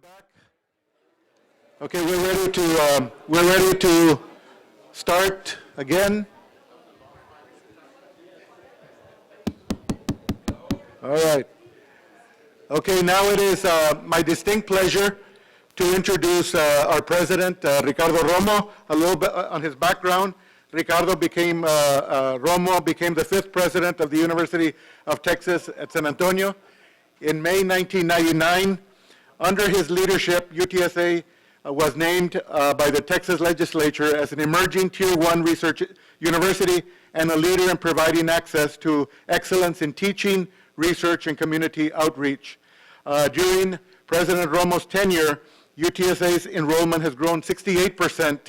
back. Okay, we're ready to start again. All right. Okay, now it is my distinct pleasure to introduce our president, Ricardo Romo. A little bit on his background. Ricardo Romo became the 5th president of the University of Texas at San Antonio in May 1999. Under his leadership, UTSA was named by the Texas legislature as an emerging Tier 1 research university and a leader in providing access to excellence in teaching, research, and community outreach. During President Romo's tenure, UTSA's enrollment has grown 68%,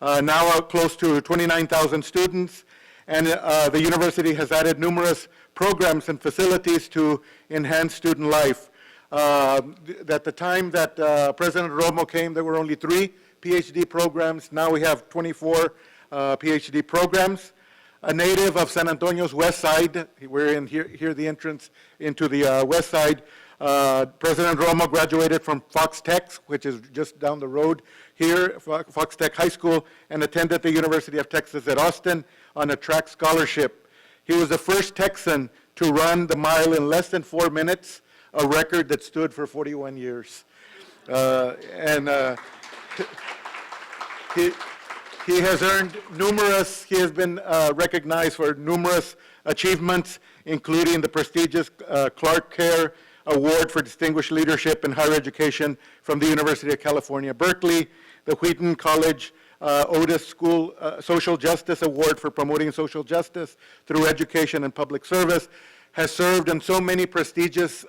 now out close to 29,000 students, and the university has added numerous programs and facilities to enhance student life. At the time that President Romo came, there were only 3 PhD programs. Now we have 24 PhD programs. A native of San Antonio's west side, we're in here the entrance into the west side. President Romo graduated from Fox Tech, which is just down the road here, Fox Tech High School, and attended the University of Texas at Austin on a track scholarship. He was the first Texan to run the mile in less than 4 minutes, a record that stood for 41 years. He has been recognized for numerous achievements, including the prestigious Clark Kerr Award for Distinguished Leadership in Higher Education from the University of California, Berkeley, the Wheaton College Otis School Social Justice Award for promoting social justice through education and public service, has served in so many prestigious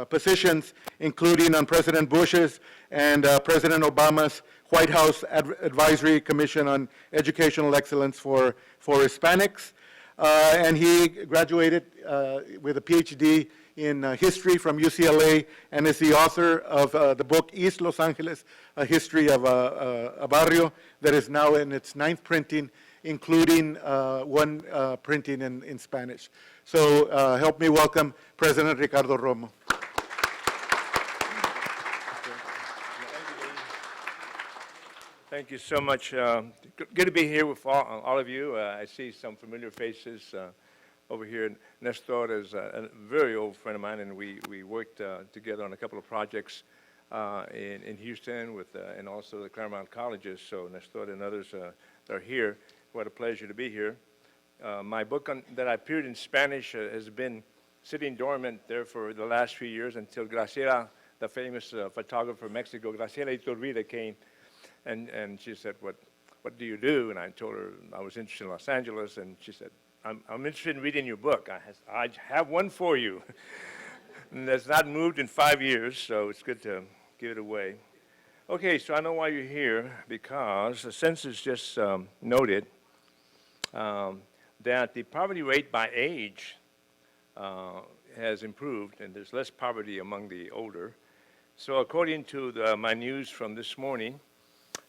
positions, including on President Bush's and President Obama's White House Advisory Commission on Educational Excellence for Hispanics. And he graduated with a PhD in history from UCLA and is the author of the book East Los Angeles, A History of a Barrio, that is now in its 9th printing, including one printing in Spanish. So help me welcome President Ricardo Romo. Thank you so much. Good to be here with all of you. I see some familiar faces over here. Nestor is a very old friend of mine, and we worked together on a couple of projects in Houston and also the Claremont colleges. So Nestor and others are here. What a pleasure to be here. My book that I appeared in Spanish has been sitting dormant there for the last few years until Graciela, the famous photographer from Mexico, Graciela Iturbide came, and she said, what do you do? And I told her I was interested in Los Angeles, and she said, I'm interested in reading your book. I have one for you. And that's not moved in 5 years, so it's good to give it away. Okay, so I know why you're here, because the census just noted that the poverty rate by age has improved, and there's less poverty among the older. So according to my news from this morning,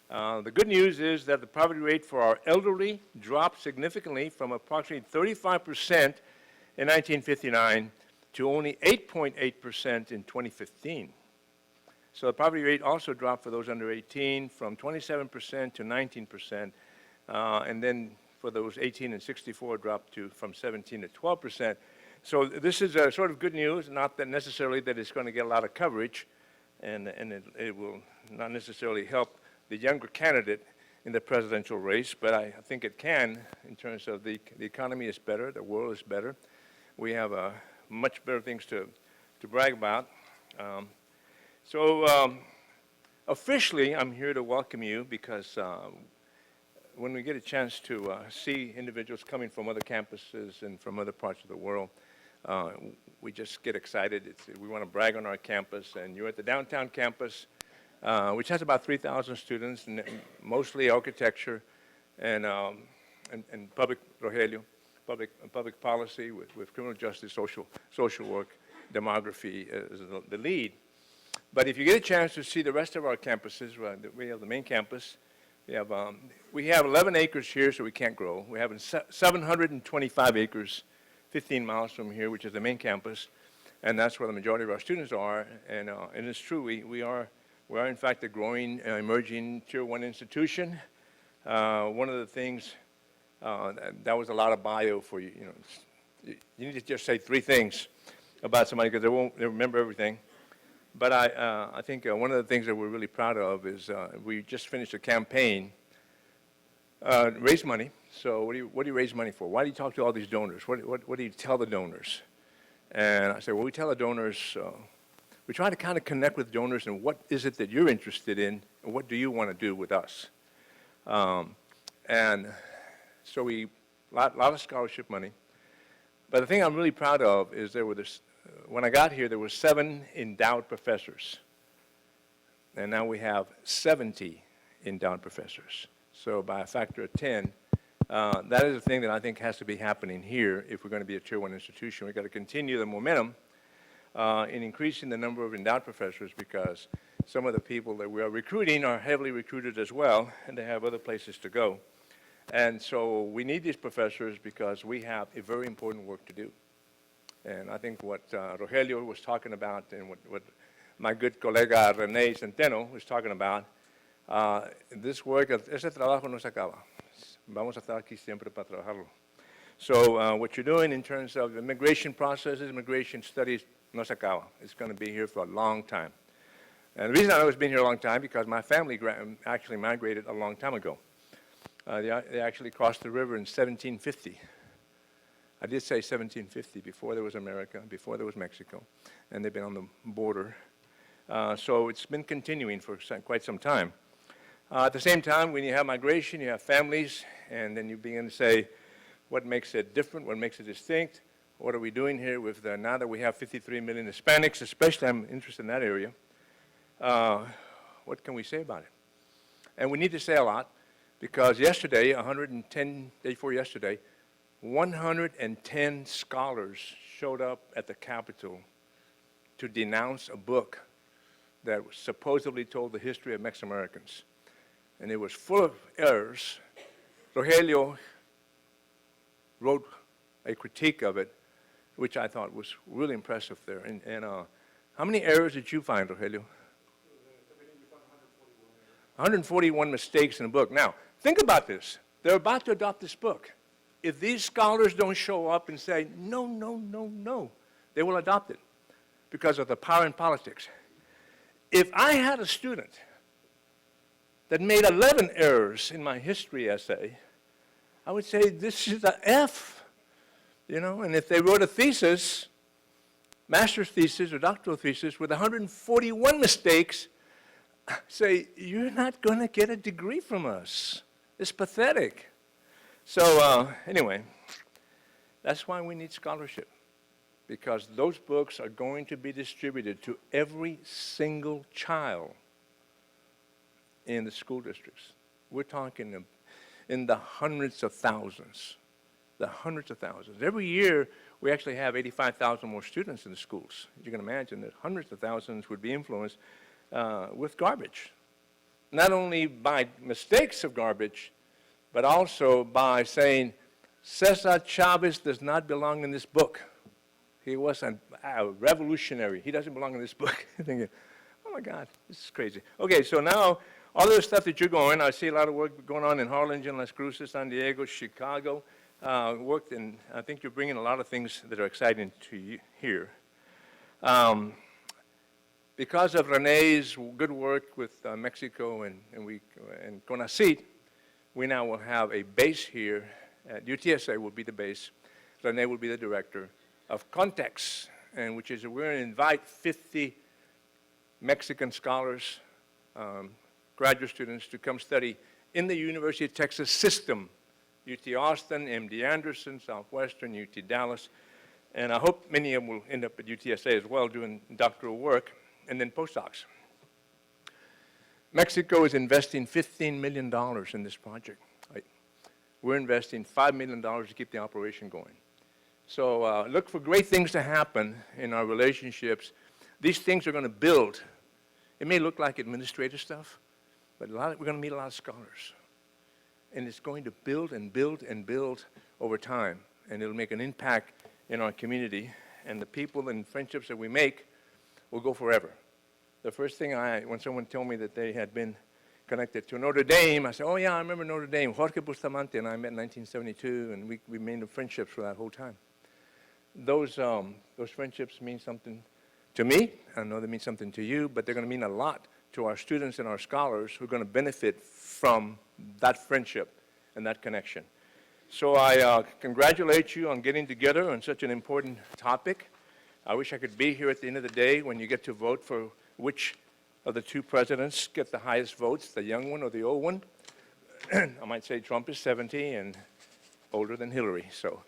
the good news is that the poverty rate for our elderly dropped significantly from approximately 35% in 1959 to only 8.8% in 2015. So the poverty rate also dropped for those under 18 from 27% to 19%, and then for those 18 and 64 dropped from 17 to 12%. So this is a sort of good news, not that necessarily that it's going to get a lot of coverage, and it will not necessarily help the younger candidate in the presidential race, but I think it can in terms of the economy is better, the world is better. We have much better things to brag about. Officially, I'm here to welcome you because when we get a chance to see individuals coming from other campuses and from other parts of the world, we just get excited. We want to brag on our campus, and you're at the downtown campus, which has about 3,000 students, and mostly architecture and public policy with criminal justice, social work, demography as the lead. But if you get a chance to see the rest of our campuses, we have the main campus. We have 11 acres here, so we can't grow. We have 725 acres 15 miles from here, which is the main campus. and that's where the majority of our students are. And it's true, we are in fact a growing, emerging Tier 1 institution. One of the things, that was a lot of bio for you. You need to just say 3 things about somebody because they remember everything. But I think one of the things that we're really proud of is we just finished a campaign, raise money. So what do you raise money for? Why do you talk to all these donors? What do you tell the donors? And I said, well, we tell the donors, we try to kind of connect with donors and what is it that you're interested in and what do you want to do with us? And so a lot of scholarship money. But the thing I'm really proud of is when I got here, there were 7 endowed professors. And now we have 70 endowed professors. So by a factor of 10, that is a thing that I think has to be happening here if we're going to be a Tier 1 institution. We've got to continue the momentum in increasing the number of endowed professors because some of the people that we are recruiting are heavily recruited as well, and they have other places to go. And so we need these professors because we have a very important work to do. And I think what Rogelio was talking about and what my good colega René Centeno was talking about, this work, ese trabajo no se acaba. Vamos a estar aquí siempre para trabajarlo. So what you're doing in terms of immigration processes, immigration studies, no se acaba. It's going to be here for a long time. And the reason I know it's been here a long time because my family actually migrated a long time ago. They actually crossed the river in 1750. I did say 1750, before there was America, before there was Mexico, and they've been on the border. So it's been continuing for quite some time. At the same time, when you have migration, you have families, and then you begin to say, what makes it different, what makes it distinct, what are we doing here with now that we have 53 million Hispanics, especially I'm interested in that area, what can we say about it? And we need to say a lot, because yesterday, 110, day before yesterday, 110 scholars showed up at the Capitol to denounce a book that supposedly told the history of Mexican-Americans. And it was full of errors. Rogelio wrote a critique of it, which I thought was really impressive there. And how many errors did you find, Rogelio? 141 mistakes in the book. Now, think about this. They're about to adopt this book. If these scholars don't show up and say, no, no, no, no, they will adopt it because of the power in politics. If I had a student that made 11 errors in my history essay, I would say this is an F, and if they wrote a thesis, master's thesis or doctoral thesis with 141 mistakes, say, you're not going to get a degree from us. It's pathetic. So anyway, that's why we need scholarship, because those books are going to be distributed to every single child in the school districts. We're talking in the hundreds of thousands, Every year, we actually have 85,000 more students in the schools. You can imagine that hundreds of thousands would be influenced with garbage, not only by mistakes of garbage, but also by saying, Cesar Chavez does not belong in this book. He was a revolutionary. He doesn't belong in this book. Thinking, oh my God, this is crazy. Okay, so now, all the stuff that you're going, I see a lot of work going on in Harlingen, Las Cruces, San Diego, Chicago. Worked in, I think you're bringing a lot of things that are exciting to you here. Because of René's good work with Mexico and CONACYT, we now will have a base here at UTSA will be the base. René will be the director of Context, and which is we're going to invite 50 Mexican scholars, graduate students to come study in the University of Texas system, UT Austin, MD Anderson, Southwestern, UT Dallas, and I hope many of them will end up at UTSA as well doing doctoral work, and then postdocs. Mexico is investing $15 million in this project. We're investing $5 million to keep the operation going. So look for great things to happen in our relationships. These things are going to build. It may look like administrative stuff, but we're going to meet a lot of scholars. And it's going to build and build and build over time, and it'll make an impact in our community. and the people and friendships that we make will go forever. The first thing when someone told me that they had been connected to Notre Dame, I said, oh yeah, I remember Notre Dame. Jorge Bustamante and I met in 1972, and we remained friendships for that whole time. Those friendships mean something to me. I know they mean something to you, but they're going to mean a lot to our students and our scholars who are going to benefit from that friendship and that connection. So I congratulate you on getting together on such an important topic. I wish I could be here at the end of the day when you get to vote for which of the two presidents get the highest votes, the young one or the old one. I might say Trump is 70 and older than Hillary, so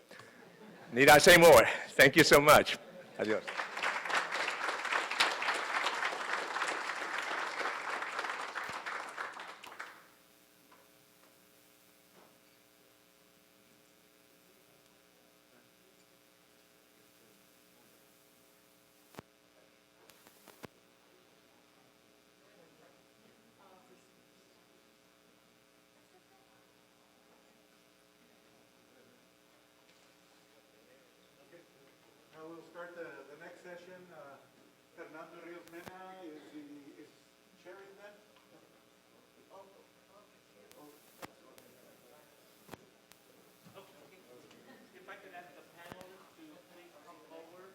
need I say more? Thank you so much. Adios. Now we'll start the next session. Fernando Riosmena is chairing that. If I could ask the panelists to please come forward.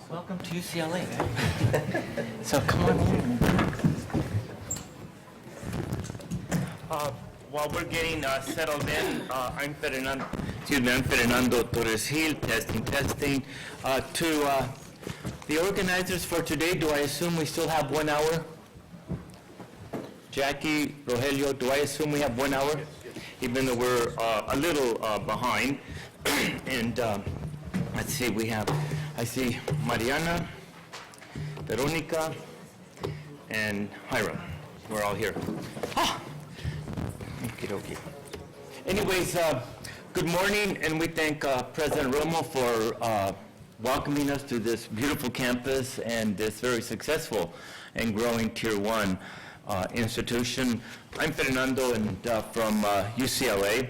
Welcome to UCLA. So come on in. While we're getting settled in, I'm Fernando Torres Gil, testing. To the organizers for today, do I assume we still have 1 hour? Jackie, Rogelio, do I assume we have 1 hour? Even though we're a little behind. And let's see, I see Mariana, Veronica, and Hiram. We're all here. Okey-dokey. Anyways, good morning, and we thank President Romo for welcoming us to this beautiful campus and this very successful and growing Tier 1 institution. I'm Fernando and from UCLA,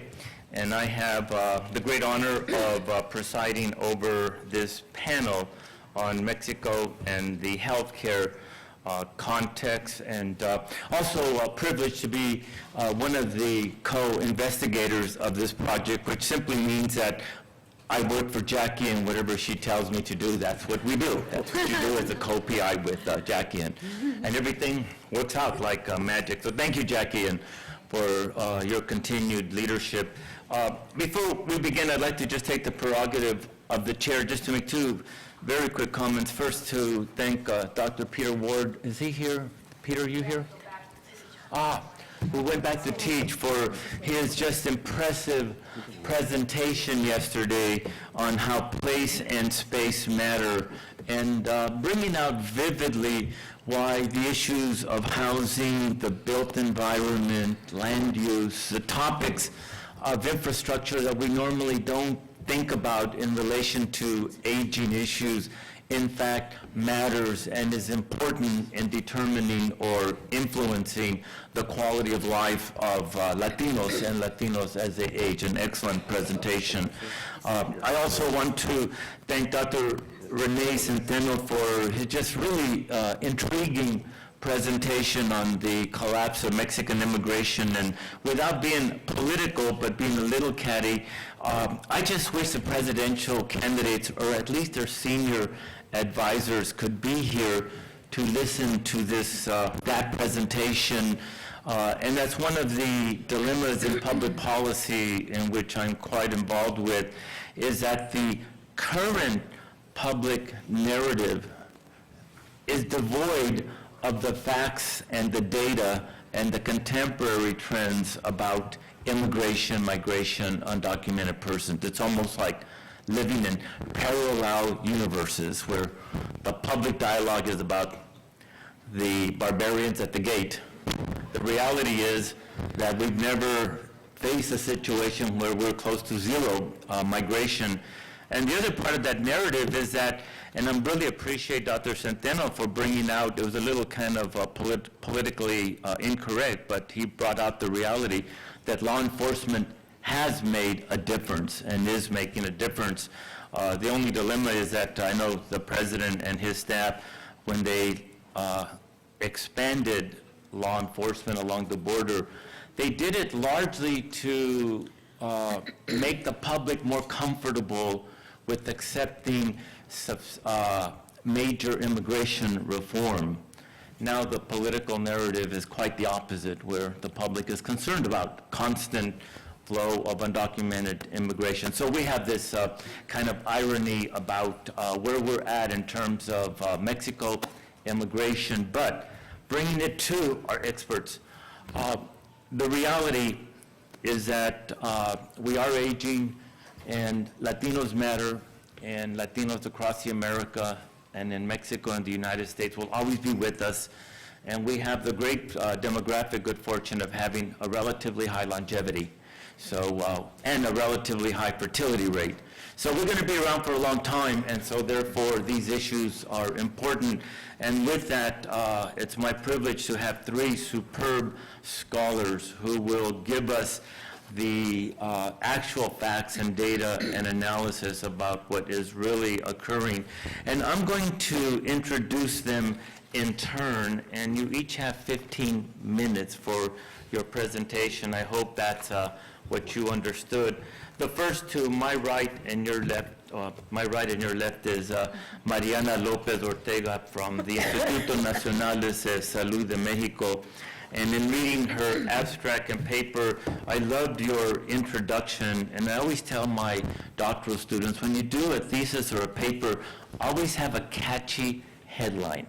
and I have the great honor of presiding over this panel on Mexico and the healthcare context, and also privileged to be one of the co-investigators of this project, which simply means that I work for Jackie, and whatever she tells me to do, that's what we do. That's what you do as a co-PI with Jackie, and everything works out like magic. So thank you, Jackie, and for your continued leadership. Before we begin, I'd like to just take the prerogative of the chair just to make two very quick comments. First, to thank Dr. Peter Ward. Is he here? Peter, are you here? Who went back to teach, for his just impressive presentation yesterday on how place and space matter, and bringing out vividly why the issues of housing, the built environment, land use, the topics of infrastructure that we normally don't think about in relation to aging issues, in fact, matters and is important in determining or influencing the quality of life of Latinos and Latinos as they age. An excellent presentation. I also want to thank Dr. Renee Centeno for his just really intriguing presentation on the collapse of Mexican immigration, and without being political but being a little catty, I just wish the presidential candidates, or at least their senior advisors, could be here to listen to this that presentation, and that's one of the dilemmas in public policy in which I'm quite involved with, is that the current public narrative is devoid of the facts and the data and the contemporary trends about immigration, migration, undocumented persons. It's almost like living in parallel universes where the public dialogue is about the barbarians at the gate. The reality is that we've never faced a situation where we're close to zero migration. And the other part of that narrative is that And I really appreciate Dr. Centeno for bringing out, it was a little kind of politically incorrect, but he brought out the reality that law enforcement has made a difference and is making a difference. The only dilemma is that I know the president and his staff, when they expanded law enforcement along the border, they did it largely to make the public more comfortable with accepting major immigration reform. Now the political narrative is quite the opposite, where the public is concerned about constant flow of undocumented immigration. So we have this kind of irony about where we're at in terms of Mexico immigration, but bringing it to our experts. The reality is that we are aging, and Latinos matter, and Latinos across the America and in Mexico and the United States will always be with us. And we have the great demographic good fortune of having a relatively high longevity, so and a relatively high fertility rate. So we're going to be around for a long time, and so therefore these issues are important. And with that, it's my privilege to have three superb scholars who will give us the actual facts and data and analysis about what is really occurring. And I'm going to introduce them in turn, and you each have 15 minutes for your presentation. I hope that's what you understood. The first to my right and your left, my right and your left is Mariana Lopez Ortega from the Instituto Nacional de Salud de Mexico. And in reading her abstract and paper, I loved your introduction. And I always tell my doctoral students, when you do a thesis or a paper, always have a catchy headline,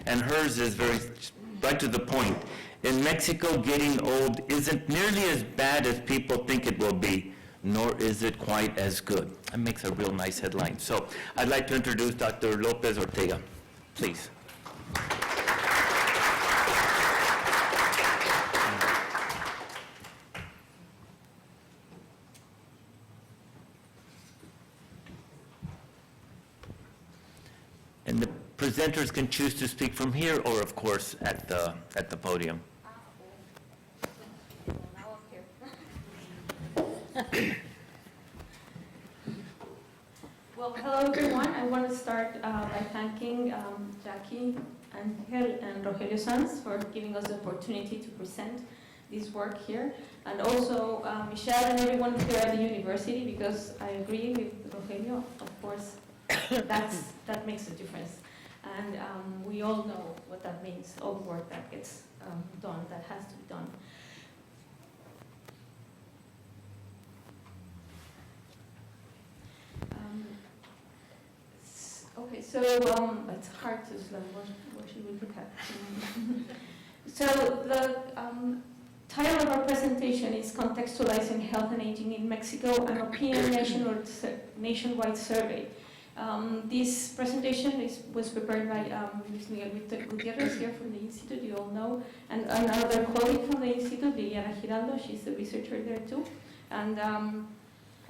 And hers is very right to the point. In Mexico, getting old isn't nearly as bad as people think it will be, nor is it quite as good. That makes a real nice headline. So I'd like to introduce Dr. Lopez Ortega, please. And the presenters can choose to speak from here or, of course, at the podium. Well, hello everyone. I want to start by thanking Jackie, Angel, and Rogelio Sanz for giving us the opportunity to present this work here, and also Michelle and everyone here at the university, because I agree with Rogelio, of course, that makes a difference. And we all know what that means, all the work that gets done, that has to be done. Okay, so it's hard to what should we look at? So the title of our presentation is Contextualizing Health and Aging in Mexico, an opinion nationwide survey. This presentation was prepared by Luis Miguel Gutierrez here from the Institute, you all know, and another colleague from the Institute, Liliana Giraldo, she's the researcher there too. And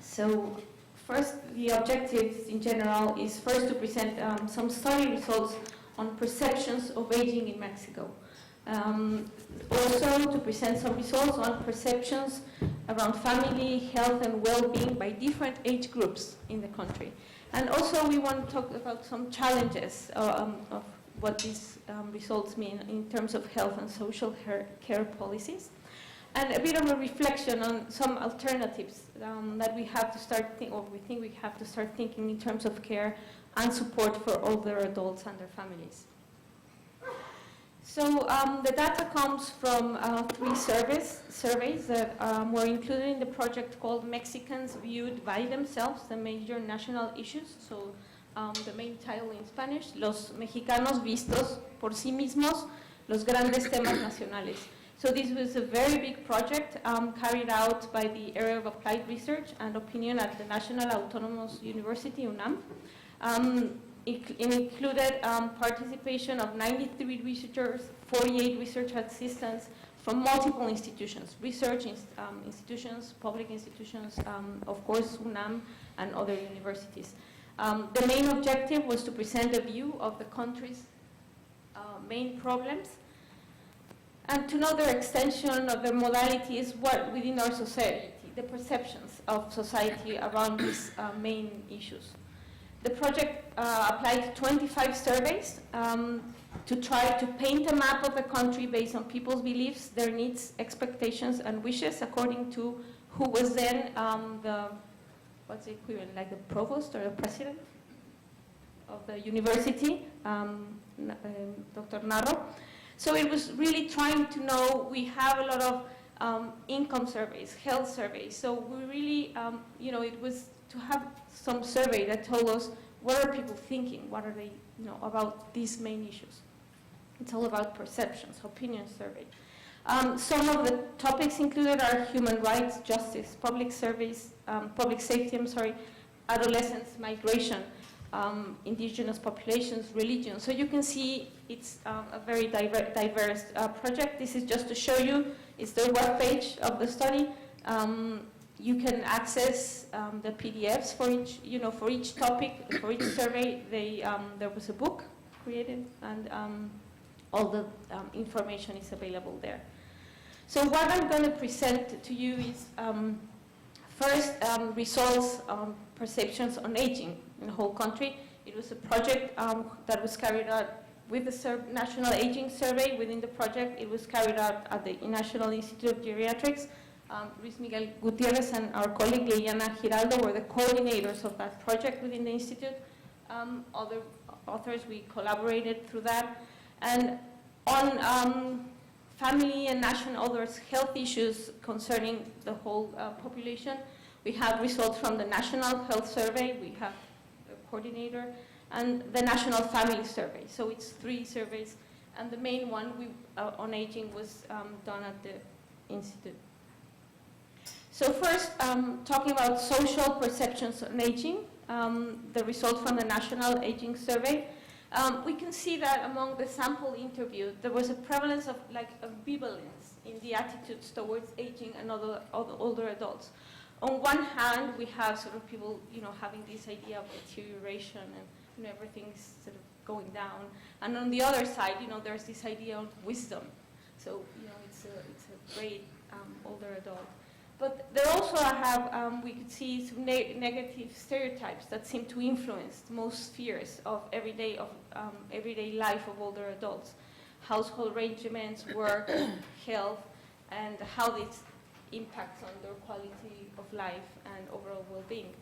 so first, the objectives in general is first to present some study results on perceptions of aging in Mexico. Also to present some results on perceptions around family, health, and well-being by different age groups in the country. And also we want to talk about some challenges of what these results mean in terms of health and social care policies. And a bit of a reflection on some alternatives that we have to start we think we have to start thinking in terms of care and support for older adults and their families. So the data comes from 3 surveys that were included in the project called Mexicans Viewed by Themselves, the Major National Issues. So the main title in Spanish, Los Mexicanos Vistos por sí mismos, los grandes temas nacionales. So this was a very big project carried out by the area of applied research and opinion at the National Autonomous University, UNAM. It included participation of 93 researchers, 48 research assistants from multiple institutions, research institutions, public institutions, of course, UNAM and other universities. The main objective was to present a view of the country's main problems and to know their extension of their modalities within our society, the perceptions of society around these main issues. The project applied 25 surveys to try to paint a map of the country based on people's beliefs, their needs, expectations, and wishes, according to who was then what's the equivalent, like the provost or the president of the university, Dr. Narro. So it was really trying to know, we have a lot of income surveys, health surveys, so we really, it was to have some survey that told us what are people thinking, what are they, about these main issues. It's all about perceptions, opinion survey. Some of the topics included are human rights, justice, public service, public safety, adolescents, migration, indigenous populations, religion. So you can see it's a very diverse project. This is just to show you, it's the webpage of the study. You can access the PDFs for each topic, for each survey. There was a book created, and all the information is available there. So what I'm going to present to you is first results on perceptions on aging in the whole country. It was a project that was carried out with the National Aging Survey. Within the project, it was carried out at the National Institute of Geriatrics. Luis Miguel Gutierrez and our colleague Liliana Giraldo were the coordinators of that project within the Institute. Other authors, we collaborated through that. And on family and national others health issues concerning the whole population, we have results from the National Health Survey, we have a coordinator, and the National Family Survey. So it's 3 surveys, and the main one on aging was done at the Institute. So first, talking about social perceptions on aging, the result from the National Aging Survey, we can see that among the sample interviewed, there was a prevalence of ambivalence in the attitudes towards aging and older adults. On one hand, we have sort of people, having this idea of deterioration and everything's sort of going down. And on the other side, there's this idea of wisdom. So, it's a great older adult. But there also we could see some negative stereotypes that seem to influence most spheres of everyday life of older adults. Household arrangements, work, health, and how this impacts on their quality of life and overall well-being.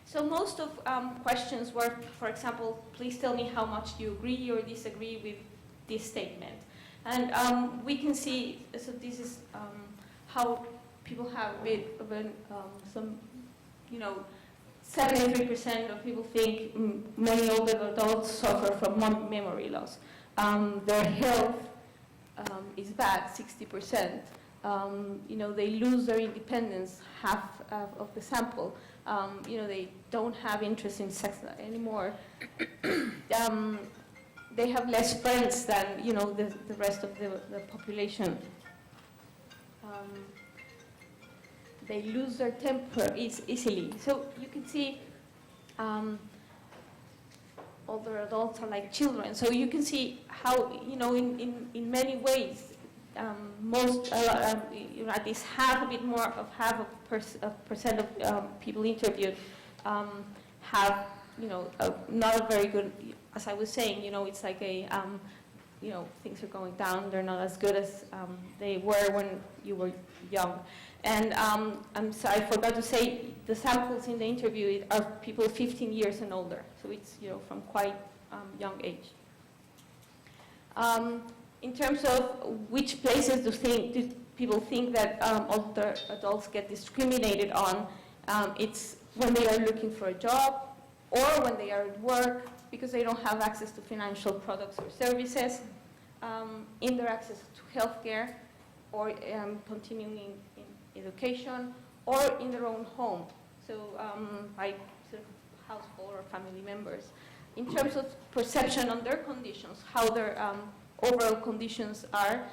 So most of questions were, for example, please tell me how much you agree or disagree with this statement. And we can see, so this is how people have a bit of some, 73% of people think many older adults suffer from memory loss. Their health is bad, 60%. They lose their independence, half of the sample. They don't have interest in sex anymore. They have less friends than, the rest of the population. They lose their temper easily. So you can see older adults are like children. So you can see how, in many ways, at least half a percent of people interviewed have, not a very good, as I was saying, it's like things are going down. They're not as good as they were when you were young. And I'm sorry, I forgot to say, the samples in the interview are people 15 years and older. So it's, from quite young age. In terms of which places do people think that older adults get discriminated on, it's when they are looking for a job or when they are at work because they don't have access to financial products or services, in their access to healthcare, or continuing in education, or in their own home, so by sort of household or family members. In terms of perception on their conditions, how their overall conditions are,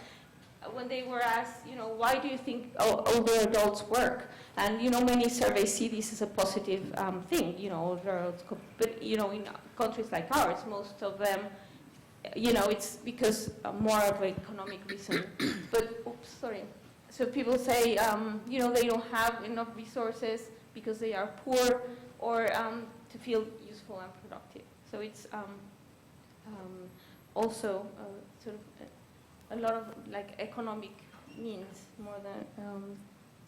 when they were asked, why do you think older adults work? And, many surveys see this as a positive thing, older adults. But, in countries like ours, most of them, it's because more of an economic reason. But, oops, sorry. So people say, they don't have enough resources because they are poor, or to feel useful and productive. So it's also sort of a lot of like economic means more than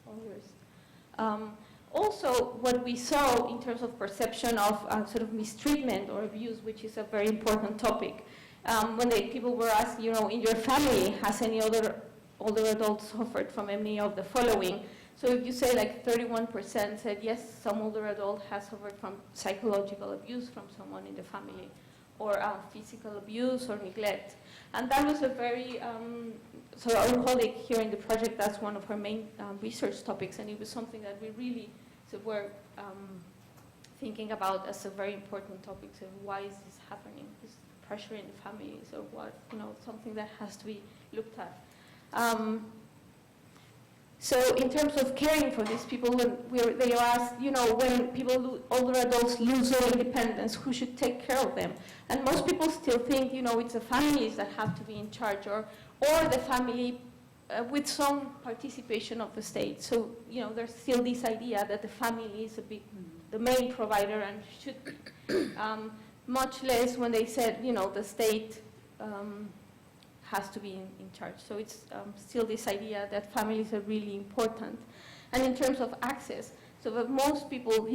others. Also, what we saw in terms of perception of sort of mistreatment or abuse, which is a very important topic, when people were asked, in your family, has any older adult suffered from any of the following? So if you say like 31% said yes, some older adult has suffered from psychological abuse from someone in the family, or physical abuse or neglect. And that was a very, so our colleague here in the project, that's one of her main research topics, and it was something that we really were thinking about as a very important topic. So why is this happening? Is pressure in the families, or what, something that has to be looked at. So in terms of caring for these people, when they asked, when older adults lose their independence, who should take care of them? And most people still think, it's the families that have to be in charge, or the family with some participation of the state. So, there's still this idea that the family is the main provider and should be. Much less when they said, the state has to be in charge. So it's still this idea that families are really important. And in terms of access, so that most people,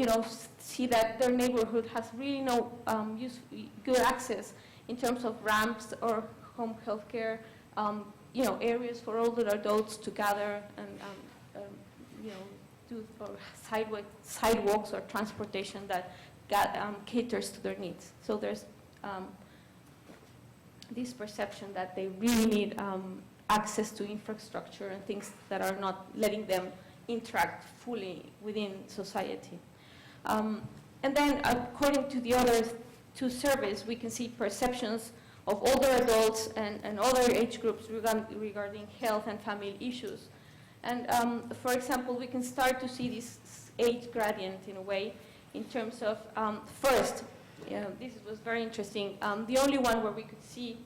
see that their neighborhood has really no good access in terms of ramps or home health care, areas for older adults to gather and, do sidewalks or transportation that caters to their needs. So there's this perception that they really need access to infrastructure and things that are not letting them interact fully within society. And then according to the other two surveys, we can see perceptions of older adults and other age groups regarding health and family issues. And for example, we can start to see this age gradient in a way in terms of, first, this was very interesting. The only one where we could see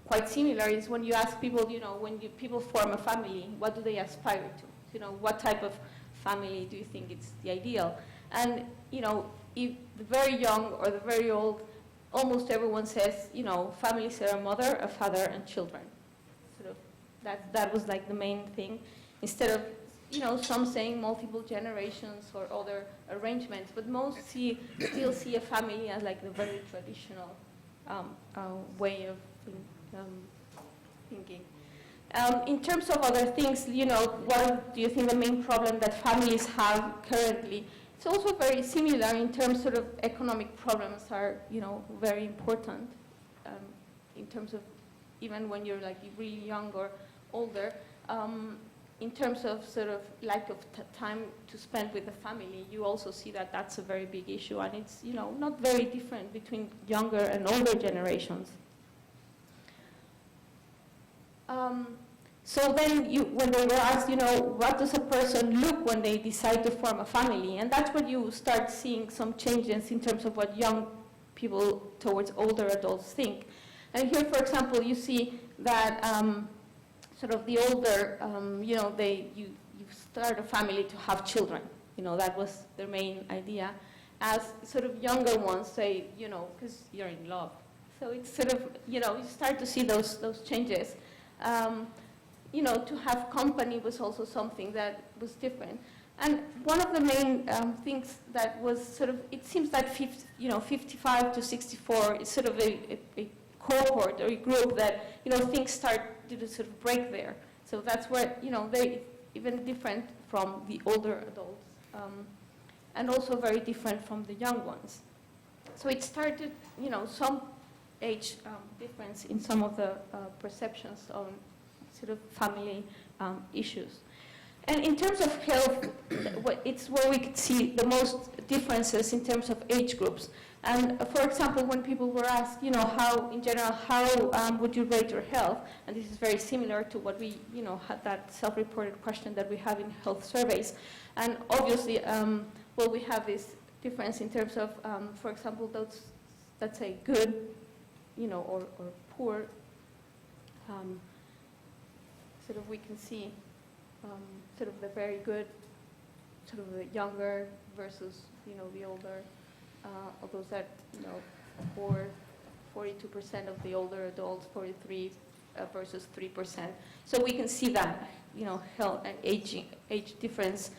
quite similar is when you ask people, when people form a family, what do they aspire to? What type of family do you think is the ideal? And, if the very young or the very old, almost everyone says, families are a mother, a father, and children. Sort of that was like the main thing. Instead of, some saying multiple generations or other arrangements, but most still see a family as like the very traditional way of thinking. In terms of other things, what do you think the main problem that families have currently? It's also very similar in terms of economic problems are, very important in terms of even when you're like really young or older. In terms of sort of lack of time to spend with the family, you also see that that's a very big issue, and it's not very different between younger and older generations. So then when they were asked, what does a person look when they decide to form a family? And that's when you start seeing some changes in terms of what young people towards older adults think. And here, for example, you see that sort of the older, you start a family to have children. That was their main idea. As sort of younger ones say, because you're in love. So it's sort of, you start to see those changes. To have company was also something that was different. And one of the main things that was sort of, it seems that 55 to 64 is sort of a cohort or a group that, things start to sort of break there. So that's where, they even different from the older adults, and also very different from the young ones. So it started, some age difference in some of the perceptions on sort of family issues. And in terms of health, it's where we could see the most differences in terms of age groups. And for example, when people were asked, how, in general, how would you rate your health? And this is very similar to what we, had that self-reported question that we have in health surveys. And obviously, we have this difference in terms of, for example, those, let's say, good, or poor. Sort of we can see sort of the very good, sort of the younger versus, the older. Of those that, 42% of the older adults, 43 versus 3%. So we can see that, health and age difference.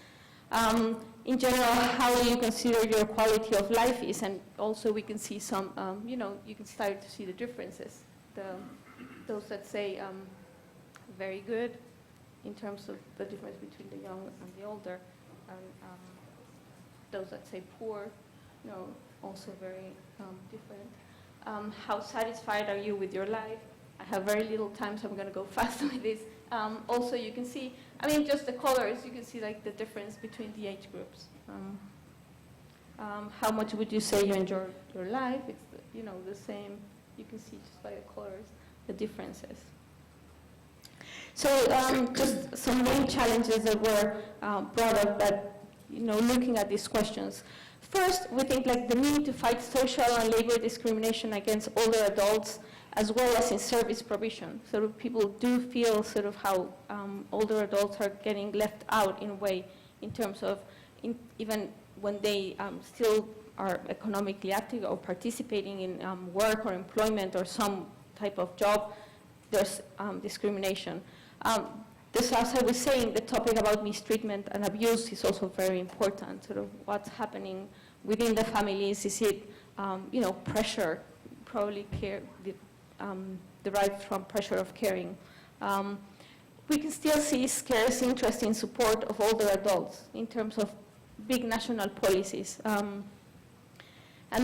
In general, how do you consider your quality of life is, and also we can see some, you can start to see the differences. Those that say very good in terms of the difference between the young and the older, and those that say poor, also very different. How satisfied are you with your life? I have very little time, so I'm going to go fast with this. Also, you can see, just the colors, you can see like the difference between the age groups. How much would you say you enjoy your life? It's, the same. You can see just by the colors, the differences. So just some main challenges that were brought up that, looking at these questions. First, we think like the need to fight social and labor discrimination against older adults, as well as in service provision. So people do feel sort of how older adults are getting left out in a way in terms of even when they still are economically active or participating in work or employment or some type of job, there's discrimination. This, as I was saying, the topic about mistreatment and abuse is also very important. Sort of what's happening within the families. Is it, pressure, probably care, derived from pressure of caring. We can still see scarce interest in support of older adults in terms of big national policies. And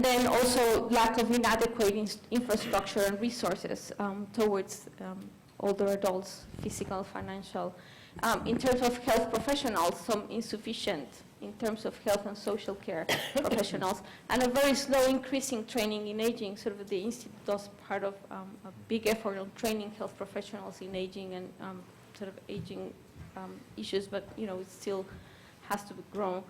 then also lack of inadequate infrastructure and resources towards older adults, physical, financial. In terms of health professionals, some insufficient in terms of health and social care professionals, and a very slow increase in training in aging. Sort of the institute does part of a big effort on training health professionals in aging and sort of aging issues, but it still has to be grown.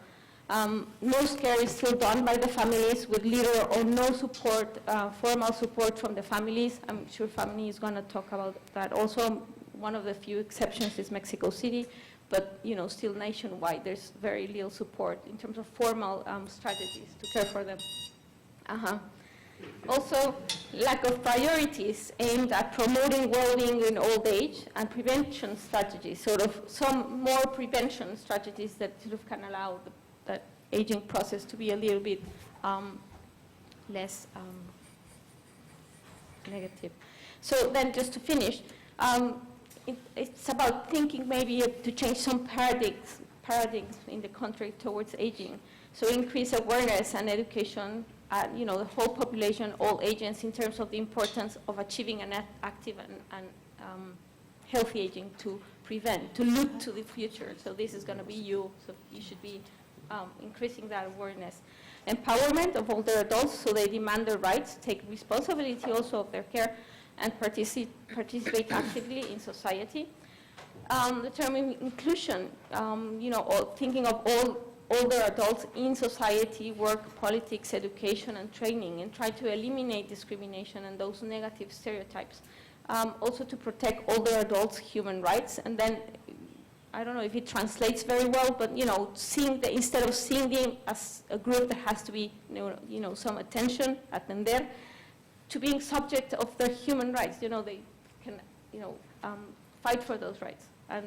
Most care is still done by the families with little or no support, formal support from the families. I'm sure Family is going to talk about that also. One of the few exceptions is Mexico City, but still nationwide there's very little support in terms of formal strategies to care for them. Also, lack of priorities aimed at promoting well-being in old age and prevention strategies, sort of some more prevention strategies that sort of can allow that aging process to be a little bit less negative. So then just to finish, it's about thinking maybe to change some paradigms in the country towards aging. So increase awareness and education, the whole population, all agents, in terms of the importance of achieving an active and healthy aging to prevent, to look to the future. So this is going to be you, so you should be increasing that awareness. Empowerment of older adults, so they demand their rights, take responsibility also of their care, and participate actively in society. The term inclusion, thinking of all older adults in society, work, politics, education, and training, and try to eliminate discrimination and those negative stereotypes. Also to protect older adults' human rights, and then, I don't know if it translates very well, but instead of seeing them as a group that has to be, some attention, atender, to being subject of their human rights. They can, fight for those rights and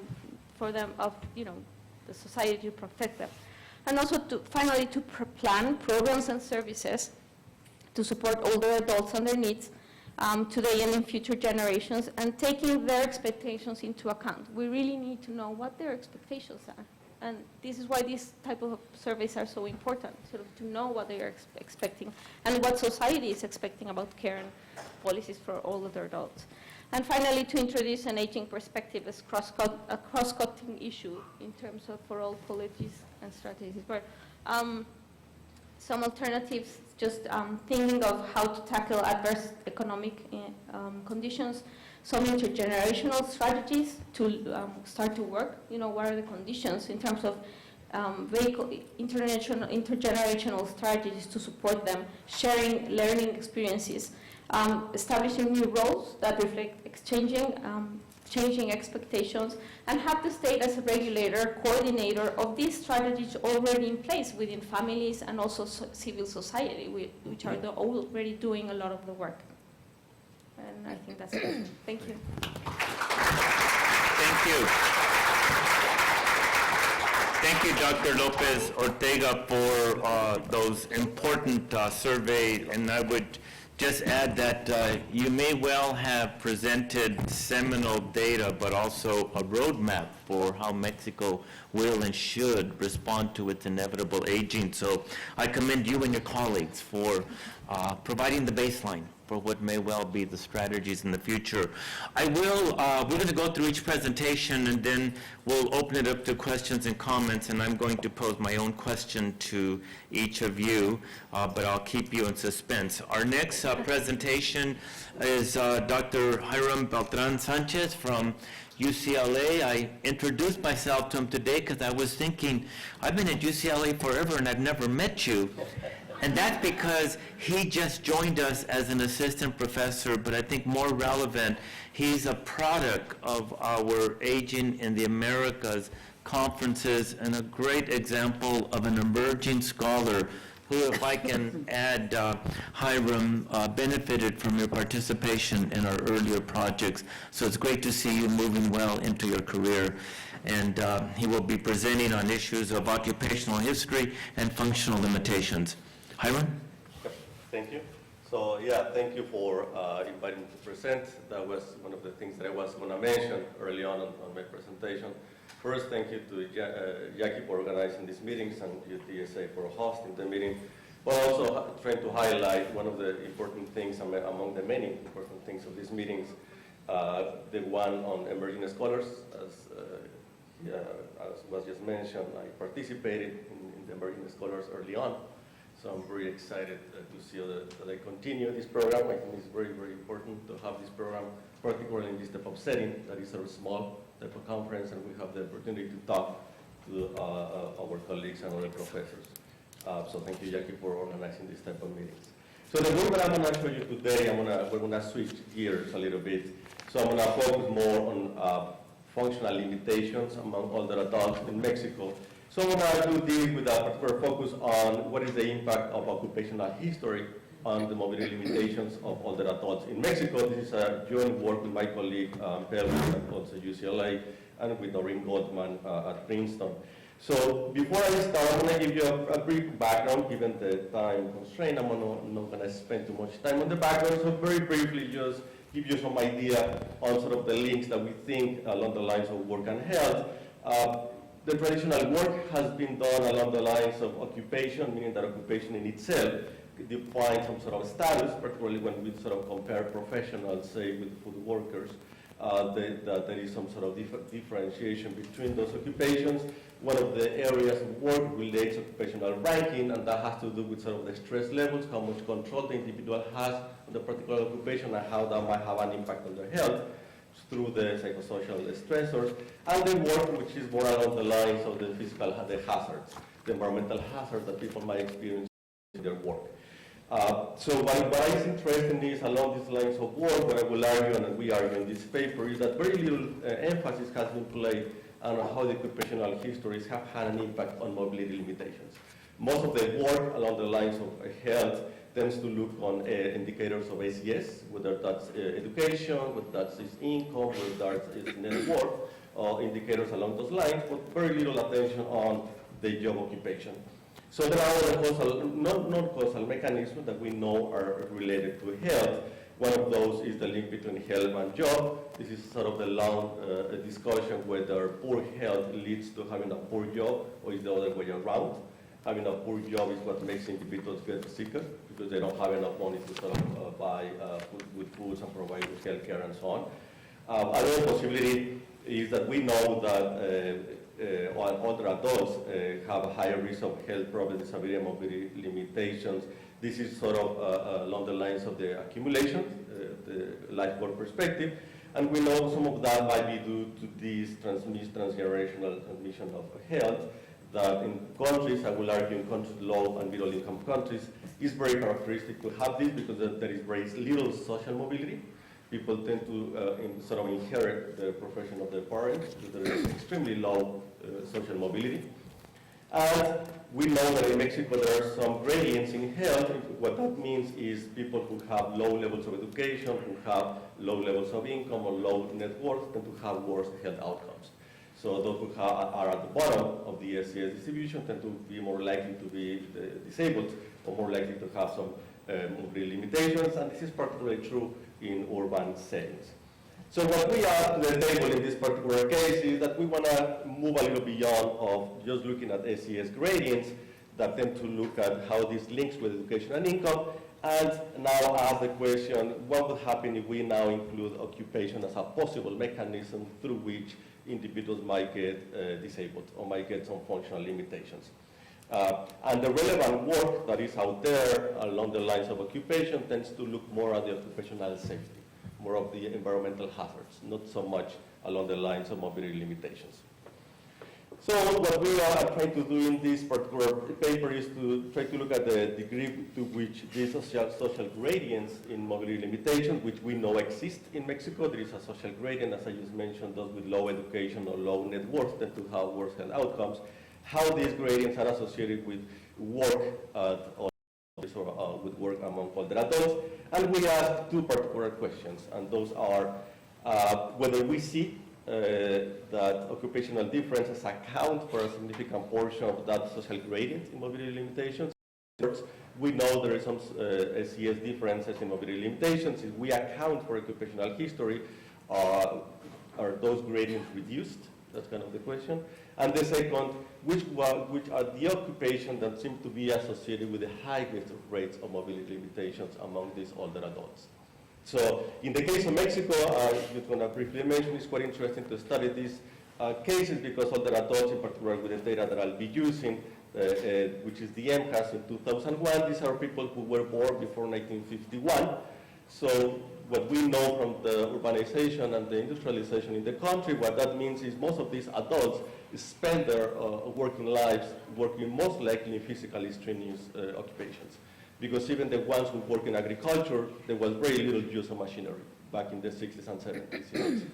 for them of, the society to protect them. And also finally to plan programs and services to support older adults and their needs today and in future generations, and taking their expectations into account. We really need to know what their expectations are. And this is why these type of surveys are so important, sort of to know what they are expecting and what society is expecting about care and policies for all other adults. And finally, to introduce an aging perspective as a cross-cutting issue in terms of for all policies and strategies. But some alternatives, just thinking of how to tackle adverse economic conditions, some intergenerational strategies to start to work. You know, what are the conditions in terms of intergenerational strategies to support them, sharing learning experiences, establishing new roles that reflect changing expectations, and have the state as a regulator, coordinator of these strategies already in place within families and also civil society, which are already doing a lot of the work. And I think that's it. Thank you. Thank you. Thank you, Dr. Lopez Ortega, for those important surveys. And I would just add that you may well have presented seminal data, but also a roadmap for how Mexico will and should respond to its inevitable aging. So I commend you and your colleagues for providing the baseline for what may well be the strategies in the future. we're going to go through each presentation, and then we'll open it up to questions and comments, and I'm going to pose my own question to each of you, but I'll keep you in suspense. Our next presentation is Dr. Hiram Beltran Sanchez from UCLA. I introduced myself to him today because I was thinking, I've been at UCLA forever and I've never met you. And that's because he just joined us as an assistant professor, but I think more relevant, he's a product of our Aging in the Americas conferences and a great example of an emerging scholar who, if I can add, Hiram, benefited from your participation in our earlier projects. So it's great to see you moving well into your career. And he will be presenting on issues of occupational history and functional limitations. Hiram? Thank you. So yeah, thank you for inviting me to present. That was one of the things that I was going to mention early on my presentation. First, thank you to Jackie for organizing these meetings and UTSA for hosting the meeting, but also trying to highlight one of the important things among the many important things of these meetings, the one on emerging scholars. As was just mentioned, I participated in the emerging scholars early on. So I'm very excited to see that they continue this program. I think it's very, very important to have this program, particularly in this type of setting that is a small type of conference, and we have the opportunity to talk to our colleagues and other professors. So thank you, Jackie, for organizing this type of meetings. So the work that I'm going to show you today, we're going to switch gears a little bit. So I'm going to focus more on functional limitations among older adults in Mexico. So I'm going to deal with a particular focus on what is the impact of occupational history on the mobility limitations of older adults in Mexico. This is a joint work with my colleague, Flavia, at also UCLA, and with Noreen Goldman at Princeton. So before I start, I'm going to give you a brief background, given the time constraint. I'm not going to spend too much time on the background, so very briefly just give you some idea on sort of the links that we think along the lines of work and health. The traditional work has been done along the lines of occupation, meaning that occupation in itself defines some sort of status, particularly when we sort of compare professionals, say, with food workers, that there is some sort of differentiation between those occupations. One of the areas of work relates to occupational ranking, and that has to do with sort of the stress levels, how much control the individual has on the particular occupation, and how that might have an impact on their health through the psychosocial stressors, and the work which is more along the lines of the physical hazards, the environmental hazards that people might experience in their work. So what is interesting is along these lines of work, what I will argue, and we argue in this paper, is that very little emphasis has been placed on how the occupational histories have had an impact on mobility limitations. Most of the work along the lines of health tends to look on indicators of ACS, whether that's education, whether that's income, whether that's net worth, indicators along those lines, but very little attention on the job occupation. So there are other non-causal mechanisms that we know are related to health. One of those is the link between health and job. This is sort of the long discussion whether poor health leads to having a poor job or is the other way around. Having a poor job is what makes individuals get sicker because they don't have enough money to sort of buy good foods and provide good health care and so on. Another possibility is that we know that older adults have a higher risk of health problems, disability, and mobility limitations. This is sort of along the lines of the accumulation, the life work perspective, and we know some of that might be due to this transgenerational transmission of health that in countries, I will argue in countries, low and middle income countries, is very characteristic to have this because there is very little social mobility. People tend to sort of inherit the profession of their parents. There is extremely low social mobility. And we know that in Mexico there are some gradients in health. What that means is people who have low levels of education, who have low levels of income or low net worth tend to have worse health outcomes. So those who are at the bottom of the SES distribution tend to be more likely to be disabled or more likely to have some mobility limitations, and this is particularly true in urban settings. So what we are to the table in this particular case is that we want to move a little beyond of just looking at SES gradients that tend to look at how this links with education and income, and now ask the question, what would happen if we now include occupation as a possible mechanism through which individuals might get disabled or might get some functional limitations. And the relevant work that is out there along the lines of occupation tends to look more at the occupational safety, more of the environmental hazards, not so much along the lines of mobility limitations. So what we are trying to do in this particular paper is to try to look at the degree to which these social gradients in mobility limitations, which we know exist in Mexico. There is a social gradient, as I just mentioned, those with low education or low net worth tend to have worse health outcomes. How these gradients are associated with work with work among older adults. And we ask two particular questions, and those are whether we see that occupational differences account for a significant portion of that social gradient in mobility limitations. We know there is some SES differences in mobility limitations. If we account for occupational history, are those gradients reduced? That's kind of the question. And the second, which are the occupations that seem to be associated with the highest rates of mobility limitations among these older adults? So in the case of Mexico, I'm just going to briefly mention, it's quite interesting to study these cases because older adults, in particular with the data that I'll be using, which is the MHAS in 2001, these are people who were born before 1951. So what we know from the urbanization and the industrialization in the country, what that means is most of these adults spend their working lives working most likely in physically strenuous occupations. Because even the ones who work in agriculture, there was very little use of machinery back in the 60s and 70s in Mexico.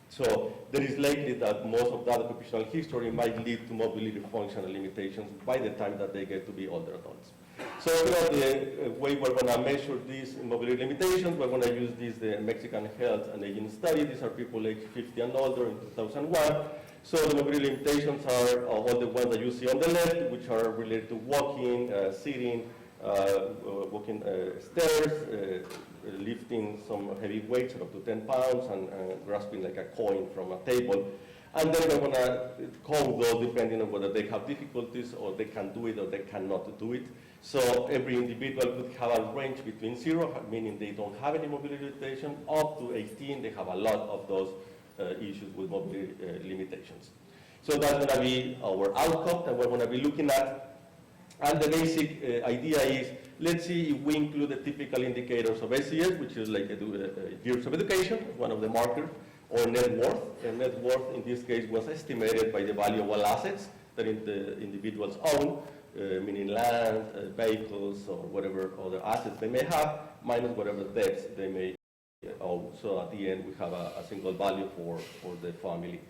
So there is likely that most of that occupational history might lead to mobility functional limitations by the time that they get to be older adults. So the way we're going to measure these mobility limitations, we're going to use the Mexican Health and Aging Study. These are people aged 50 and older in 2001. So the mobility limitations are all the ones that you see on the left, which are related to walking, sitting, walking stairs, lifting some heavy weights up to 10 pounds and grasping like a coin from a table. And then we're going to code those depending on whether they have difficulties or they can do it or they cannot do it. So every individual could have a range between 0, meaning they don't have any mobility limitation, up to 18, they have a lot of those issues with mobility limitations. So that's going to be our outcome that we're going to be looking at. And the basic idea is, let's see if we include the typical indicators of SES, which is like years of education, one of the markers, or net worth. And net worth in this case was estimated by the value of all assets that the individuals own, meaning land, vehicles, or whatever other assets they may have, minus whatever debts they may owe. So at the end, we have a single value for the family.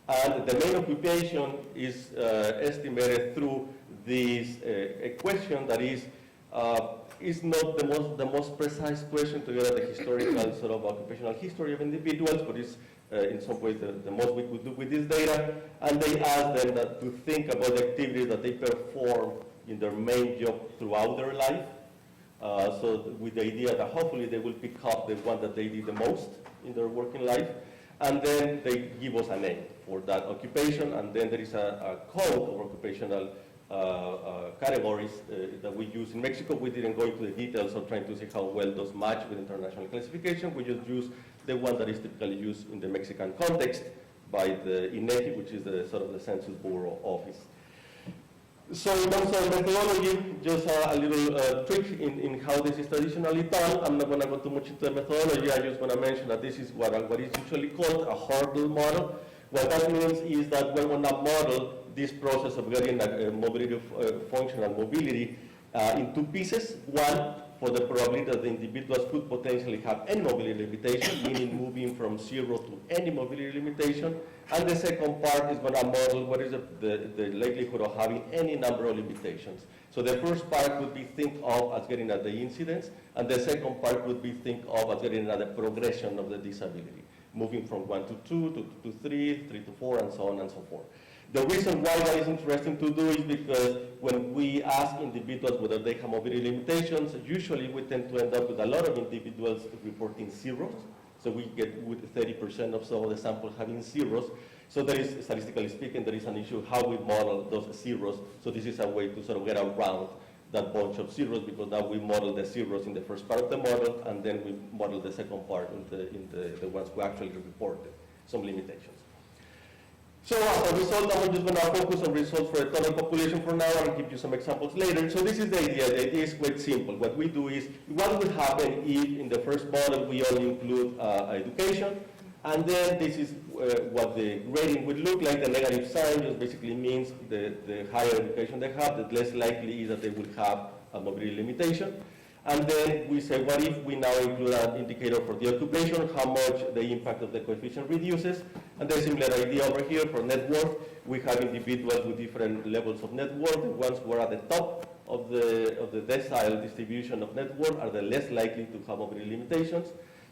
And the main occupation is estimated through this equation that is not the most precise question to get at the historical sort of occupational history of individuals, but it's in some ways the most we could do with this data. And they ask them to think about the activities that they perform in their main job throughout their life, So with the idea that hopefully they will pick up the one that they did the most in their working life, and then they give us a name for that occupation, and then there is a code of occupational categories that we use in Mexico. We didn't go into the details of trying to see how well those match with international classification. We just use the one that is typically used in the Mexican context by the INEGI, which is the sort of the Census Bureau office. So in terms of methodology, just a little trick in how this is traditionally done. I'm not going to go too much into the methodology. I just want to mention that this is what is usually called a hurdle model. What that means is that we're going to model this process of getting mobility, functional mobility in two pieces. One, for the probability that the individuals could potentially have any mobility limitation, meaning moving from 0 to any mobility limitation. And the second part is going to model what is the likelihood of having any number of limitations. So the first part would be think of as getting at the incidence, and the second part would be think of as getting at the progression of the disability, moving from 1 to 2, to 2 to 3, 3 to 4, and so on and so forth. The reason why that is interesting to do is because when we ask individuals whether they have mobility limitations, usually we tend to end up with a lot of individuals reporting zeros. So we get with 30% of some of the sample having zeros. So there is, statistically speaking, there is an issue how we model those zeros. So this is a way to sort of get around that bunch of zeros, because now we model the zeros in the first part of the model, and then we model the second part in the ones who actually reported some limitations. So as a result, I'm just going to focus on results for the total population for now, and give you some examples later. So this is the idea. The idea is quite simple. What we do is, what would happen if in the first model we only include education, and then this is what the grading would look like. The negative sign just basically means the higher education they have, the less likely is that they will have a mobility limitation. And then we say, what if we now include an indicator for the occupation, how much the impact of the coefficient reduces? And the similar idea over here for net worth. We have individuals with different levels of net worth. The ones who are at the top of the decile distribution of net worth are the less likely to have mobility limitations.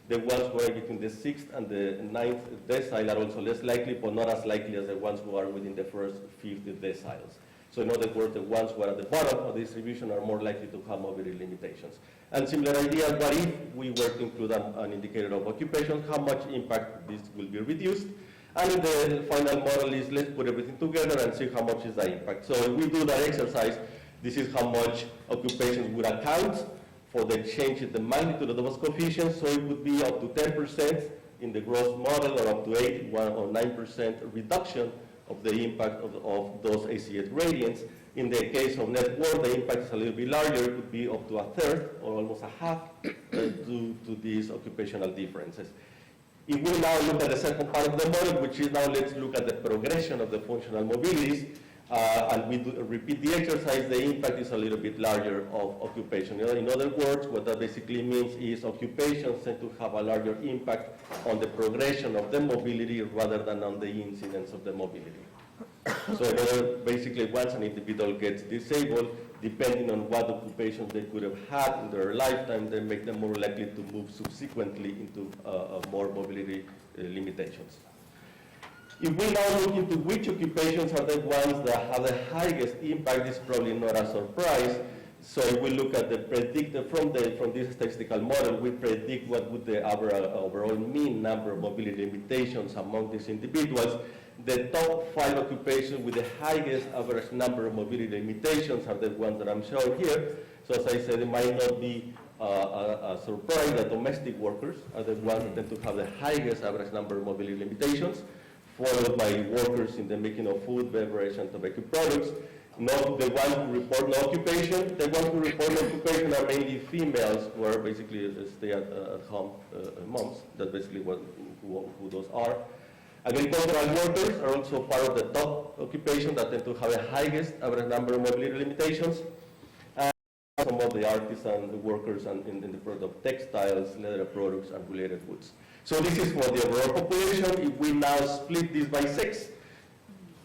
The ones who are between the 6th and the 9th decile are also less likely, but not as likely as the ones who are within the first 50 deciles. So in other words, the ones who are at the bottom of the distribution are more likely to have mobility limitations. And similar idea, what if we were to include an indicator of occupation, how much impact this will be reduced? And in the final model is, let's put everything together and see how much is the impact. So if we do that exercise, this is how much occupations would account for the change in the magnitude of those coefficients. So it would be up to 10% in the gross model, or up to 8, 1 or 9% reduction of the impact of those ACS gradients. In the case of net worth, the impact is a little bit larger. It could be up to a third or almost a half due to these occupational differences. If we now look at the second part of the model, which is now let's look at the progression of the functional mobilities, and we repeat the exercise, the impact is a little bit larger of occupation. In other words, what that basically means is occupations tend to have a larger impact on the progression of the mobility rather than on the incidence of the mobility. So basically, once an individual gets disabled, depending on what occupations they could have had in their lifetime, they make them more likely to move subsequently into more mobility limitations. If we now look into which occupations are the ones that have the highest impact, this is probably not a surprise. So if we look at the predicted from this statistical model, we predict what would the overall mean number of mobility limitations among these individuals. The top 5 occupations with the highest average number of mobility limitations are the ones that I'm showing here. So as I said, it might not be a surprise that domestic workers are the ones that tend to have the highest average number of mobility limitations, followed by workers in the making of food, beverage, and tobacco products. Not the ones who report no occupation. The ones who report no occupation are mainly females who are basically stay-at-home moms. That's basically who those are. Agricultural workers are also part of the top occupation that tend to have the highest average number of mobility limitations. And some of the artisan workers in the product of textiles, leather products, and related goods. So this is for the overall population. If we now split this by sex,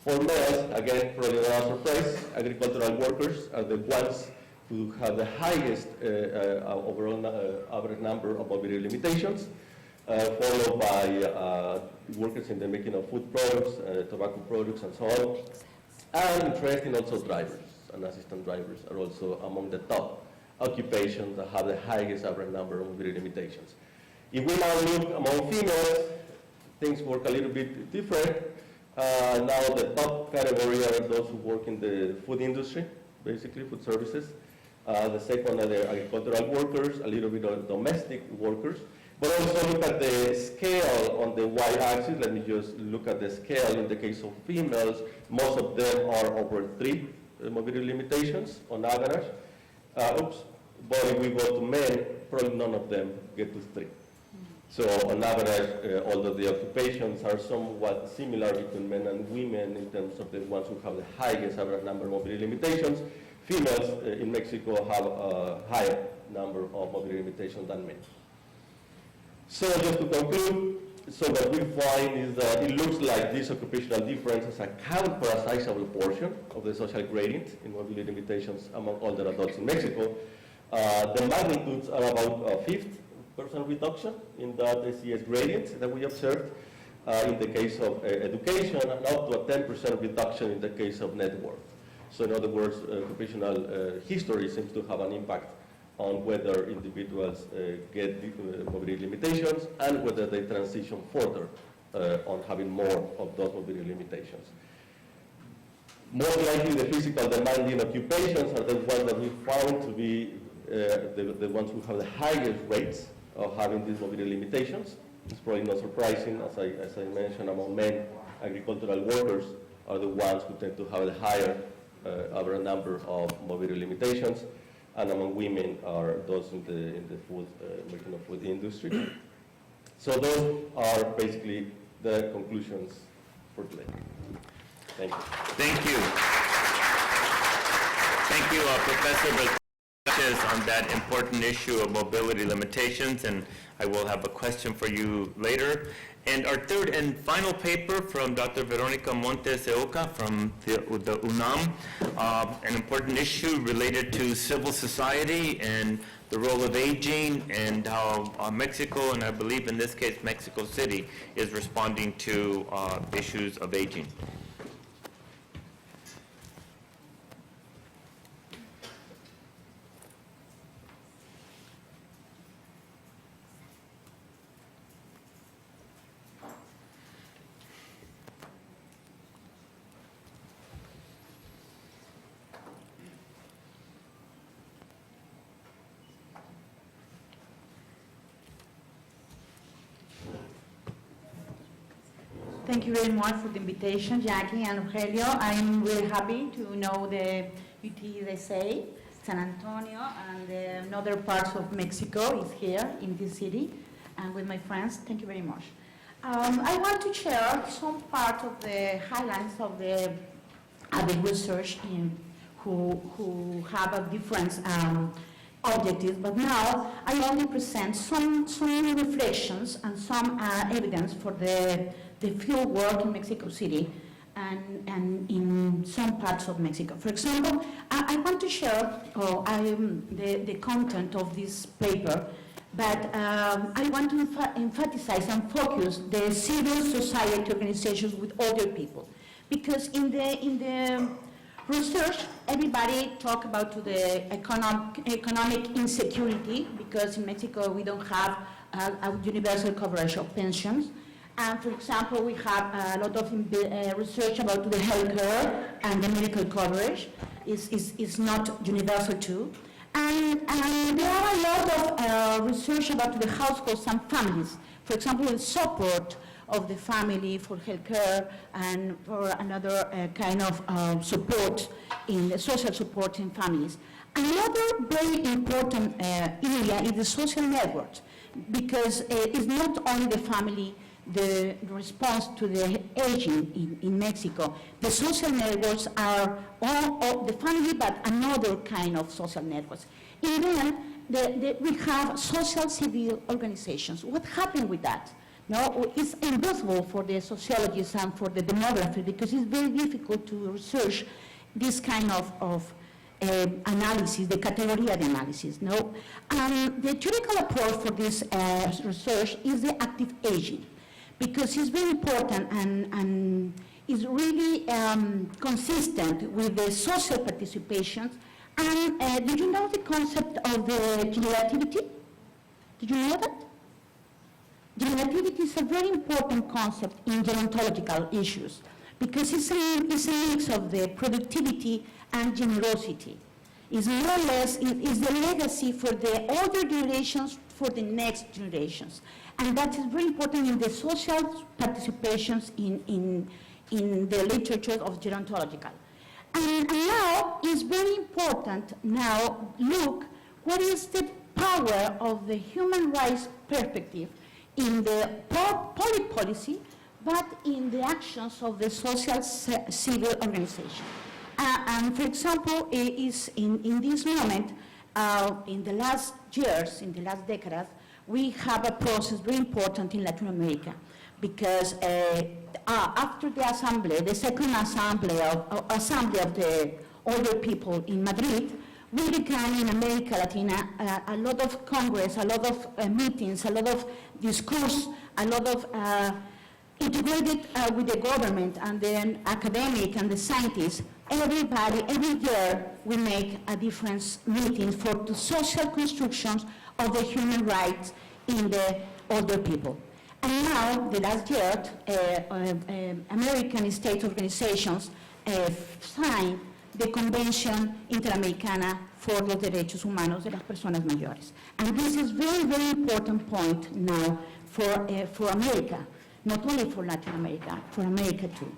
for males, again, probably not a surprise, agricultural workers are the ones who have the highest overall average number of mobility limitations, followed by workers in the making of food products, tobacco products, and so on. And interesting, also drivers and assistant drivers are also among the top occupations that have the highest average number of mobility limitations. If we now look among females, things work a little bit different. Now the top category are those who work in the food industry, basically food services. The second are the agricultural workers, a little bit of domestic workers. But also look at the scale on the y-axis. Let me just look at the scale. In the case of females, most of them are over 3 mobility limitations on average. But if we go to men, probably none of them get to 3. So on average, although the occupations are somewhat similar between men and women in terms of the ones who have the highest average number of mobility limitations, females in Mexico have a higher number of mobility limitations than men. So just to conclude, so what we find is that it looks like these occupational differences account for a sizable portion of the social gradient in mobility limitations among older adults in Mexico. The magnitudes are about a 5% reduction in that SES gradient that we observed in the case of education, and up to a 10% reduction in the case of net worth. So in other words, occupational history seems to have an impact on whether individuals get mobility limitations and whether they transition further on having more of those mobility limitations. Most likely the physical demanding occupations are the ones that we found to be the ones who have the highest rates of having these mobility limitations. It's probably not surprising, as I mentioned, among men, agricultural workers are the ones who tend to have the higher average number of mobility limitations, and among women are those in the food, food industry. So those are basically the conclusions for today. Thank you. Thank you. Thank you, Professor Leticia, on that important issue of mobility limitations, and I will have a question for you later. And our third and final paper from Dr. Veronica Montes de Oca from the UNAM, an important issue related to civil society and the role of aging and how Mexico, and I believe in this case Mexico City, is responding to issues of aging. Thank you very much for the invitation, Jackie and Rogelio. I'm really happy to know the UTSA, San Antonio, and other parts of Mexico is here in this city, and with my friends. Thank you very much. I want to share some part of the highlights of the research who have a different objectives, but now I only present some reflections and some evidence for the field work in Mexico City and in some parts of Mexico. For example, I want to share the content of this paper, but I want to emphasize and focus the civil society organizations with older people, because in the research, everybody talk about the economic insecurity, because in Mexico we don't have a universal coverage of pensions. And for example, we have a lot of research about the health care and the medical coverage is not universal too. And there are a lot of research about the households and families. For example, the support of the family for health care and for another kind of support in the social support in families. Another very important area is the social network, because it's not only the family, the response to the aging in Mexico. The social networks are all the family, but another kind of social networks. And then we have social civil organizations. What happened with that? No, it's impossible for the sociologists and for the demographers, because it's very difficult to research this kind of analysis, the category analysis. No, the theoretical approach for this research is the active aging, because it's very important and is really consistent with the social participation And do you know the concept of the generativity? Did you know that? Generativity is a very important concept in gerontological issues because it's a mix of the productivity and generosity. It's more or less, it's the legacy for the older generations for the next generations. And that is very important in the social participations in the literature of gerontological. And now it's very important now look what is the power of the human rights perspective in the public policy, but in the actions of the social civil organization. And for example, is in this moment, in the last years, in the last decades, we have a process very important in Latin America because after the assembly, the second assembly of the older people in Madrid, we began in America Latina a lot of congress, a lot of meetings, a lot of discourse, a lot of integrated with the government and the academic and the scientists. Everybody, every year, we make a different meeting for the social constructions of the human rights in the older people. And now, the last year, American state organizations signed the Convention Interamericana for los Derechos Humanos de las Personas Mayores. And this is very, very important point now for America, not only for Latin America, for America too.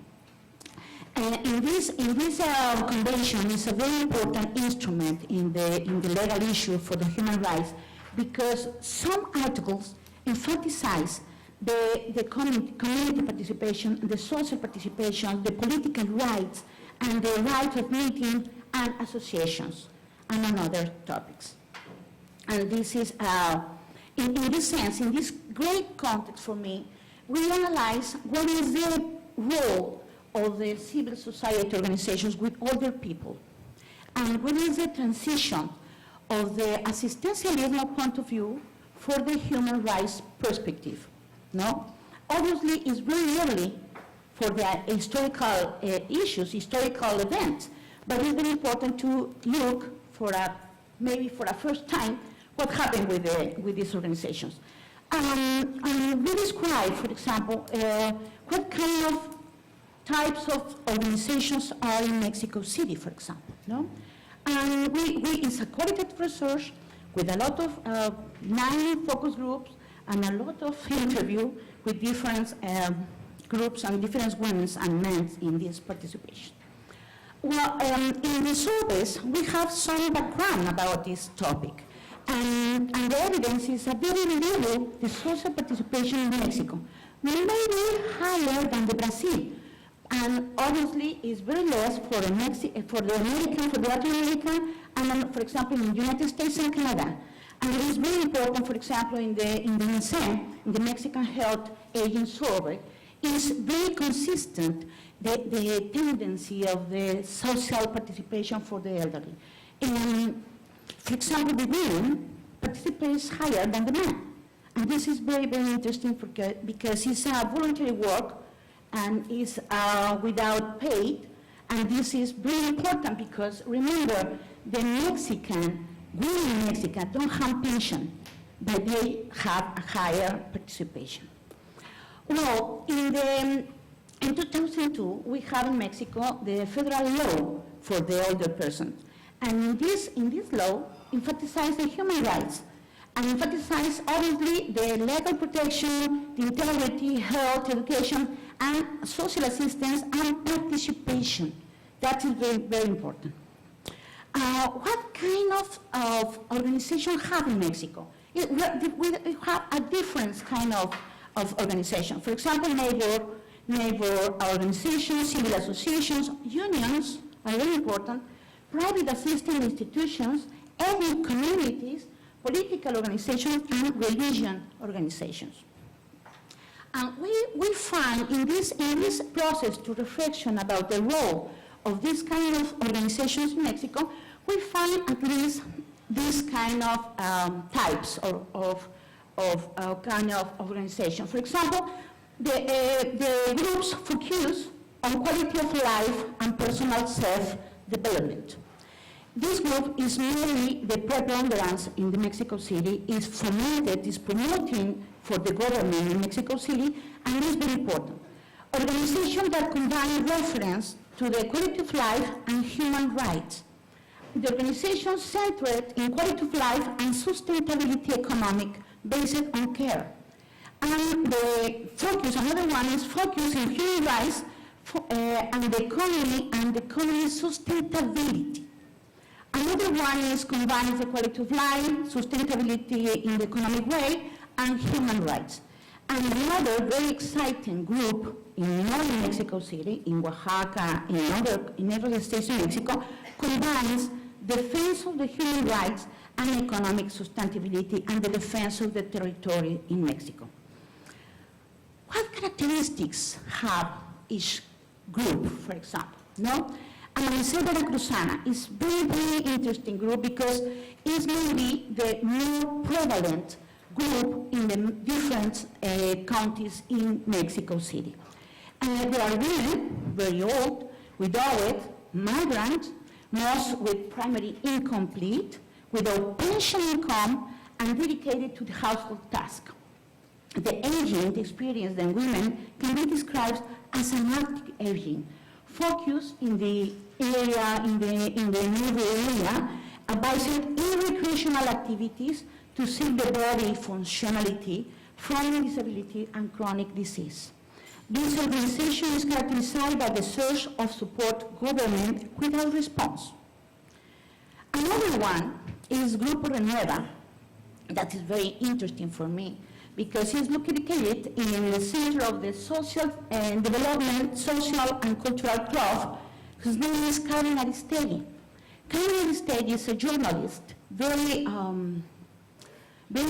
In this convention is a very important instrument in the legal issue for the human rights because some articles emphasize the community participation, the social participation, the political rights, and the right of meeting and associations, and on other topics. And this is, in this sense, in this great context for me, we analyze what is the role of the civil society organizations with older people, and what is the transition of the assistencialism point of view for the human rights perspective. No? Obviously, it's very early for the historical issues, historical events, but it's very important to look for maybe for a first time what happened with these organizations. And we describe, for example, what kind of types of organizations are in Mexico City, for example. No? And it's a qualitative research with a lot of 9 focus groups and a lot of interview with different groups and different women and men in this participation. Well, in the surveys, we have some background about this topic. And the evidence is a very little the social participation in Mexico, maybe higher than the Brazil. And obviously, it's very less for the American, for the Latin American, and for example, in the United States and Canada. And it is very important, for example, in the MSEM, in the Mexican Health Aging Survey, is very consistent the tendency of the social participation for the elderly. And, for example, the women participate higher than the men. And this is very, very interesting because it's a voluntary work and is without paid. And this is very important because, remember, the women in Mexico don't have pension, but they have a higher participation. Well, in 2002, we have in Mexico the federal law for the older person. And in this law, emphasizes the human rights and emphasizes obviously the legal protection, the integrity, health, education, and social assistance and participation. That is very, very important. What kind of organization have in Mexico? We have a different kind of organization. For example, neighbor organizations, civil associations, unions are very important, private assistance institutions, ethnic communities, political organizations, and religion organizations. And we find in this process to reflection about the role of this kind of organizations in Mexico, we find at least this kind of types of kind of organization. For example, the groups focus on quality of life and personal self-development. This group is mainly the preponderance in the Mexico City, is fomented, is promoting for the government in Mexico City, and is very important. Organizations that combine reference to the quality of life and human rights. The organization centered in quality of life and sustainability economic based on care. And the focus, another one is focus on human rights and the economy sustainability. Another one is combines the quality of life, sustainability in the economic way, and human rights. And another very exciting group in northern Mexico City, in Oaxaca, in other states in Mexico, combines defense of the human rights and economic sustainability and the defense of the territory in Mexico. What characteristics have each group, for example? No? Amanecer Veracruzana is very, very interesting group because it's maybe the more prevalent group in the different counties in Mexico City. There are women, very old, widowed, migrant, most with primary incomplete, without pension income, and dedicated to the household task. The aging, the experienced and women can be described as an active aging, focused in the area, in the neighborhood area, advising in recreational activities to seek the body functionality from disability and chronic disease. This organization is characterized by the search of support government without response. Another one is Grupo Renueva, that is very interesting for me, because it's located in the center of the social and development, social and cultural club, whose name is Karen Aristegui. Karen Aristegui is a journalist, very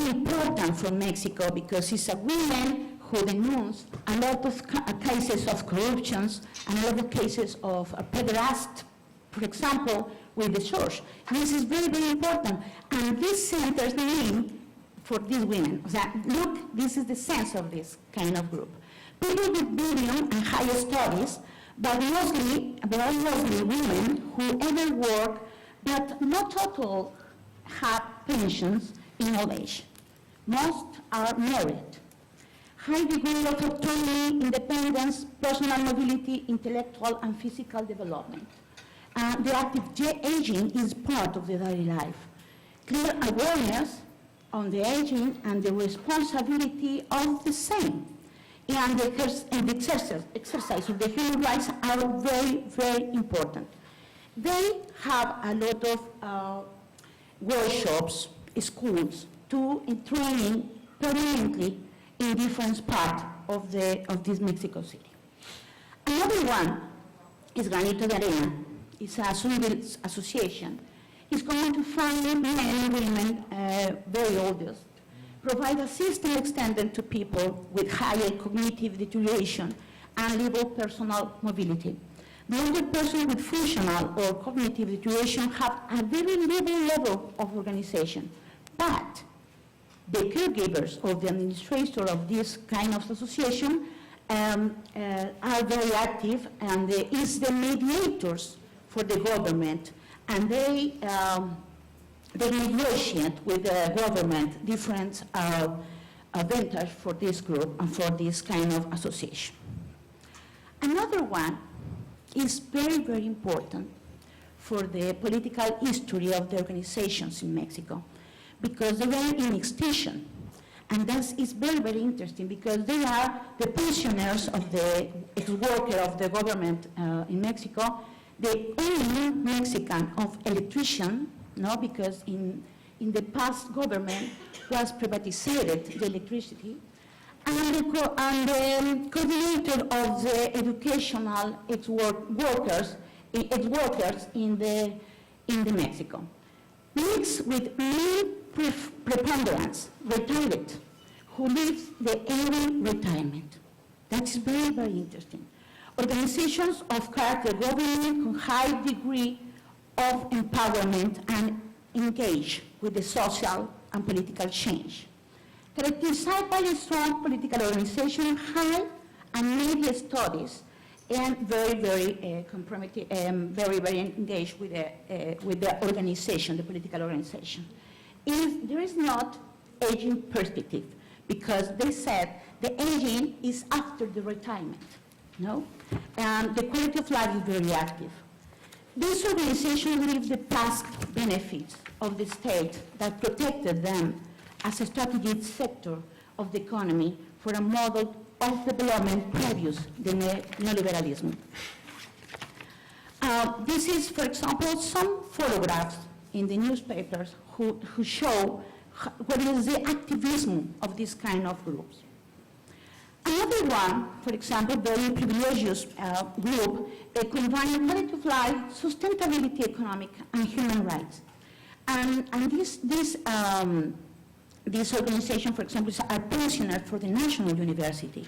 important for Mexico, because she's a woman who denounced a lot of cases of corruption and a lot of cases of pederast, for example, with the church. This is very, very important. And this center's name for these women. Look, this is the sense of this kind of group. People with medium and higher studies, but mostly women who ever work, but not all have pensions in old age. Most are married. High degree of autonomy, independence, personal mobility, intellectual and physical development. The active aging is part of the daily life. Clear awareness on the aging and the responsibility of the same. And the exercise of the human rights are very, very important. They have a lot of workshops, schools, training permanently in different parts of this Mexico City. Another one is Granito de Arena. It's a civil association. It's going to find men and women, very oldest, provide assistance extended to people with higher cognitive deterioration and little personal mobility. The older person with functional or cognitive deterioration have a very little level of organization, but the caregivers or the administrator of this kind of association are very active, and is the mediators for the government, and they negotiate with the government different advantage for this group and for this kind of association. Another one is very, very important for the political history of the organizations in Mexico, because they are in extinction. And that is very, very interesting, because they are the pensioners of the ex-worker of the government in Mexico, the only Mexican of electrician, no, because in the past government was privatized the electricity, and the coordinator of the educational ex-workers in the Mexico. Mixed with male preponderance, retired, who lives the early retirement. That's very, very interesting. Organizations of character government with high degree of empowerment and engage with the social and political change. Characterized by a strong political organization, high and media studies, and very, very compromised, very, very engaged with the organization, the political organization. There is not aging perspective, because they said the aging is after the retirement, no? And the quality of life is very active. This organization lives the past benefits of the state that protected them as a strategic sector of the economy for a model of development previous the neoliberalism. This is, for example, some photographs in the newspapers who show what is the activism of this kind of groups. Another one, for example, very privileged group, combining quality of life, sustainability, economic, and human rights. And this organization, for example, is a pensioner for the National University.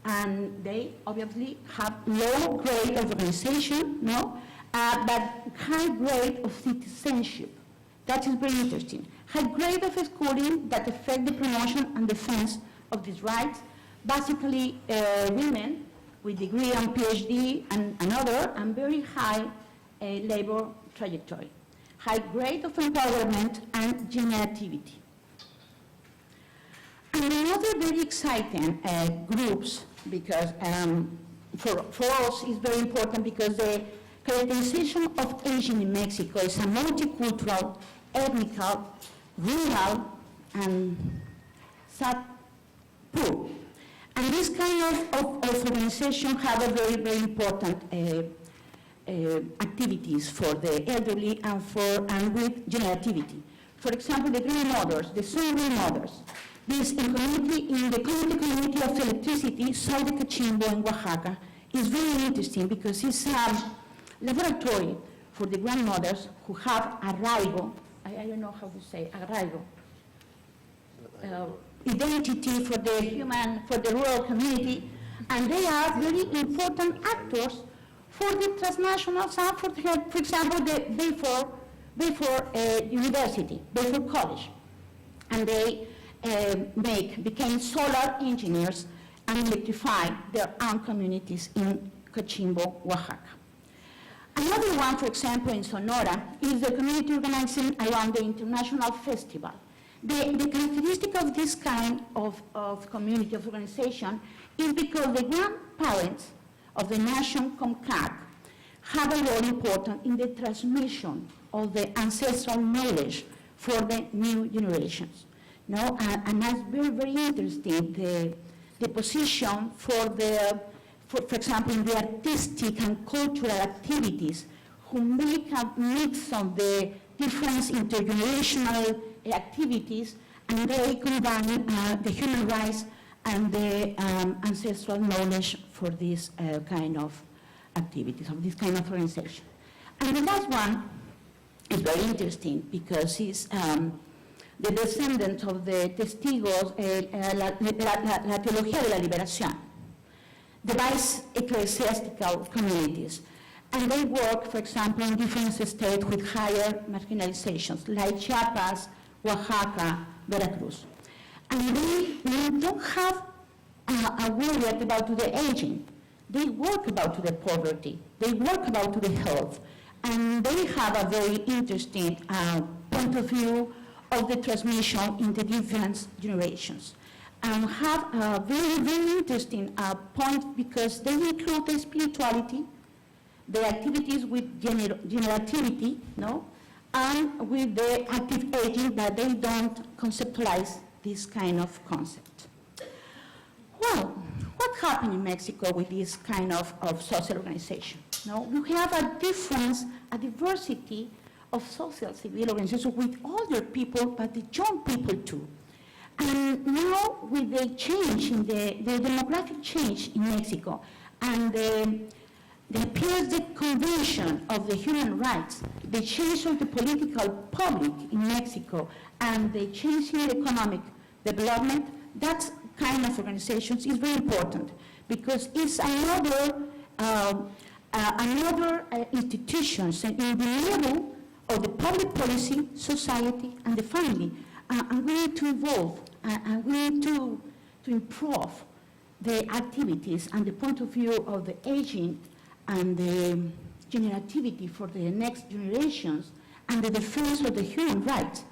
And they obviously have low grade of organization, no, but high grade of citizenship. That is very interesting. High grade of schooling that affect the promotion and defense of these rights. Basically, women with degree and PhD and another, and very high labor trajectory. High grade of empowerment and generativity. And another very exciting groups, because for us is very important, because the characterization of aging in Mexico is a multicultural, ethnical, rural, and poor. And this kind of organization have a very, very important activities for the elderly and with generativity. For example, the green mothers, the sun green mothers. This in the community of electricity, Sal de Cachimbo in Oaxaca, is very interesting because it's a laboratory for the grandmothers who have arraigo, I don't know how to say, arraigo, identity for the rural community, and they are very important actors for the transnationals and for example, the Bayford University, Bayford College. And they became solar engineers and electrified their own communities in Cachimbo, Oaxaca. Another one, for example, in Sonora, is the community organizing around the international festival. The characteristic of this kind of community of organization is because the grandparents of the nation COMCAC have a role important in the transmission of the ancestral knowledge for the new generations. No, and that's very, very interesting, the position for example, in the artistic and cultural activities, who make a mix of the different intergenerational activities, and they combine the human rights and the ancestral knowledge for this kind of activities, of this kind of organization. And the last one is very interesting because it's the descendants of the testigos, la teología de la liberación, the vice ecclesiastical communities. And they work, for example, in different states with higher marginalizations, like Chiapas, Oaxaca, Veracruz. And they don't have a worry about the aging. They work about the poverty. They work about the health. And they have a very interesting point of view of the transmission in the different generations. And have a very, very interesting point because they include the spirituality, the activities with generativity, no? And with the active aging, that they don't conceptualize this kind of concept. Well, what happened in Mexico with this kind of social organization? No, we have a diversity of social civil organizations with older people, but the young people too. And now with the change in the demographic change in Mexico and the appearance the Convention of the Human Rights, the change of the political public in Mexico, and the change in economic development, that kind of organizations is very important because it's another institutions in the level of the public policy, society, and the family. And we need to evolve, and we need to improve the activities and the point of view of the aging and the generativity for the next generations and the defense of the human rights.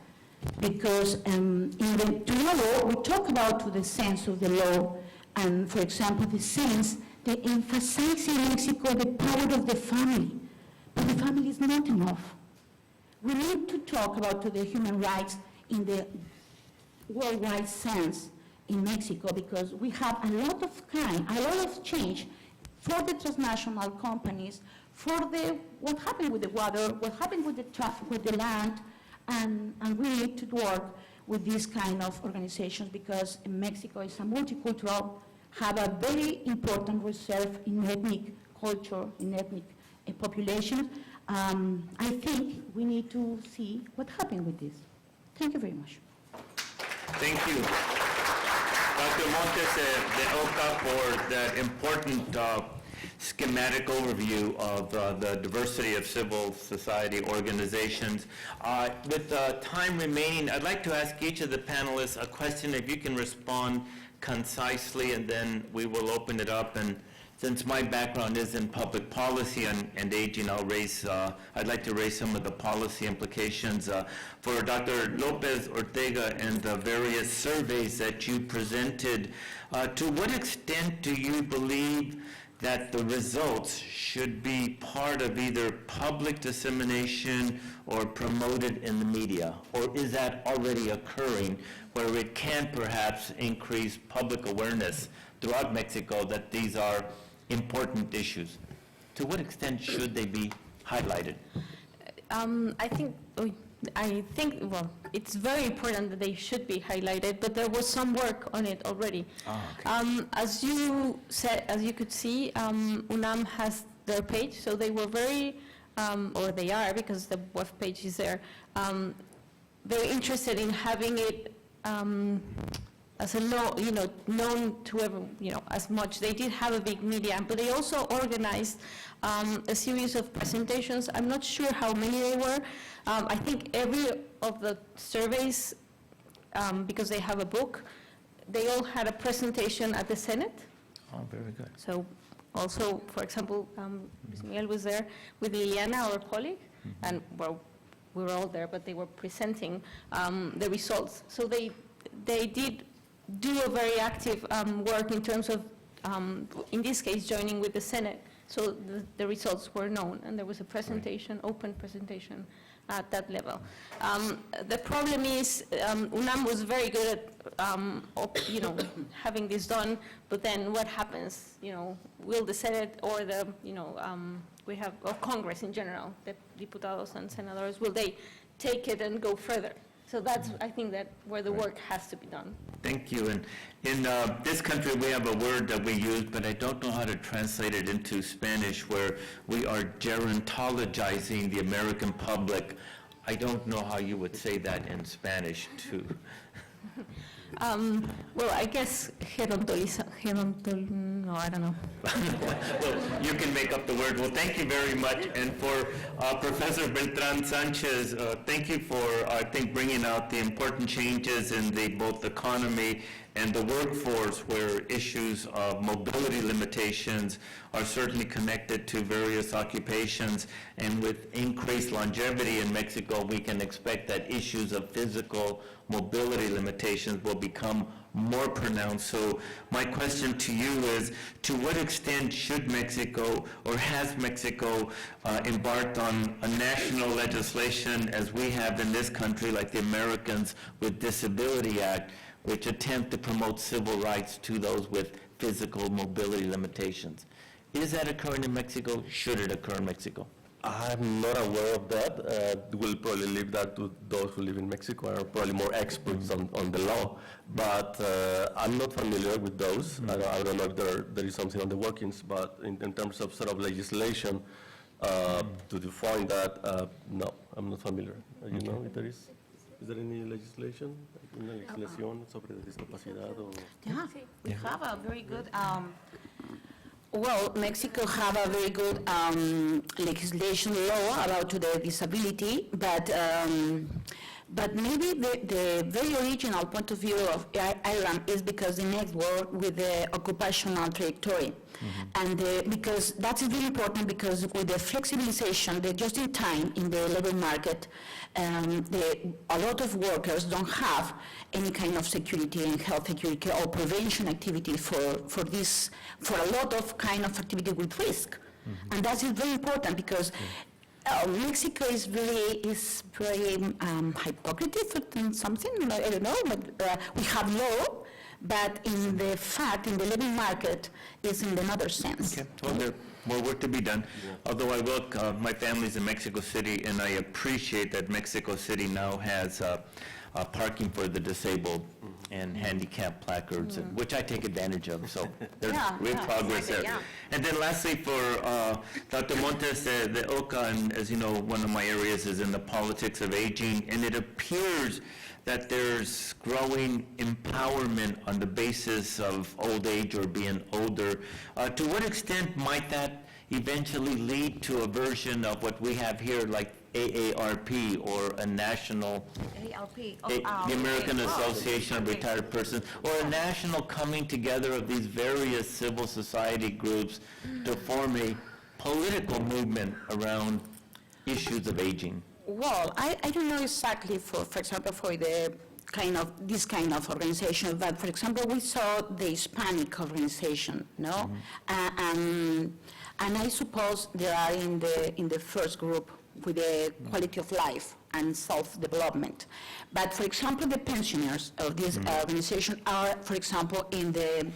Because in the law, we talk about to the sense of the law, and for example, the sense, they emphasize in Mexico the power of the family, but the family is not enough. We need to talk about to the human rights in the worldwide sense in Mexico, because we have a lot of crime, a lot of change for the transnational companies, for what happened with the water, what happened with the land, and we need to work with these kind of organizations, because Mexico is a multicultural, have a very important reserve in ethnic culture, in ethnic population. I think we need to see what happened with this. Thank you very much. Thank you, Dr. Montes de Oca, for that important schematic overview of the diversity of civil society organizations. With time remaining, I'd like to ask each of the panelists a question, if you can respond concisely, and then we will open it up. And since my background is in public policy and aging, I'd like to raise some of the policy implications. For Dr. Lopez Ortega and the various surveys that you presented, to what extent do you believe that the results should be part of either public dissemination or promoted in the media? Or is that already occurring, where it can perhaps increase public awareness throughout Mexico that these are important issues? To what extent should they be highlighted? I think, well, it's very important that they should be highlighted, but there was some work on it already. Okay. As you said, as you could see, UNAM has their page, so they were very, or they are, because the web page is there, very interested in having it as a known to everyone, as much. They did have a big media, but they also organized a series of presentations. I'm not sure how many they were. I think every of the surveys, because they have a book, they all had a presentation at the Senate. Oh, very good. So also, for example, Miguel was there with Liliana, our colleague, and well, we were all there, but they were presenting the results. So they did do a very active work in terms of, in this case, joining with the Senate. So the results were known, and there was a presentation, open presentation at that level. The problem is, UNAM was very good at, having this done, but then what happens? Will the Senate or the, we have, or Congress in general, the diputados and senadores, will they take it and go further? So that's, I think, that where the work has to be done. Thank you. And in this country, we have a word that we use, but I don't know how to translate it into Spanish, where we are gerontologizing the American public. I don't know how you would say that in Spanish, too. Well, I guess no, I don't know. Well, you can make up the word. Well, thank you very much. And for Professor Beltran Sanchez, thank you for, I think, bringing out the important changes in both the economy and the workforce, where issues of mobility limitations are certainly connected to various occupations. And with increased longevity in Mexico, we can expect that issues of physical mobility limitations will become more pronounced. So my question to you is, to what extent should Mexico, or has Mexico embarked on a national legislation, as we have in this country, like the Americans with Disability Act, which attempt to promote civil rights to those with physical mobility limitations? Is that occurring in Mexico? Should it occur in Mexico? I'm not aware of that. We'll probably leave that to those who live in Mexico and are probably more experts on the law. But I'm not familiar with those. I don't know if there is something on the workings, but in terms of sort of legislation to define that, no, I'm not familiar. You know if there is? Is there any legislation? ¿Una legislación sobre discapacidad? O? Yeah, we have a very good, well, Mexico have a very good legislation law about the disability, but But maybe the very original point of view of Ireland is because the next war with the occupational trajectory. And because that's very important, because with the flexibilization, the just-in-time in the labor market, a lot of workers don't have any kind of security and health security or prevention activity for a lot of kind of activity with risk. And that is very important because Mexico is very hypocritical in something, I don't know, but we have law, but in the fact, in the labor market, is in another sense. Okay, well, there's more work to be done. Although I work, my family's in Mexico City, and I appreciate that Mexico City now has parking for the disabled and handicap placards, which I take advantage of, so there's great progress there. yeah. And then lastly, for Dr. Montes, the OCA, and as you know, one of my areas is in the politics of aging, and it appears that there's growing empowerment on the basis of old age or being older. To what extent might that eventually lead to a version of what we have here, like AARP or a national, ALP. the American Association of Retired Persons, or a national coming together of these various civil society groups to form a political movement around issues of aging? Well, I don't know exactly for example, for this kind of organization, but for example, we saw the Hispanic organization, no? And I suppose they are in the first group with the quality of life and self-development. But for example, the pensioners of this organization are, for example, in the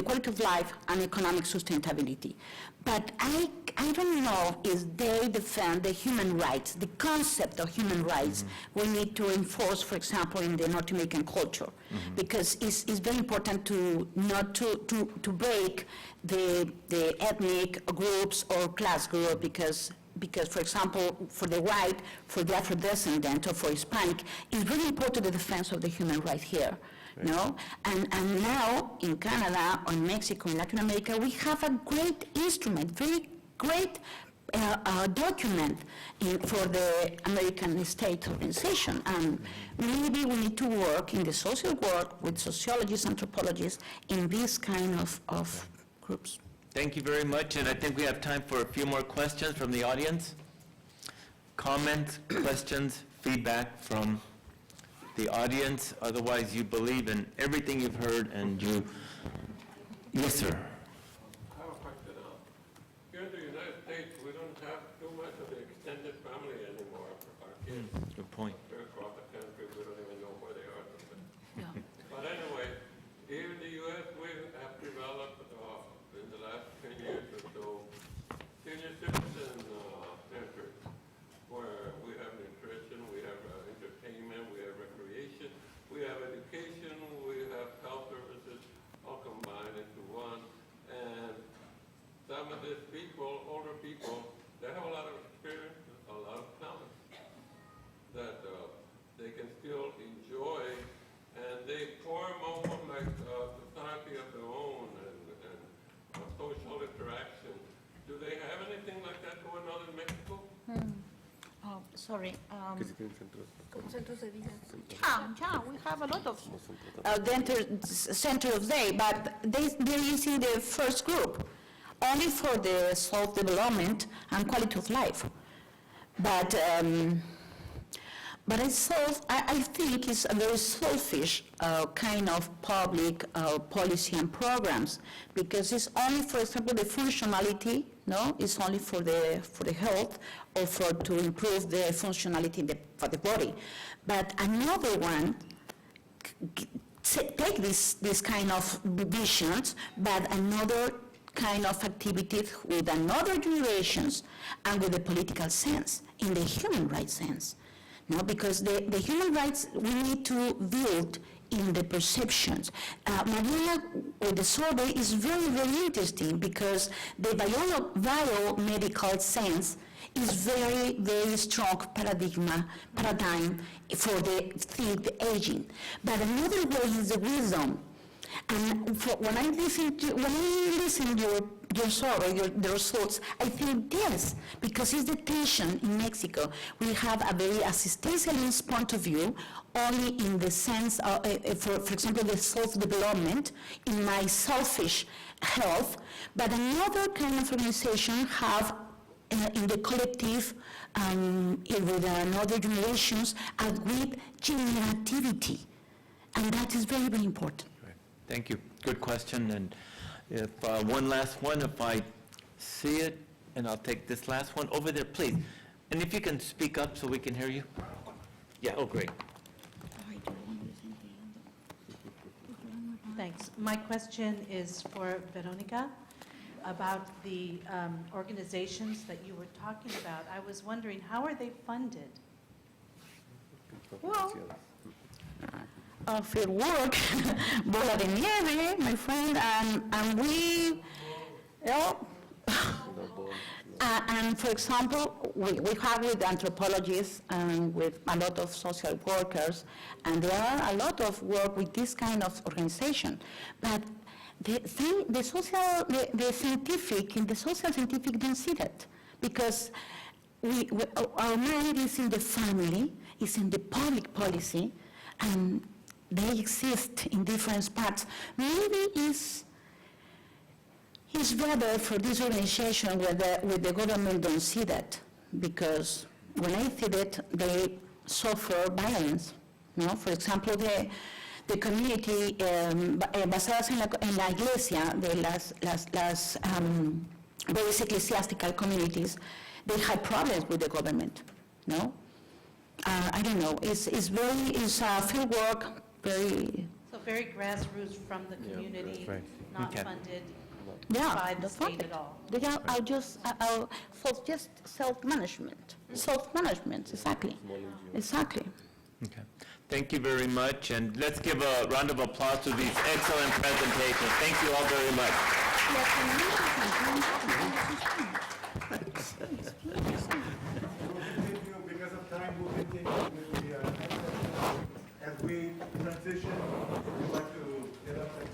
quality of life and economic sustainability. But I don't know if they defend the human rights, the concept of human rights we need to enforce, for example, in the North American culture. Because it's very important to not to break the ethnic groups or class group, because, for example, for the white, for the Afro-descendant, or for Hispanic, it's really important the defense of the human right here. No? And now in Canada, or in Mexico, in Latin America, we have a great instrument, very great document for the American state organization. And maybe we need to work in the social work with sociologists, anthropologists, in this kind of groups. Thank you very much, and I think we have time for a few more questions from the audience. Comments, questions, feedback from the audience. Otherwise, you believe in everything you've heard, and you... Yes, sir. I have a question now. Here in the United States, we don't have too much of the extended family anymore for our kids. Good point. We're across the country, we don't even know where they are. But anyway, here in the U.S., we have developed, in the last 10 years or so, senior citizen centers, where we have nutrition, we have entertainment, we have recreation, we have education, we have health services, all combined into one. And some of these people, older people, they have a lot of experience, a lot of knowledge that they can still enjoy, and they form almost like a society of their own and a social interaction. Do they have anything like that going on in Mexico? Oh, sorry. Centros de vida. Yeah, we have a lot of center of day, but they're using the first group only for the self-development and quality of life. But I think it's a very selfish kind of public policy and programs, because it's only, for example, the functionality. No, it's only for the health or to improve the functionality for the body. But another one take this kind of visions, but another kind of activities with another generations and with the political sense, in the human rights sense. No, because the human rights we need to build in the perceptions. Maria, or the survey is very, very interesting, because the biomedical sense is very, very strong paradigm for the aging. But another way is the wisdom. And when I listen your survey, the results, I think yes, because it's the tension in Mexico. We have a very assistentialist point of view, only in the sense of, for example, the self-development, in my selfish health, but another kind of organization have in the collective, with another generations, a great generativity. And that is very, very important. Right. Thank you. Good question. And if one last one, if I see it, and I'll take this last one over there, please. And if you can speak up so we can hear you. Yeah, oh, great. Thanks. My question is for Veronica about the organizations that you were talking about. I was wondering, how are they funded? Well, field work, Bola de Nieve, my friend, and we, you know, and for example, we have with anthropologists and with a lot of social workers, and there are a lot of work with this kind of organization. But the social scientific don't see that, because our mind is in the family, is in the public policy, and they exist in different parts. Maybe it's better for this organization with the government don't see that, because when I see that, they suffer violence. You know, for example, the community basadas en la iglesia, de las various ecclesiastical communities, they have problems with the government. No, I don't know. It's field work, very. So very grassroots from the community, right. not Okay. funded Yeah, by the that's state perfect. at all. They are just self-management. Self-management, exactly. Exactly. Okay. Thank you very much, and let's give a round of applause to these excellent presentations. Thank you all very much. Because of time, we'll continue with the as we transition, we'd like to get up and...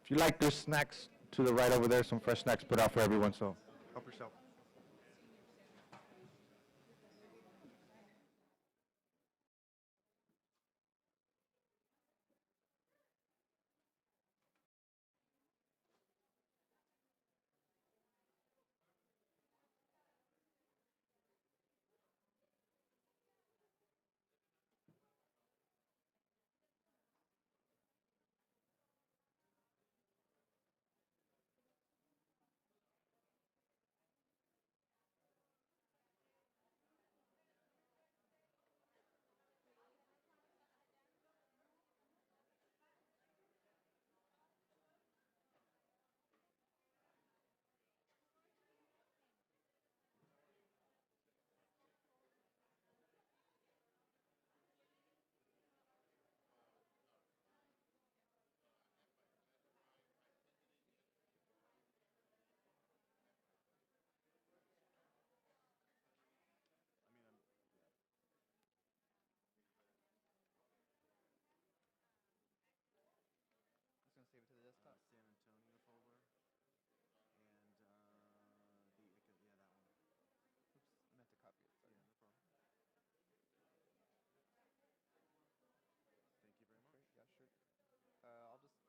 If you like, there's snacks to the right over there, some fresh snacks put out for everyone, so help yourself.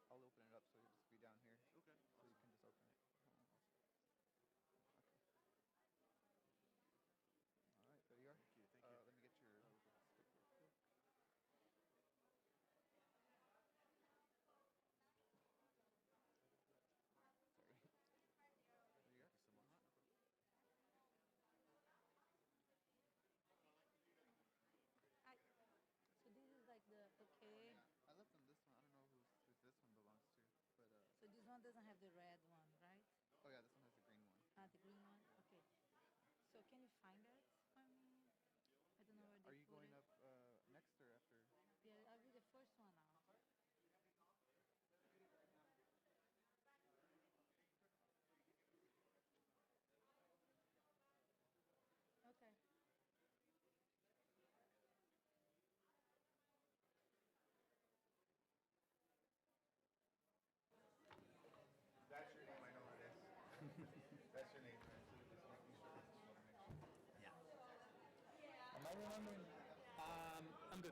I'll open it up, so you'll just be down here. Okay. So you can just open it. All right, there you are. Thank you. Let me get your stick. Sorry. There you are. So this is like the, okay. I left them this one. I don't know who this one belongs to, but So this one doesn't have the red one, right? oh yeah, this one has the green one. Ah, the green one? Okay. So can you find that for me? I don't know where they Are you put going it. up next or after? Yeah, I'll be the first one out. Okay.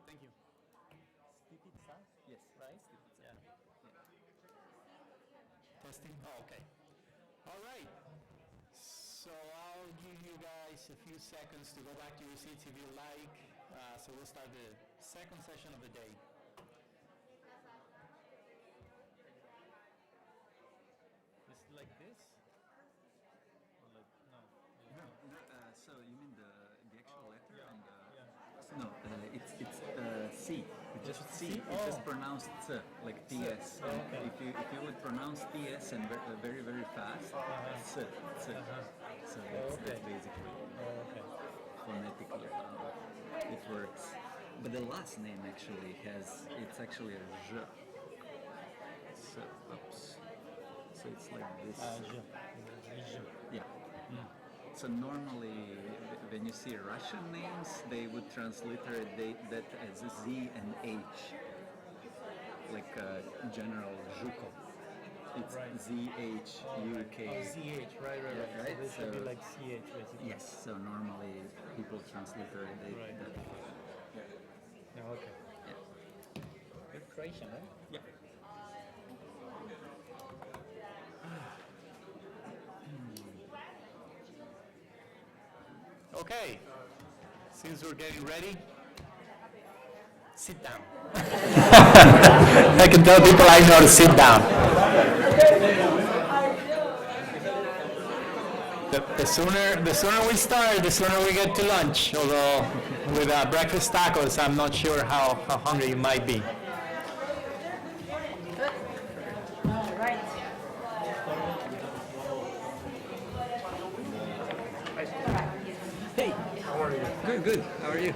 Thank you. Stipica? Yes. Right? Stipica. Yeah. Testing? Oh, okay. All right. So I'll give you guys a few seconds to go back to your seats if you like. So we'll start the second session of the day. Is it like this? Or like, no. So you mean the actual letter and no, it's C. It's just C. It's just pronounced like TS. okay. If you would pronounce TS and very very fast, S. So that's basically phonetically how it works. But the last name actually it's actually a J. So oops. So it's like this. Yeah. So normally, when you see Russian names, they would transliterate that as Z and H, like General Zhukov. It's Z-H-U-K. Oh, ZH, right. Yeah, right? So this should So- be like CH, basically. Yes, so normally people transliterate Right. that. No, okay. Yeah. Good Croatian, right? Yeah. Okay, since we're getting ready, sit down. I can tell people I know to sit down. The sooner we start, the sooner we get to lunch. Although with breakfast tacos, I'm not sure how hungry you might be. All right. Hey, how are you? Good. How are you?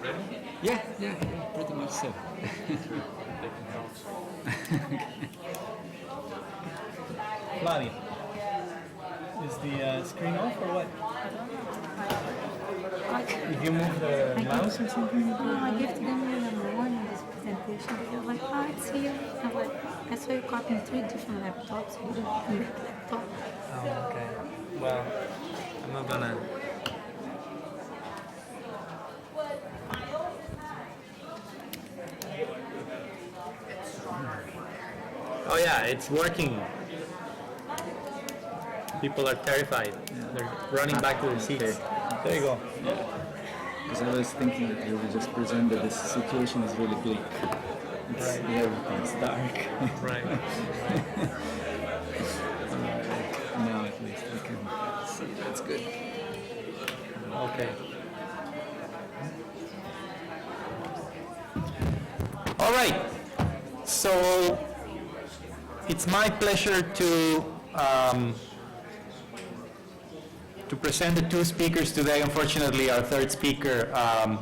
Ready? Yeah, pretty much so. Flavia, is the screen off or what? If you move the mouse or something? No, I gave to them number one in this presentation. They were like, oh, it's here. I'm like, I saw you copying 3 different laptops. You didn't on that laptop. Oh, okay. Well, I'm not gonna. Oh yeah, it's working. People are terrified. They're running back to their seats. There you go. Because I was thinking that you would just present that this situation is really bleak. It's, everything's dark. Right. Now at least we can see. That's good. Okay. All right. So it's my pleasure to present the 2 speakers today. Unfortunately, our third speaker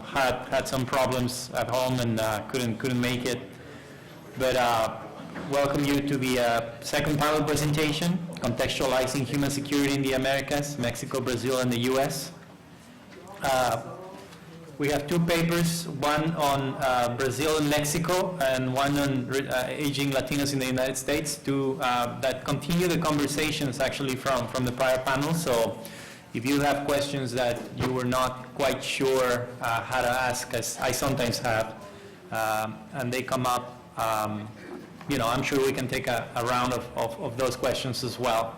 had some problems at home and couldn't make it. But welcome you to the second panel presentation, Contextualizing Human Security in the Americas, Mexico, Brazil, and the U.S. We have 2 papers, one on Brazil and Mexico, and one on aging Latinos in the United States, that continue the conversations actually from the prior panel. So if you have questions that you were not quite sure how to ask, as I sometimes have, and they come up, I'm sure we can take a round of those questions as well.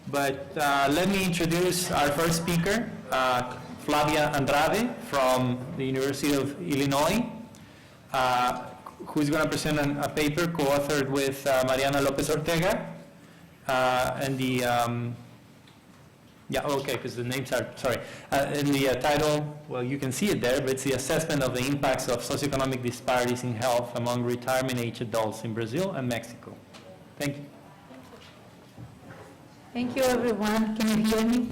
But let me introduce our first speaker, Flavia Andrade from the University of Illinois, who's going to present a paper co-authored with Mariana Lopez Ortega, and the because the names are, sorry. In the title, well, you can see it there, but it's the assessment of the impacts of socioeconomic disparities in health among retirement-age adults in Brazil and Mexico. Thank you. Thank you, everyone. Can you hear me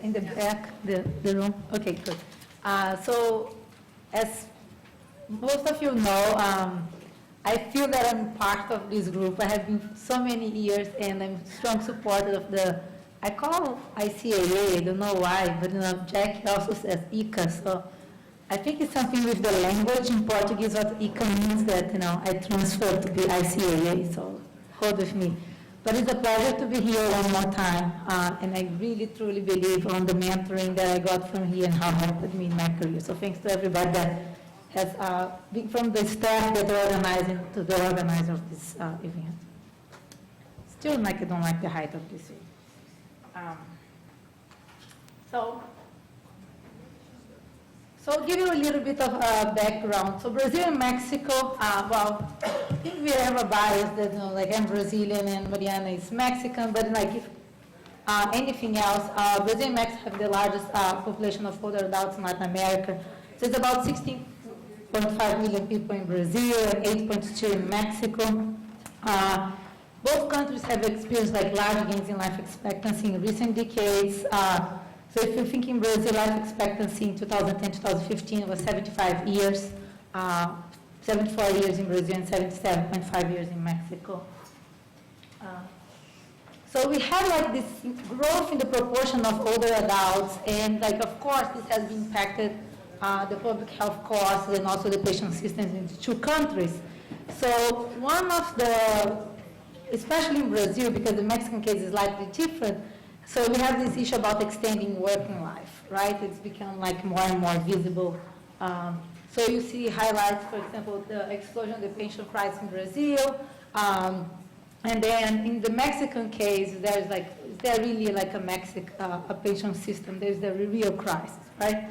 in the back, the room? Okay, good. So, as most of you know, I feel that I'm part of this group. I have been so many years, and I'm strong supporter of I call ICAA, I don't know why, but Jack also says ICA, so I think it's something with the language in Portuguese, what ICA means that, I transfer to be ICAA, so hold with me. But it's a pleasure to be here one more time, and I really, truly believe on the mentoring that I got from here and how it helped me in my career. So thanks to everybody that has been from the staff that are organizing to the organizer of this event. Still, like, I don't like the height of this. So I'll give you a little bit of background. So Brazil and Mexico, well, I think we have a bias that, you know, like I'm Brazilian and Mariana is Mexican, but like if anything else, Brazil and Mexico have the largest population of older adults in Latin America. So it's about 16.5 million people in Brazil and 8.2 in Mexico. Both countries have experienced like large gains in life expectancy in recent decades. So if you think in Brazil, life expectancy in 2010-2015 was 75 years, 74 years in Brazil and 77.5 years in Mexico. So we have like this growth in the proportion of older adults, and like of course this has impacted the public health costs and also the patient systems in the two countries. So one of the, especially in Brazil, because the Mexican case is slightly different, so we have this issue about extending working life, right? It's become like more and more visible. So you see highlights, for example, the explosion of the pension crisis in Brazil. And then in the Mexican case, there's like, is there really like a pension system? There's the real crisis, right?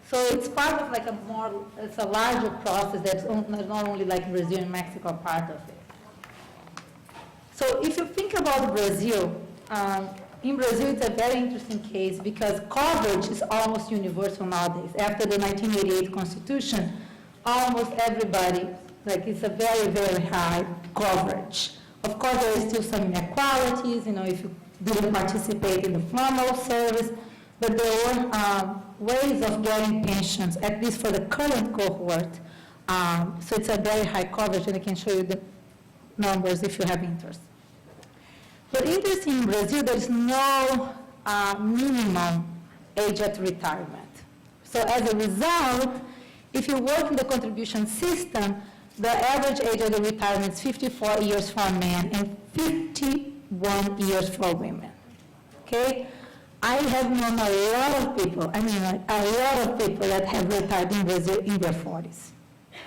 So it's part of like it's a larger process that's not only like Brazil and Mexico are part of it. So if you think about Brazil, in Brazil, it's a very interesting case because coverage is almost universal nowadays. After the 1988 Constitution, almost everybody, like it's a very, very high coverage. Of course, there is still some inequalities, you know, if you didn't participate in the formal service, but there were ways of getting pensions, at least for the current cohort. So it's a very high coverage, and I can show you the numbers if you have interest. But interesting, in Brazil, there's no minimum age at retirement. So as a result, if you work in the contribution system, the average age of the retirement is 54 years for men and 51 years for women, okay? I have known a lot of people, I mean like a lot of people that have retired in Brazil in their 40s,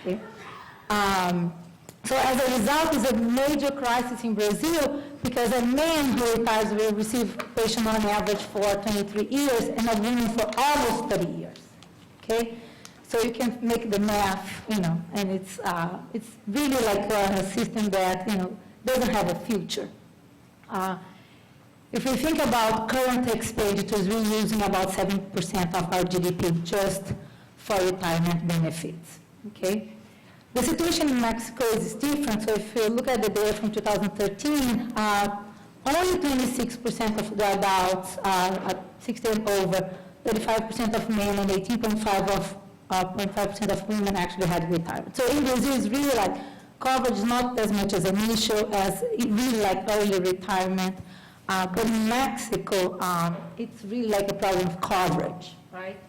okay? So as a result, it's a major crisis in Brazil because a man who retires will receive pension on average for 23 years and a woman for almost 30 years, okay? So you can make the math, you know, and it's really like a system that, you know, doesn't have a future. If we think about current expenditures, we're using about 7% of our GDP just for retirement benefits, okay? The situation in Mexico is different. So if you look at the data from 2013, only 26% of the adults are 60 and over, 35% of men, and 18.5% of women actually had retirement. So in Brazil, it's really like coverage, not as much as an issue as really like early retirement. But in Mexico, it's really like a problem of coverage, right?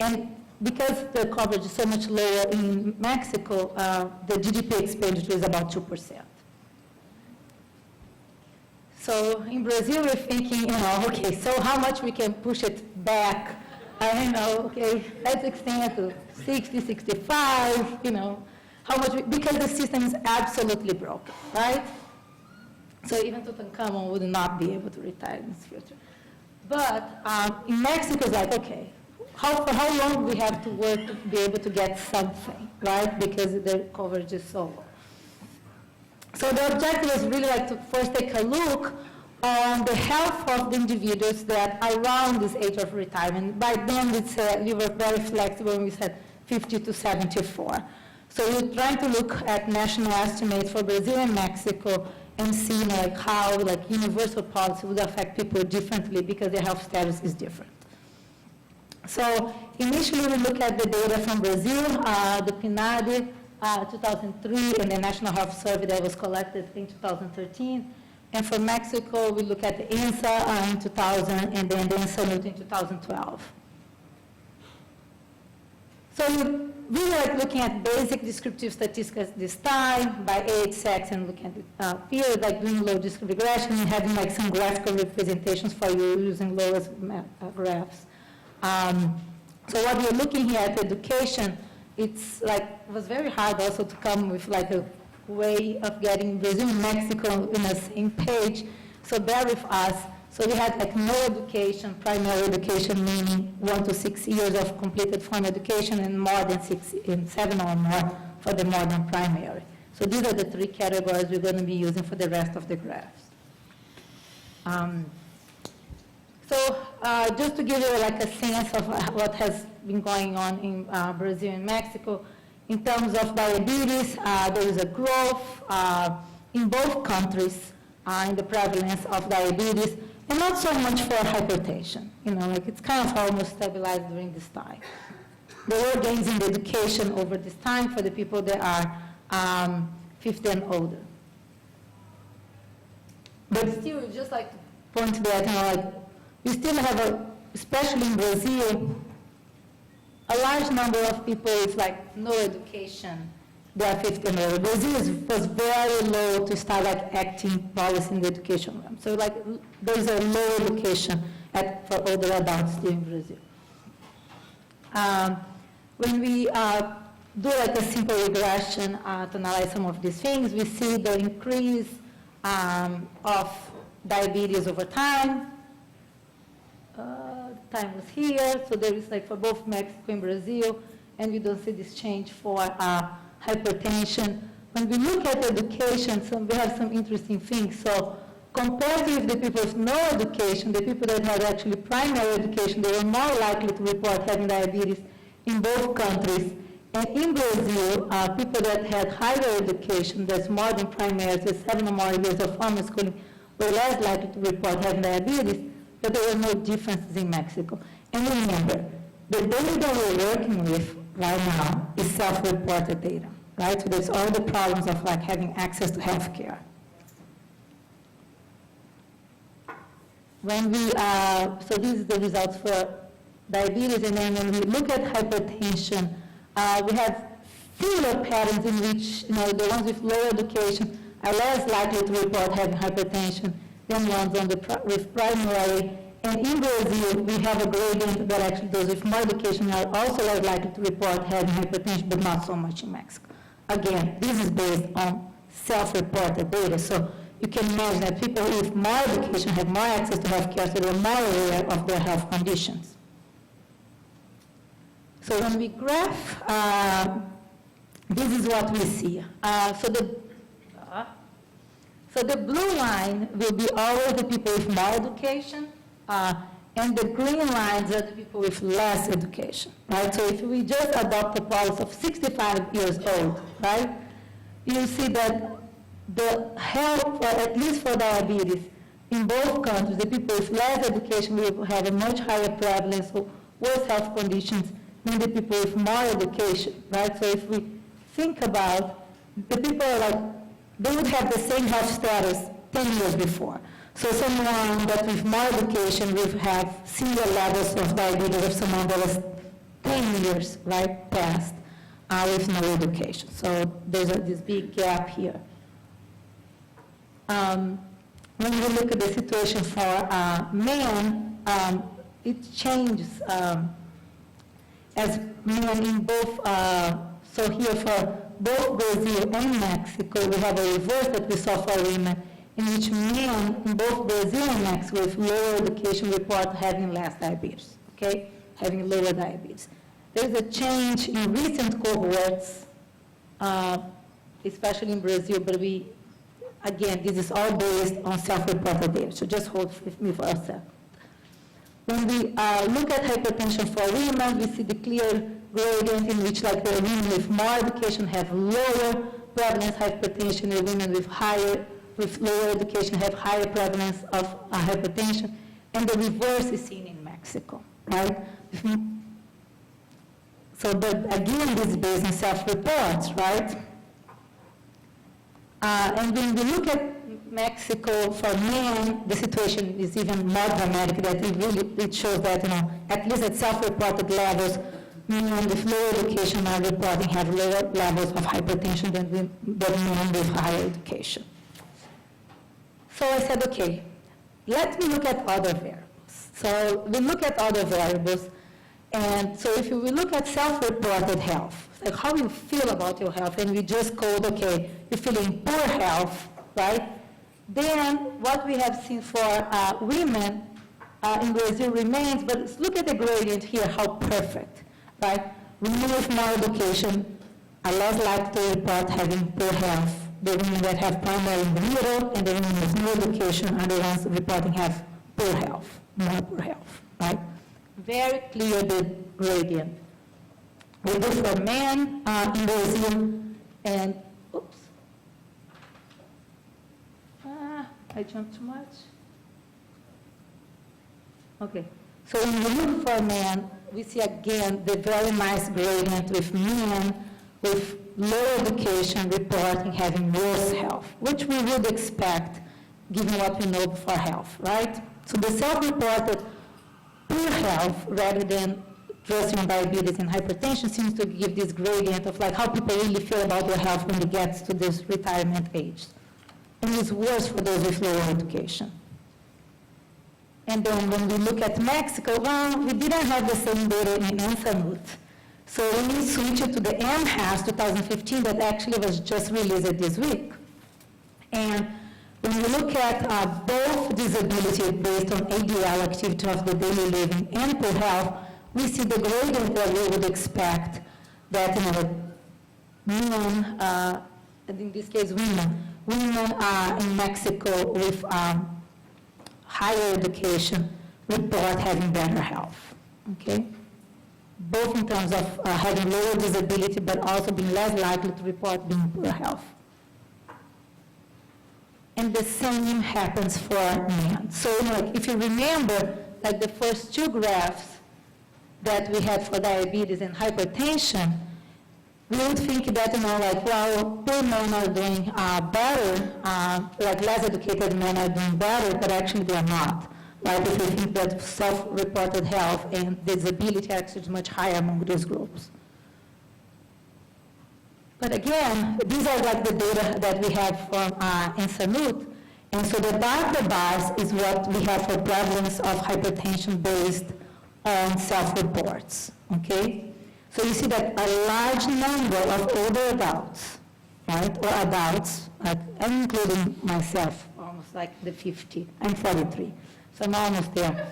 And because the coverage is so much lower in Mexico, the GDP expenditure is about 2%. So in Brazil, we're thinking, you know, okay, so how much we can push it back? I don't know, okay, let's extend it to 60, 65, you know, how much, because the system is absolutely broken, right? So even Tutankhamun would not be able to retire in the future. But in Mexico, it's like, okay, for how long do we have to work to be able to get something, right? Because the coverage is so low. So the objective is really like to first take a look on the health of the individuals that are around this age of retirement. By then, we were very flexible when we said 50 to 74. So we're trying to look at national estimates for Brazil and Mexico and see like how like universal policy would affect people differently because their health status is different. So initially we look at the data from Brazil, the PNAD 2003 and the National Health Survey that was collected in 2013. And for Mexico, we look at the INSA in 2000 and then the INSA in 2012. So we're really like looking at basic descriptive statistics this time by age, sex, and looking at the period, like doing logistic regression and having like some graphical representations for you using Lowe's graphs. So what we're looking here at education, it's like, it was very hard also to come with like a way of getting Brazil and Mexico in the same page, so bear with us. So we had like no education, primary education, meaning 1 to 6 years of completed formal education, and more than 7 or more for the more than primary. So these are the 3 categories we're going to be using for the rest of the graphs. Just to give you like a sense of what has been going on in Brazil and Mexico, in terms of diabetes, there is a growth in both countries in the prevalence of diabetes, and not so much for hypertension. Like it's kind of almost stabilized during this time. There were gains in the education over this time for the people that are 50 and older. But still, just like to point to that, like we still have especially in Brazil, a large number of people with like no education, they are 50 and older. Brazil was very low to start like acting policy in the education realm. So like there's a low education for older adults still in Brazil. When we do like a simple regression to analyze some of these things, we see the increase of diabetes over time. Time was here, so there is like for both Mexico and Brazil, and we don't see this change for hypertension. When we look at education, we have some interesting things. So compared with the people with no education, the people that had actually primary education, they were more likely to report having diabetes in both countries. And in Brazil, people that had higher education, that's more than primary, so 7 or more years of formal schooling, were less likely to report having diabetes, but there were no differences in Mexico. And remember, the data that we're working with right now is self-reported data, right? So there's all the problems of like having access to health care. When we, so this is the results for diabetes, and then when we look at hypertension, we have similar patterns in which, the ones with low education are less likely to report having hypertension than ones with primary. And in Brazil, we have a gradient that actually those with more education are also less likely to report having hypertension, but not so much in Mexico. Again, this is based on self-reported data. So you can imagine that people with more education have more access to health care, so they're more aware of their health conditions. So when we graph, this is what we see. So the blue line will be always the people with more education, and the green lines are the people with less education, right? So if we just adopt a policy of 65 years old, right, you see that the health, or at least for diabetes, in both countries, the people with less education will have a much higher prevalence of worse health conditions than the people with more education, right? So if we think about the people they would have the same health status 10 years before. So someone that with more education will have similar levels of diabetes of someone that was 10 years, right, past with no education. So there's this big gap here. When we look at the situation for men, it changes as men in both, so here for both Brazil and Mexico, we have a reverse that we saw for women, in which men in both Brazil and Mexico with lower education report having less diabetes, okay? Having lower diabetes. There's a change in recent cohorts, especially in Brazil, but again, this is all based on self-reported data, so just hold with me for a second. When we look at hypertension for women, we see the clear gradient in which the women with more education have lower prevalence hypertension, and women with lower education have higher prevalence of hypertension, and the reverse is seen in Mexico, right? So, but again, this is based on self-reports, right? And when we look at Mexico for men, the situation is even more dramatic. That it shows that at least at self-reported levels, men with lower education are reporting have lower levels of hypertension than men with higher education. So I said, okay, let me look at other variables. So we look at other variables, And so if we look at self-reported health, like how you feel about your health, and we just code, okay, you're feeling poor health, right? Then what we have seen for women in Brazil remains, but let's look at the gradient here, how perfect, right? Women with more education are less likely to report having poor health. The women that have primary in the middle, and the women with no education are the ones reporting have poor health, more poor health, right? Very clear the gradient. We do for men in Brazil, and, oops. I jumped too much. Okay, so when we look for men, we see again the very nice gradient with men with low education reporting having worse health, which we would expect given what we know for health, right? So the self-reported poor health rather than just on diabetes and hypertension seems to give this gradient of like how people really feel about their health when they get to this retirement age. And it's worse for those with lower education. And then when we look at Mexico, well, we didn't have the same data in Ansamut. So we switched to the MHAS 2015 that actually was just released this week. And when we look at both disability based on ADL, activity of the daily living, and poor health, we see the gradient that we would expect that women, and in this case women in Mexico with higher education report having better health, okay? Both in terms of having lower disability, but also being less likely to report being poor health. And the same happens for men. So like, if you remember, like the first two graphs that we had for diabetes and hypertension, we would think that, like, well, poor men are doing better, like less educated men are doing better, but actually they are not. Right? If we think that self-reported health and disability actually is much higher among those groups. But again, these are like the data that we have from Ansamut. And so the darker bars is what we have for prevalence of hypertension based on self-reports, okay? So you see that a large number of older adults, right, or adults, like I'm including myself, almost like the 50, I'm 43, so I'm almost there.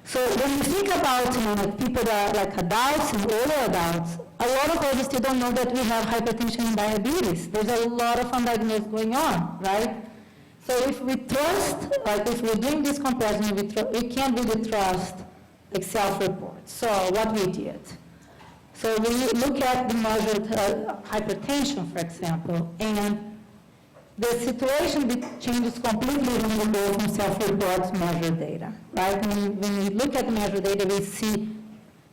So when you think about like people that are like adults and older adults, a lot of us still don't know that we have hypertension and diabetes. There's a lot of undiagnosed going on, right? So if we trust, like if we're doing this comparison, we can't really trust like self-reports. So what we did. So we look at the measured hypertension, for example, and the situation changes completely when we go from self-reports measured data, right? When we look at the measured data, we see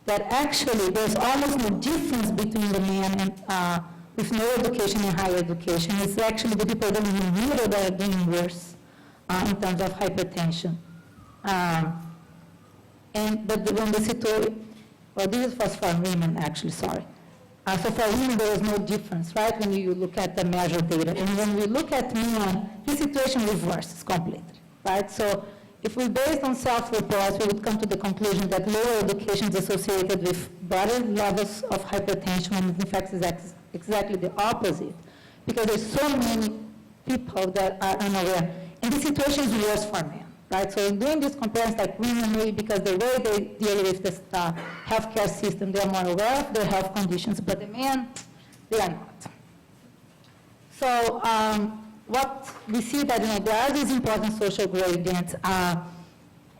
that actually there's almost no difference between the men and with no education and higher education. It's actually the people that are in the middle that are doing worse in terms of hypertension. But when the situation, well, this was for women actually, sorry. So for women, there was no difference, right, when you look at the measured data. And when we look at men, the situation reverses completely, right? So if we based on self-reports, we would come to the conclusion that lower education is associated with better levels of hypertension, when in fact it's exactly the opposite, because there's so many people that are unaware. And the situation is worse for men, right? So in doing this comparison, like women, maybe because the way they deal with the healthcare system, they are more aware of their health conditions, but the men, they are not. So what we see that there are these important social gradients,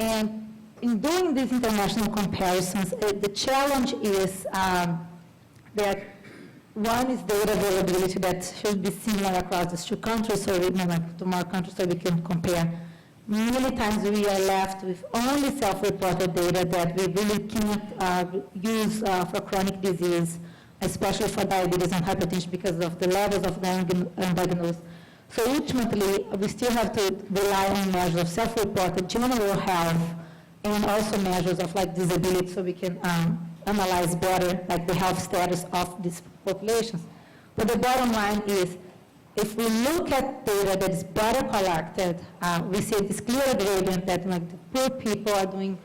and in doing these international comparisons, the challenge is that one is data availability that should be similar across these two countries, so we like to more countries so we can compare. Many times we are left with only self-reported data that we really can't use for chronic disease, especially for diabetes and hypertension because of the levels of undiagnosed. So ultimately, we still have to rely on measures of self-reported general health and also measures of like disability so we can analyze better like the health status of these populations. But the bottom line is, if we look at data that is better collected, we see this clear gradient that like the poor people are doing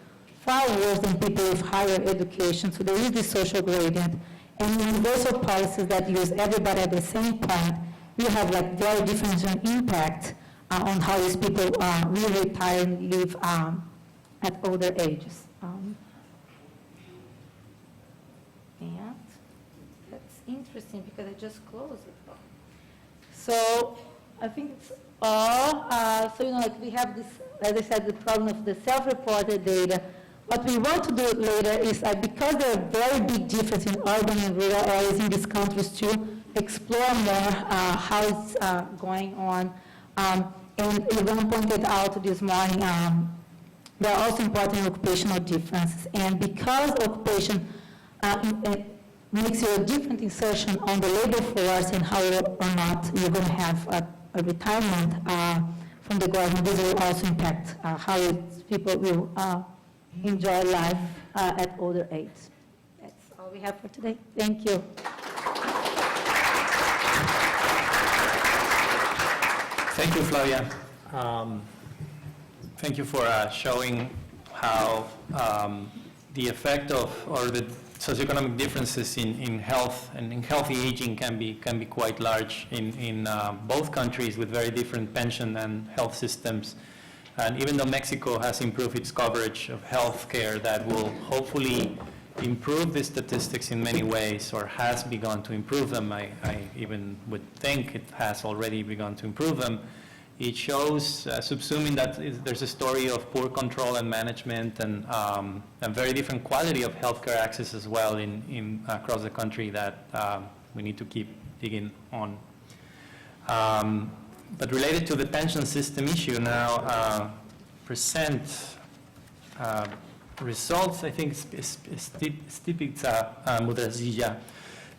far worse than people with higher education. So there is this social gradient. And universal policies that use everybody at the same point will have like very different impact on how these people will retire and live at older ages. And that's interesting because I just closed it. So I think it's all. So, like we have this, as I said, the problem of the self-reported data. What we want to do later is, because there are very big differences in urban and rural areas in these countries, to explore more how it's going on. And Yvonne pointed out this morning, there are also important occupational differences. And because occupation makes you a different insertion on the labor force and how or not you're going to have a retirement from the government, this will also impact how people will enjoy life at older age. That's all we have for today. Thank you. Thank you, Flavia. Thank you for showing how the effect of, or the socioeconomic differences in health and in healthy aging can be quite large in both countries with very different pension and health systems. And even though Mexico has improved its coverage of health care, that will hopefully improve the statistics in many ways, or has begun to improve them. I even would think it has already begun to improve them. It shows, subsuming that there's a story of poor control and management and a very different quality of healthcare access as well in across the country that we need to keep digging on. But related to the pension system issue now, present results. I think Stipica Mudrazija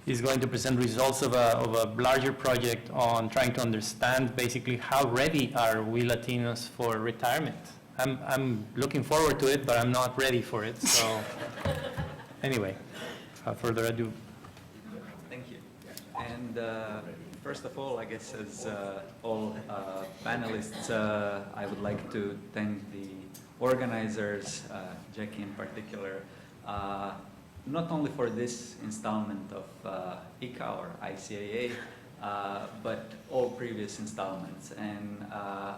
is going to present results of a larger project on trying to understand basically how ready are we Latinos for retirement. I'm looking forward to it, but I'm not ready for it. So anyway, without further ado. Thank you. And first of all, I guess as all panelists, I would like to thank the organizers, Jackie in particular, not only for this installment of ICAA or ICAA, but all previous installments. And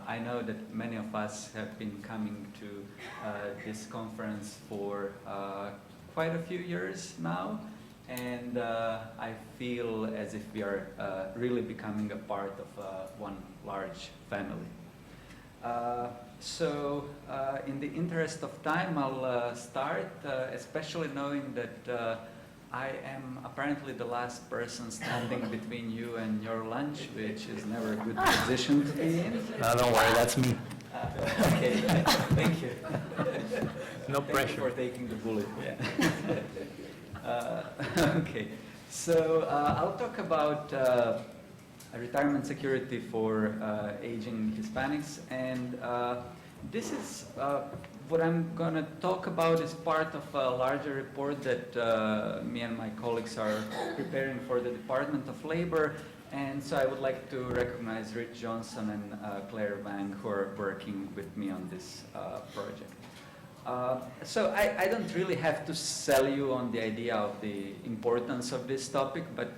I know that many of us have been coming to this conference for quite a few years now. And I feel as if we are really becoming a part of one large family. So in the interest of time, I'll start, especially knowing that I am apparently the last person standing between you and your lunch, which is never a good position to be in. No, don't worry, that's me. Okay, thank you. No Thank pressure. you for taking the bullet. Yeah. Okay, so I'll talk about retirement security for aging Hispanics, and this is what I'm going to talk about is part of a larger report that me and my colleagues are preparing for the Department of Labor, and so I would like to recognize Rich Johnson and Claire Wang, who are working with me on this project. So I don't really have to sell you on the idea of the importance of this topic, but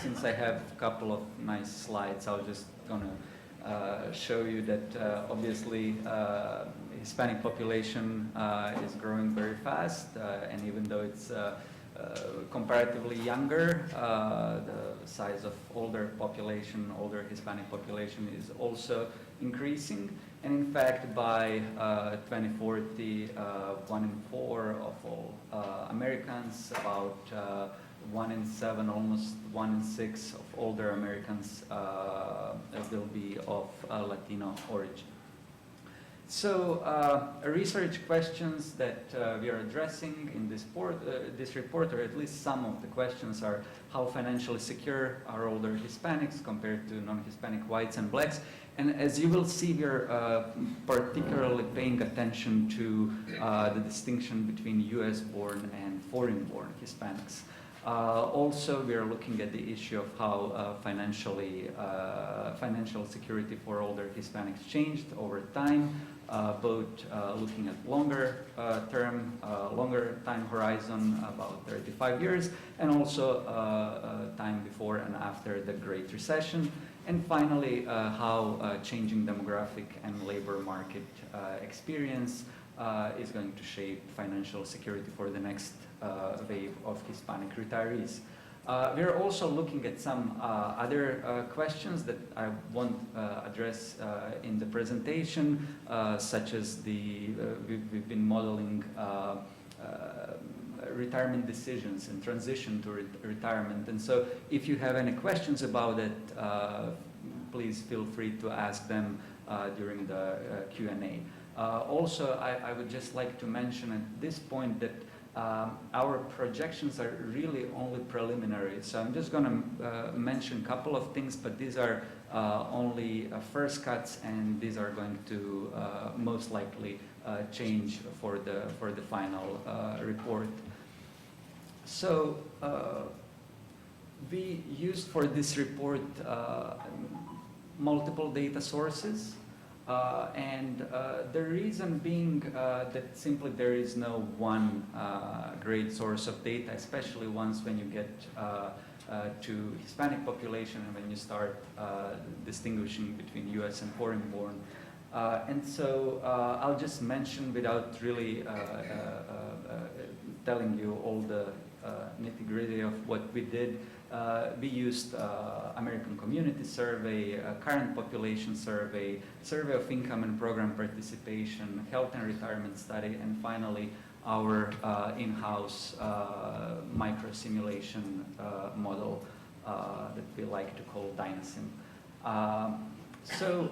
since I have a couple of nice slides, I'm just going to show you that obviously Hispanic population is growing very fast, and even though it's comparatively younger, the size of older Hispanic population is also increasing. And in fact, by 2040, 1 in 4 of all Americans, about 1 in 7, almost 1 in 6 of older Americans will be of Latino origin. So research questions that we are addressing in this report, or at least some of the questions, are how financially secure are older Hispanics compared to non-Hispanic whites and blacks. And as you will see, we are particularly paying attention to the distinction between US-born and foreign-born Hispanics. Also, we are looking at the issue of how financial security for older Hispanics changed over time. both looking at longer term, longer time horizon, about 35 years, and also time before and after the Great Recession. And finally, how changing demographic and labor market experience is going to shape financial security for the next wave of Hispanic retirees. We are also looking at some other questions that I won't address in the presentation, such as we've been modeling retirement decisions and transition to retirement. And so if you have any questions about it, please feel free to ask them during the Q&A. Also, I would just like to mention at this point that our projections are really only preliminary. So I'm just going to mention a couple of things, but these are only first cuts, and these are going to most likely change for the final report. So we used for this report multiple data sources. And the reason being that simply there is no one great source of data, especially once when you get to Hispanic population and when you start distinguishing between US and foreign born. And so I'll just mention without really telling you all the nitty-gritty of what we did. We used American Community Survey, Current Population Survey, Survey of Income and Program Participation, Health and Retirement Study, and finally our in-house micro-simulation model that we like to call Dynasym. So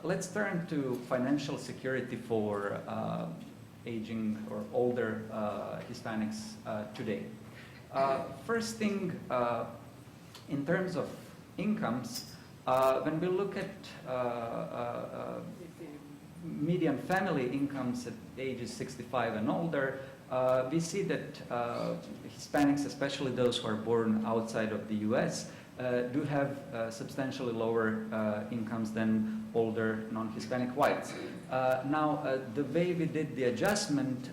let's turn to financial security for aging or older Hispanics today. First thing, in terms of incomes, when we look at median family incomes at ages 65 and older, we see that Hispanics, especially those who are born outside of the US, do have substantially lower incomes than older non-Hispanic whites. Now, the way we did the adjustment,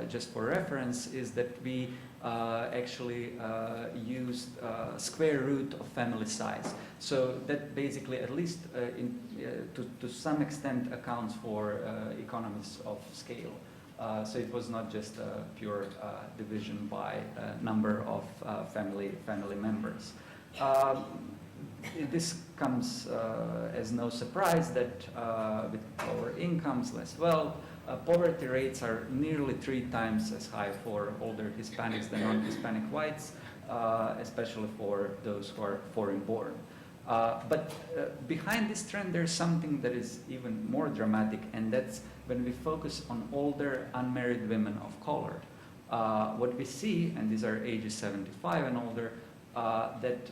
just for reference, is that we actually used square root of family size. So that basically, at least to some extent, accounts for economies of scale. So it was not just a pure division by number of family members. This comes as no surprise that with lower incomes, less wealth, poverty rates are nearly 3 times as high for older Hispanics than non-Hispanic whites, especially for those who are foreign born. But behind this trend, there's something that is even more dramatic, and that's when we focus on older unmarried women of color. What we see, and these are ages 75 and older, that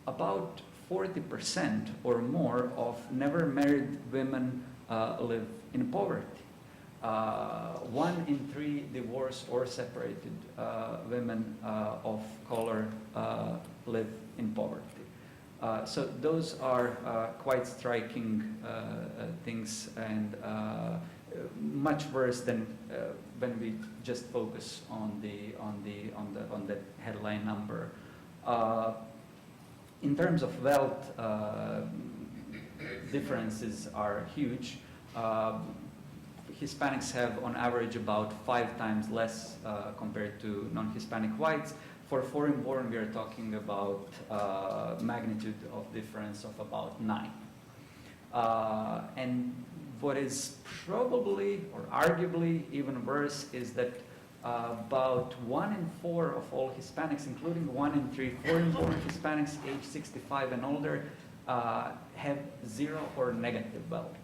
about 40% or more of never married women live in poverty. 1 in 3 divorced or separated women of color live in poverty. So those are quite striking things, and much worse than when we just focus on that headline number. In terms of wealth, differences are huge. Hispanics have on average about 5 times less compared to non-Hispanic whites. For foreign born, we are talking about magnitude of difference of about 9. And what is probably or arguably even worse is that about 1 in 4 of all Hispanics, including 1 in 3 foreign born Hispanics age 65 and older, have 0 or negative wealth.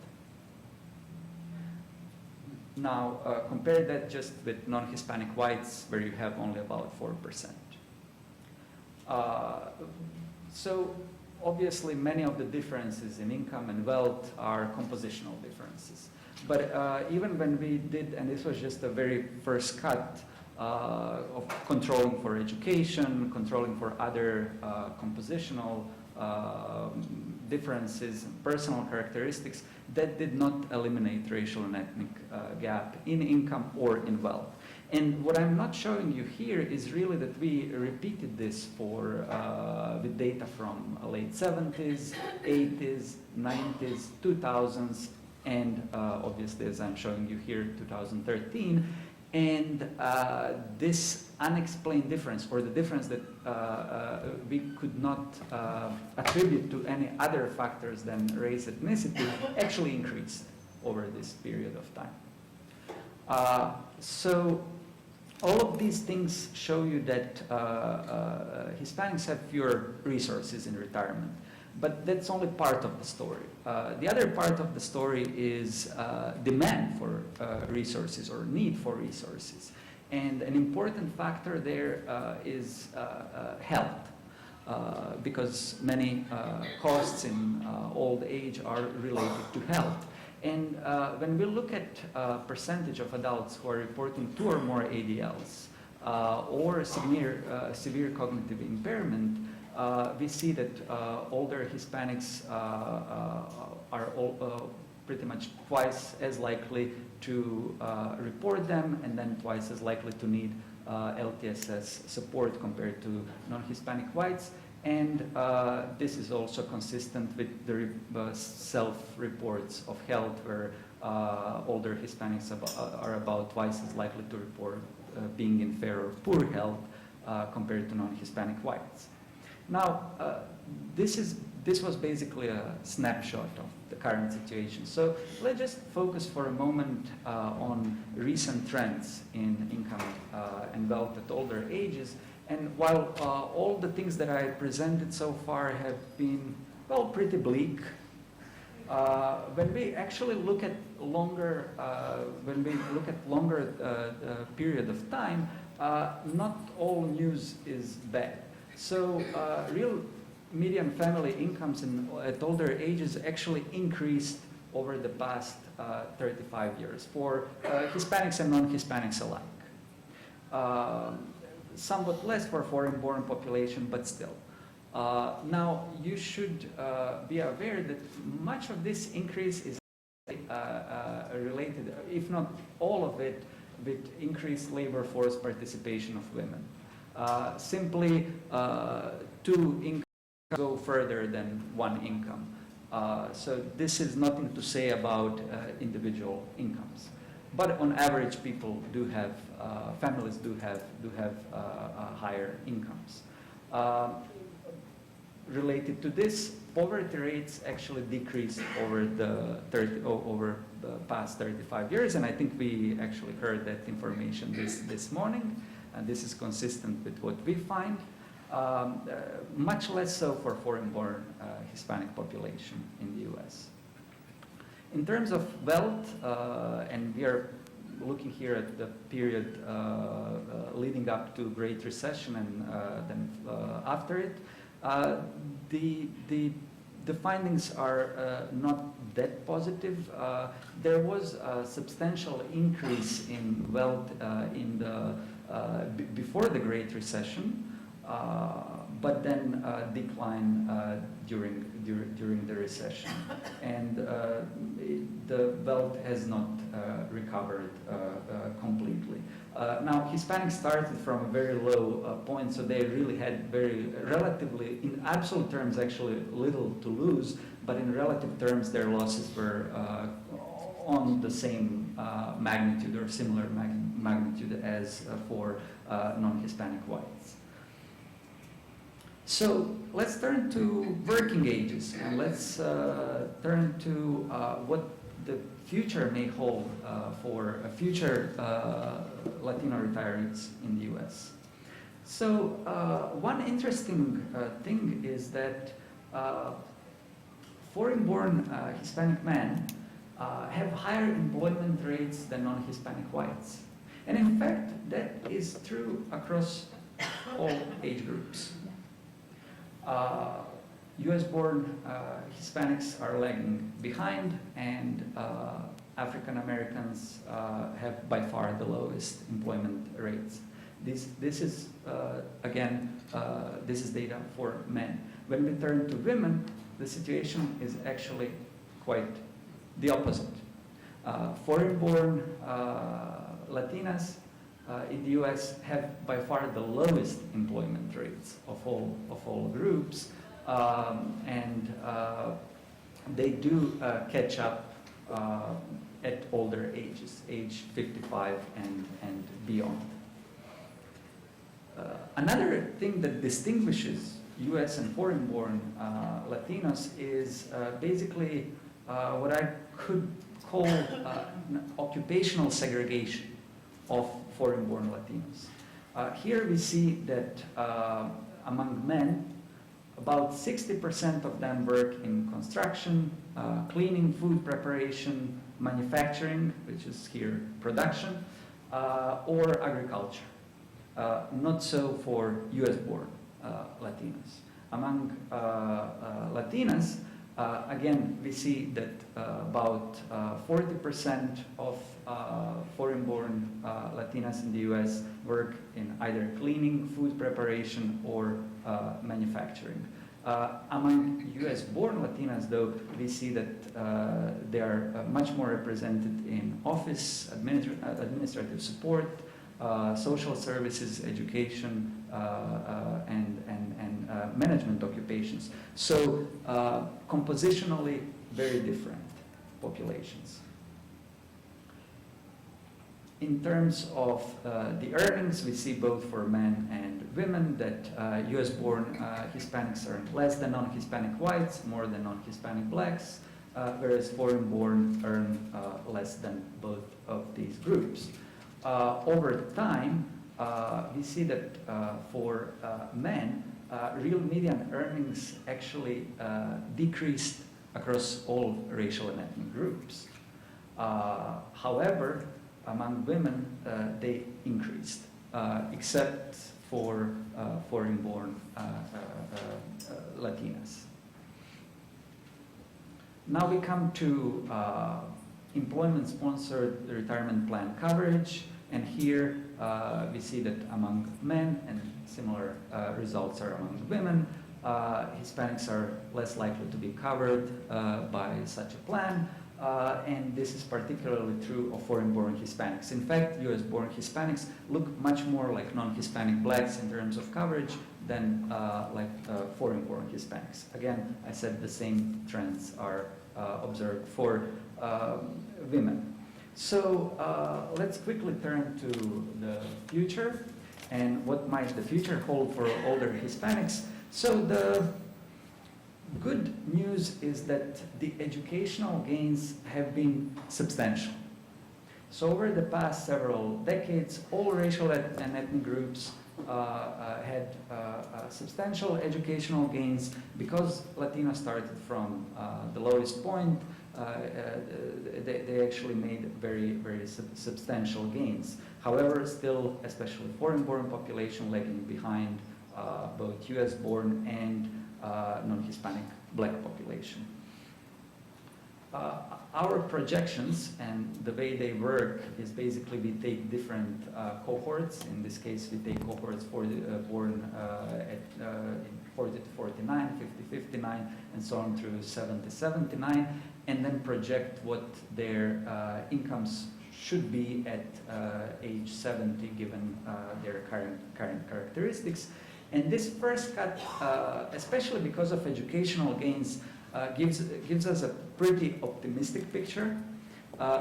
Now, compare that just with non-Hispanic whites, where you have only about 4%. So obviously, many of the differences in income and wealth are compositional differences. But even when we did, and this was just a very first cut of controlling for education, controlling for other compositional differences, personal characteristics that did not eliminate racial and ethnic gap in income or in wealth. And what I'm not showing you here is really that we repeated this for with data from late 70s, 80s, 90s, 2000s, and obviously, as I'm showing you here, 2013. And this unexplained difference, or the difference that we could not attribute to any other factors than race, ethnicity, actually increased over this period of time. So all of these things show you that Hispanics have fewer resources in retirement. But that's only part of the story. The other part of the story is demand for resources or need for resources. And an important factor there is health, because many costs in old age are related to health. And when we look at percentage of adults who are reporting 2 or more ADLs or severe cognitive impairment, we see that older Hispanics are pretty much twice as likely to report them, and then twice as likely to need LTSS support compared to non-Hispanic whites. And this is also consistent with the self-reports of health, where older Hispanics are about twice as likely to report being in fair or poor health compared to non-Hispanic whites. Now, this was basically a snapshot of the current situation. So let's just focus for a moment on recent trends in income and wealth at older ages. And while all the things that I presented so far have been, well, pretty bleak, when we actually look at longer, period of time, not all news is bad. So real median family incomes at older ages actually increased over the past 35 years for Hispanics and non-Hispanics alike. Somewhat less for foreign-born population, but still. Now, you should be aware that much of this increase is related, if not all of it, with increased labor force participation of women. Simply, 2 incomes go further than 1 income. So this is nothing to say about individual incomes. But on average, people do have, families do have higher incomes. Related to this, poverty rates actually decreased over the past 35 years, and I think we actually heard that information this morning, and this is consistent with what we find. Much less so for foreign-born Hispanic population in the U.S. In terms of wealth, and we are looking here at the period leading up to Great Recession and then after it, the findings are not that positive. There was a substantial increase in wealth before the Great Recession, but then decline during the recession, and the wealth has not recovered completely. Now, Hispanics started from a very low point, so they really had relatively, in absolute terms, actually little to lose, but in relative terms, their losses were on the same magnitude or similar magnitude as for non-Hispanic whites. So let's turn to working ages, and let's turn to what the future may hold for future Latino retirees in the U.S. So one interesting thing is that foreign-born Hispanic men have higher employment rates than non-Hispanic whites. And in fact, that is true across all age groups. US-born Hispanics are lagging behind, and African Americans have by far the lowest employment rates. This is, again, this is data for men. When we turn to women, the situation is actually quite the opposite. Foreign-born Latinas in the U.S. have by far the lowest employment rates of all groups, and they do catch up at older ages, age 55 and beyond. Another thing that distinguishes U.S. and foreign-born Latinos is basically what I could call occupational segregation of foreign-born Latinos. Here we see that among men, about 60% of them work in construction, cleaning, food preparation, manufacturing, which is here production, or agriculture. Not so for US-born Latinos. Among Latinas, again, we see that about 40% of foreign-born Latinas in the US work in either cleaning, food preparation, or manufacturing. Among US-born Latinas, though, we see that they are much more represented in office, administrative support, social services, education, and management occupations. So compositionally, very different populations. In terms of the earnings, we see both for men and women that US-born Hispanics earn less than non-Hispanic whites, more than non-Hispanic blacks, whereas foreign-born earn less than both of these groups. Over time, we see that for men, real median earnings actually decreased across all racial and ethnic groups. However, among women, they increased, except for foreign-born Latinas. Now we come to employment-sponsored retirement plan coverage, and here we see that among men, and similar results are among women, Hispanics are less likely to be covered by such a plan, and this is particularly true of foreign-born Hispanics. In fact, US-born Hispanics look much more like non-Hispanic blacks in terms of coverage than like foreign-born Hispanics. Again, I said the same trends are observed for women. So let's quickly turn to the future and what might the future hold for older Hispanics. So the good news is that the educational gains have been substantial. So over the past several decades, all racial and ethnic groups had substantial educational gains because Latinos started from the lowest point. They actually made very, very substantial gains. However, still, especially foreign-born population lagging behind both US-born and non-Hispanic black population. Our projections and the way they work is basically we take different cohorts. In this case, we take cohorts born at 40 to 49, 50, 59, and so on through 70, 79, and then project what their incomes should be at age 70 given their current characteristics. And this first cut, especially because of educational gains, gives us a pretty optimistic picture,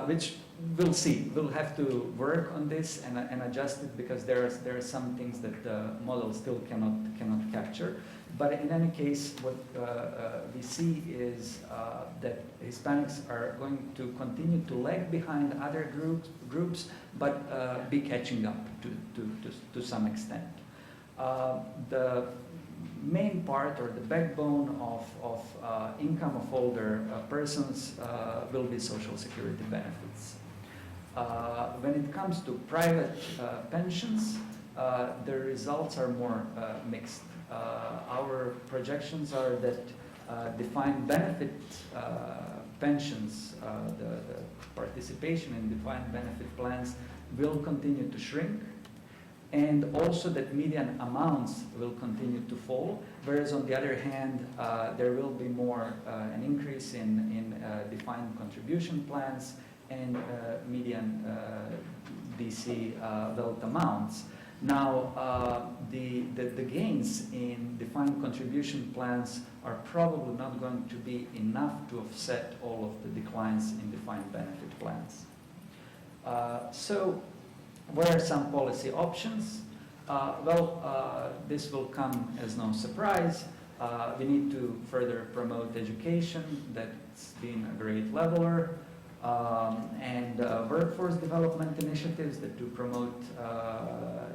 which we'll see. We'll have to work on this and adjust it because there are some things that the model still cannot capture. But in any case, what we see is that Hispanics are going to continue to lag behind other groups, but be catching up to some extent. The main part or the backbone of income of older persons will be Social Security benefits. When it comes to private pensions, the results are more mixed. Our projections are that defined benefit pensions, the participation in defined benefit plans will continue to shrink. and also that median amounts will continue to fall, whereas on the other hand, there will be more an increase in defined contribution plans and median DC wealth amounts. Now, the gains in defined contribution plans are probably not going to be enough to offset all of the declines in defined benefit plans. So, what are some policy options? This will come as no surprise. We need to further promote education. That's been a great leveler. And workforce development initiatives that do promote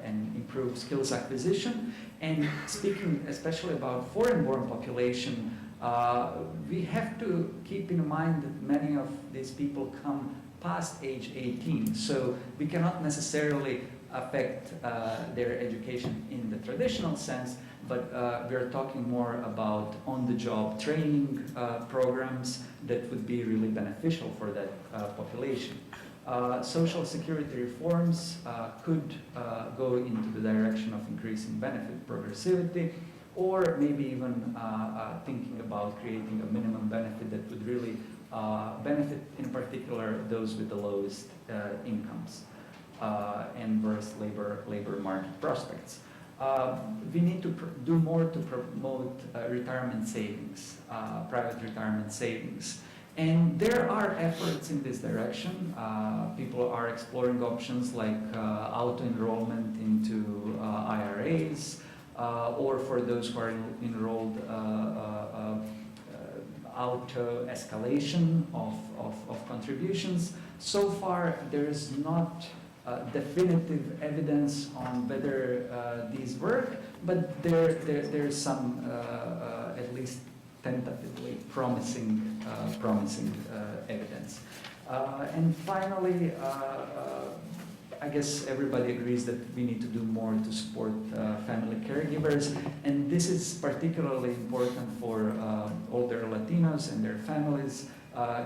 and improve skills acquisition. And speaking especially about foreign-born population, we have to keep in mind that many of these people come past age 18, so we cannot necessarily affect their education in the traditional sense, but we're talking more about on-the-job training programs that would be really beneficial for that population. Social security reforms could go into the direction of increasing benefit progressivity, or maybe even thinking about creating a minimum benefit that would really benefit, in particular, those with the lowest incomes and worse labor market prospects. We need to do more to promote retirement savings, private retirement savings. And there are efforts in this direction. People are exploring options like auto-enrollment into IRAs, or for those who are enrolled, auto-escalation of contributions. So far, there is not definitive evidence on whether these work, but there's some, at least tentatively, promising evidence. And finally, I guess everybody agrees that we need to do more to support family caregivers, and this is particularly important for older Latinos and their families,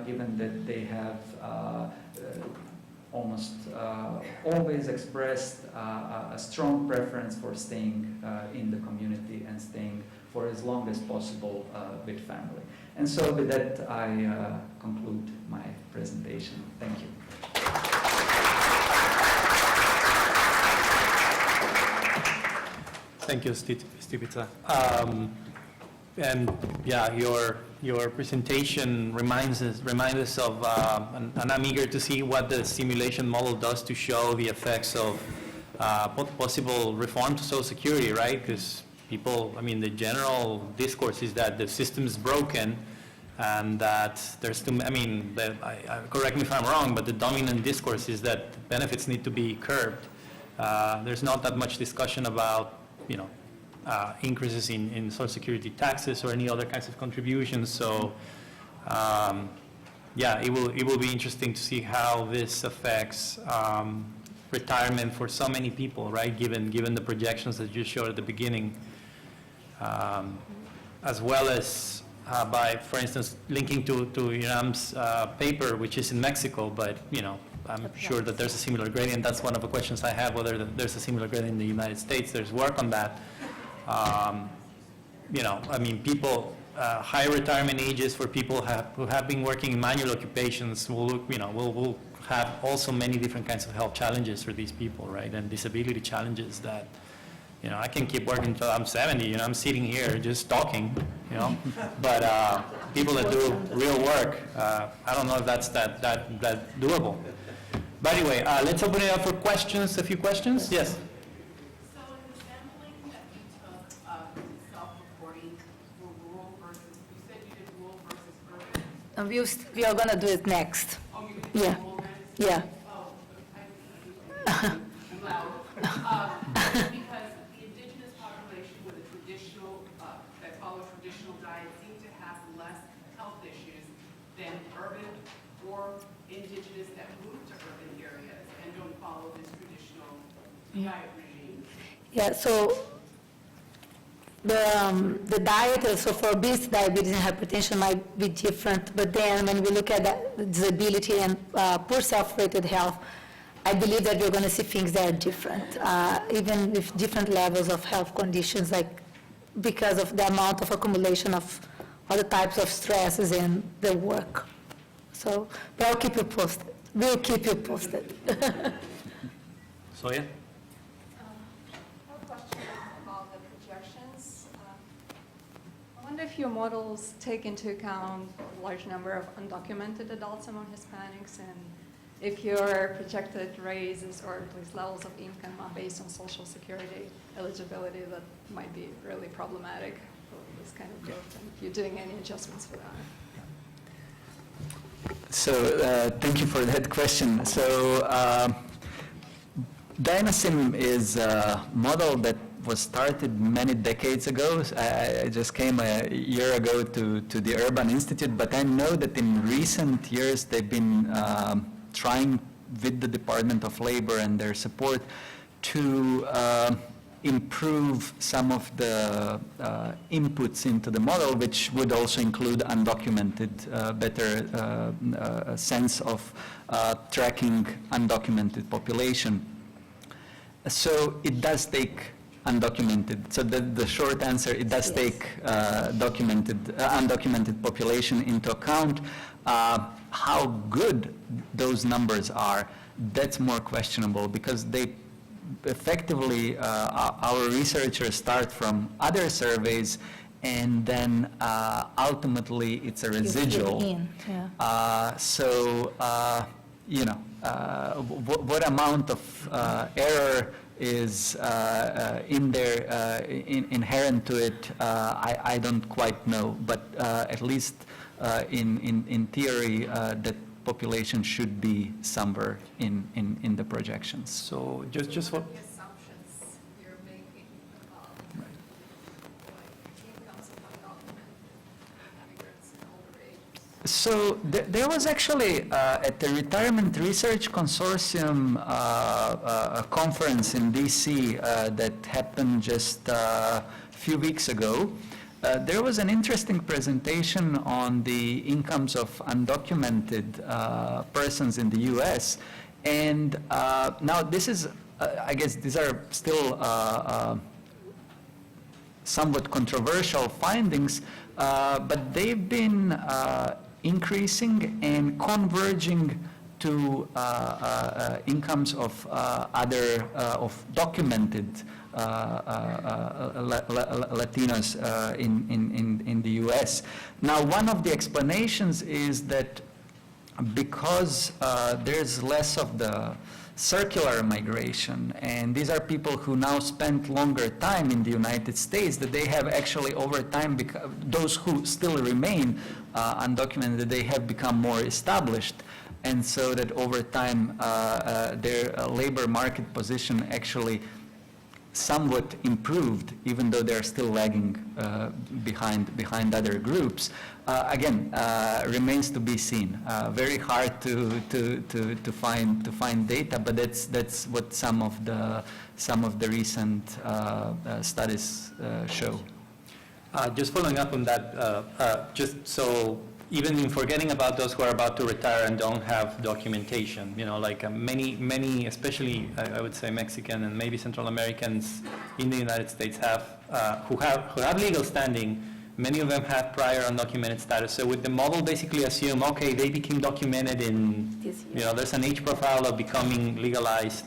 given that they have almost always expressed a strong preference for staying in the community and staying for as long as possible with family. And so with that, I conclude my presentation. Thank you. Thank you, Stipica. And yeah, your presentation reminds us of, and I'm eager to see what the simulation model does to show the effects of possible reform to Social Security, right? Because people, I mean, the general discourse is that the system is broken and that there's too, I mean, correct me if I'm wrong, but the dominant discourse is that benefits need to be curbed. There's not that much discussion about, you know, increases in Social Security taxes or any other kinds of contributions. So, yeah, it will be interesting to see how this affects retirement for so many people, right? Given the projections that you showed at the beginning, as well as by, for instance, linking to UNAM's paper, which is in Mexico, but you know, I'm sure that there's a similar gradient. That's one of the questions I have, whether there's a similar gradient in the United States. There's work on that. You know, I mean, people, high retirement ages for people who have been working in manual occupations will have also many different kinds of health challenges for these people, right? And disability challenges that, you know, I can keep working until I'm 70, you know, I'm sitting here just talking, you know, but people that do real work, I don't know if that's that doable. But anyway, let's open it up for questions, a few questions. Yes? So in the sampling that you took of self-reporting for rural versus, you said you did rural versus urban? We are going to do it next. Oh, you're going to do Yeah. rural next? Yeah. Oh, I'm loud. Because the indigenous population with a traditional, that follow traditional diet seem to have less health issues than urban or indigenous that move to urban areas and don't follow this traditional diet regime. Yeah, so the diet, so for obesity, diabetes, and hypertension might be different, but then when we look at the disability and poor self-rated health, I believe that we're going to see things that are different, even with different levels of health conditions, like because of the amount of accumulation of other types of stresses in the work. So, but I'll keep you posted. We'll keep you posted. Soya? A question about the projections. I wonder if your models take into account a large number of undocumented adults among Hispanics, and if your projected raises or at least levels of income are based on Social Security eligibility, that might be really problematic for this kind of growth, and if you're doing any adjustments for that. So thank you for that question. So Dynasim is a model that was started many decades ago. I just came a year ago to the Urban Institute, but I know that in recent years they've been trying with the Department of Labor and their support to improve some of the inputs into the model, which would also include undocumented, better sense of tracking undocumented population. So it does take undocumented. So the short answer, it does take undocumented population into account. How good those numbers are, that's more questionable, because they effectively, our researchers start from other surveys, and then ultimately it's a residual. You know, what amount of error is in there, inherent to it, I don't quite know, but at least in theory, that population should be somewhere in the projections. So just for... The assumptions you're making about incomes of undocumented immigrants in older ages. So there was actually at the Retirement Research Consortium a conference in DC that happened just a few weeks ago. There was an interesting presentation on the incomes of undocumented persons in the U.S. And now this is, I guess these are still somewhat controversial findings, but they've been increasing and converging to incomes of other, of documented Latinos in the U.S. Now, one of the explanations is that because there's less of the circular migration, and these are people who now spend longer time in the United States, that they have actually over time, those who still remain undocumented, they have become more established. And so that over time, their labor market position actually somewhat improved, even though they're still lagging behind other groups. Again, remains to be seen. Very hard to find data, but that's what some of the recent studies show. Just following up on that, just so even in forgetting about those who are about to retire and don't have documentation, you know, like many, especially I would say Mexican and maybe Central Americans in the United States who have legal standing. Many of them have prior undocumented status. So with the model, basically assume, okay, they became documented in, you know, there's an age profile of becoming legalized,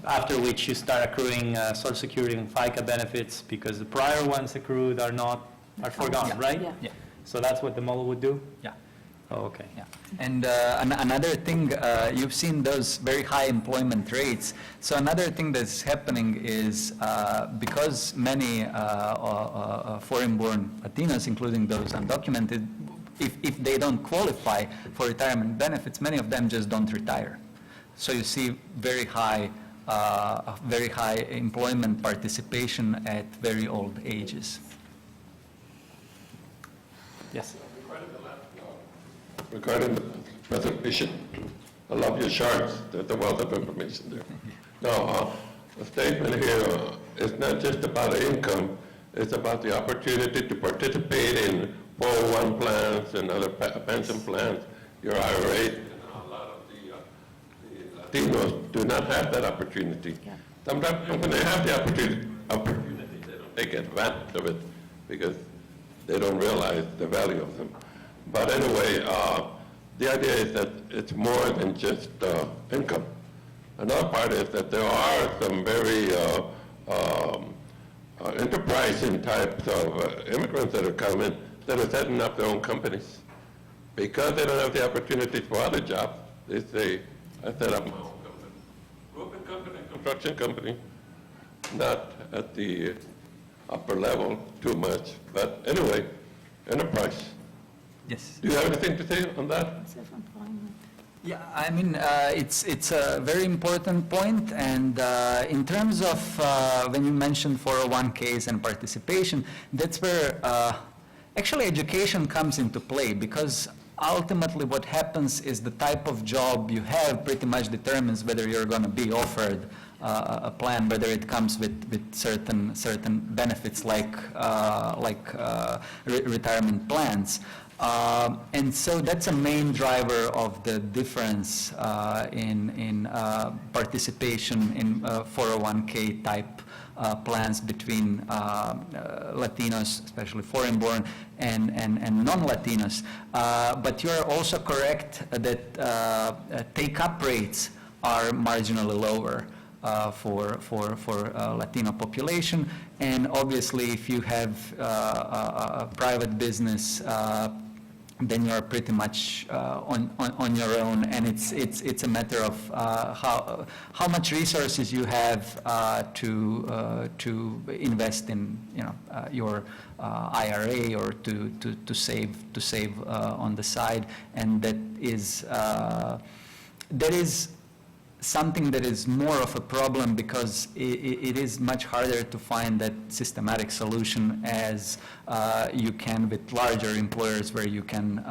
after which you start accruing Social Security and FICA benefits because the prior ones accrued are forgone, right? Yeah. So that's what the model would do? Yeah. Oh, okay. Yeah. And another thing, you've seen those very high employment rates. So another thing that's happening is because many foreign-born Latinos, including those undocumented, if they don't qualify for retirement benefits, many of them just don't retire. So you see very high employment participation at very old ages. Yes. Regarding the presentation, I love your charts, the wealth of information there. Now, the statement here is not just about income, it's about the opportunity to participate in 401 plans and other pension plans, your IRA. A lot of the Latinos do not have that opportunity. Sometimes when they have the opportunity, they don't take advantage of it because they don't realize the value of them. But anyway, the idea is that it's more than just income. Another part is that there are some very enterprising types of immigrants that are coming that are setting up their own companies. Because they don't have the opportunities for other jobs, they say, I set up my own company. Roofing company, construction company, not at the upper level too much, but anyway, enterprise. Yes. Do you have anything to say on that? Yeah, I mean, it's a very important point, and in terms of when you mentioned 401ks and participation, that's where actually education comes into play, because ultimately what happens is the type of job you have pretty much determines whether you're going to be offered a plan, whether it comes with certain benefits like retirement plans. And so that's a main driver of the difference in participation in 401k type plans between Latinos, especially foreign-born, and non-Latinos. But you are also correct that take-up rates are marginally lower for Latino population, and obviously if you have a private business, then you are pretty much on your own, and it's a matter of how much resources you have to invest in your IRA or to save on the side, and that is something that is more of a problem because it is much harder to find that systematic solution as you can with larger employers, where you can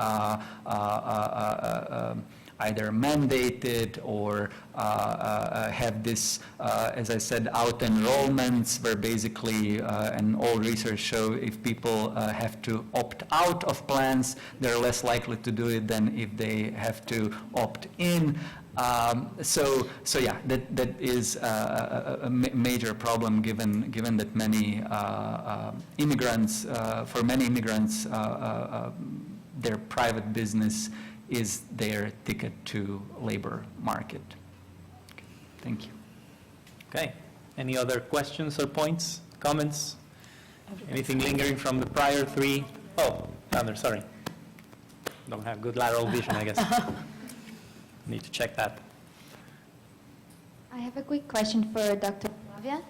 either mandate it or have this, as I said, auto-enrollments, where basically, and all research show if people have to opt out of plans, they're less likely to do it than if they have to opt in. So yeah, that is a major problem given that many immigrants, for many immigrants, their private business is their ticket to labor market. Okay, thank you. Okay. Any other questions or points, comments? Anything lingering from the prior three? Oh, Fernando, sorry. Don't have good lateral vision, I guess. Need to check that. I have a quick question for Dr. Flavia.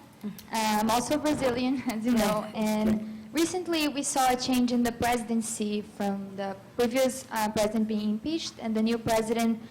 I'm also Brazilian, as you know, and recently we saw a change in the presidency from the previous president being impeached and the new president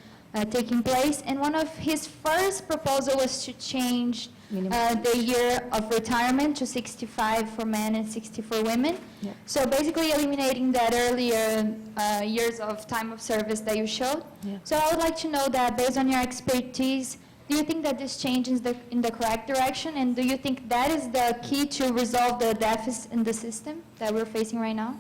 taking place. And one of his first proposals was to change the year of retirement to 65 for men and 60 for women. Yeah. So basically eliminating that earlier years of time of service that you showed. Yeah. So I would like to know that based on your expertise, do you think that this change is in the correct direction? And do you think that is the key to resolve the deficit in the system that we're facing right now?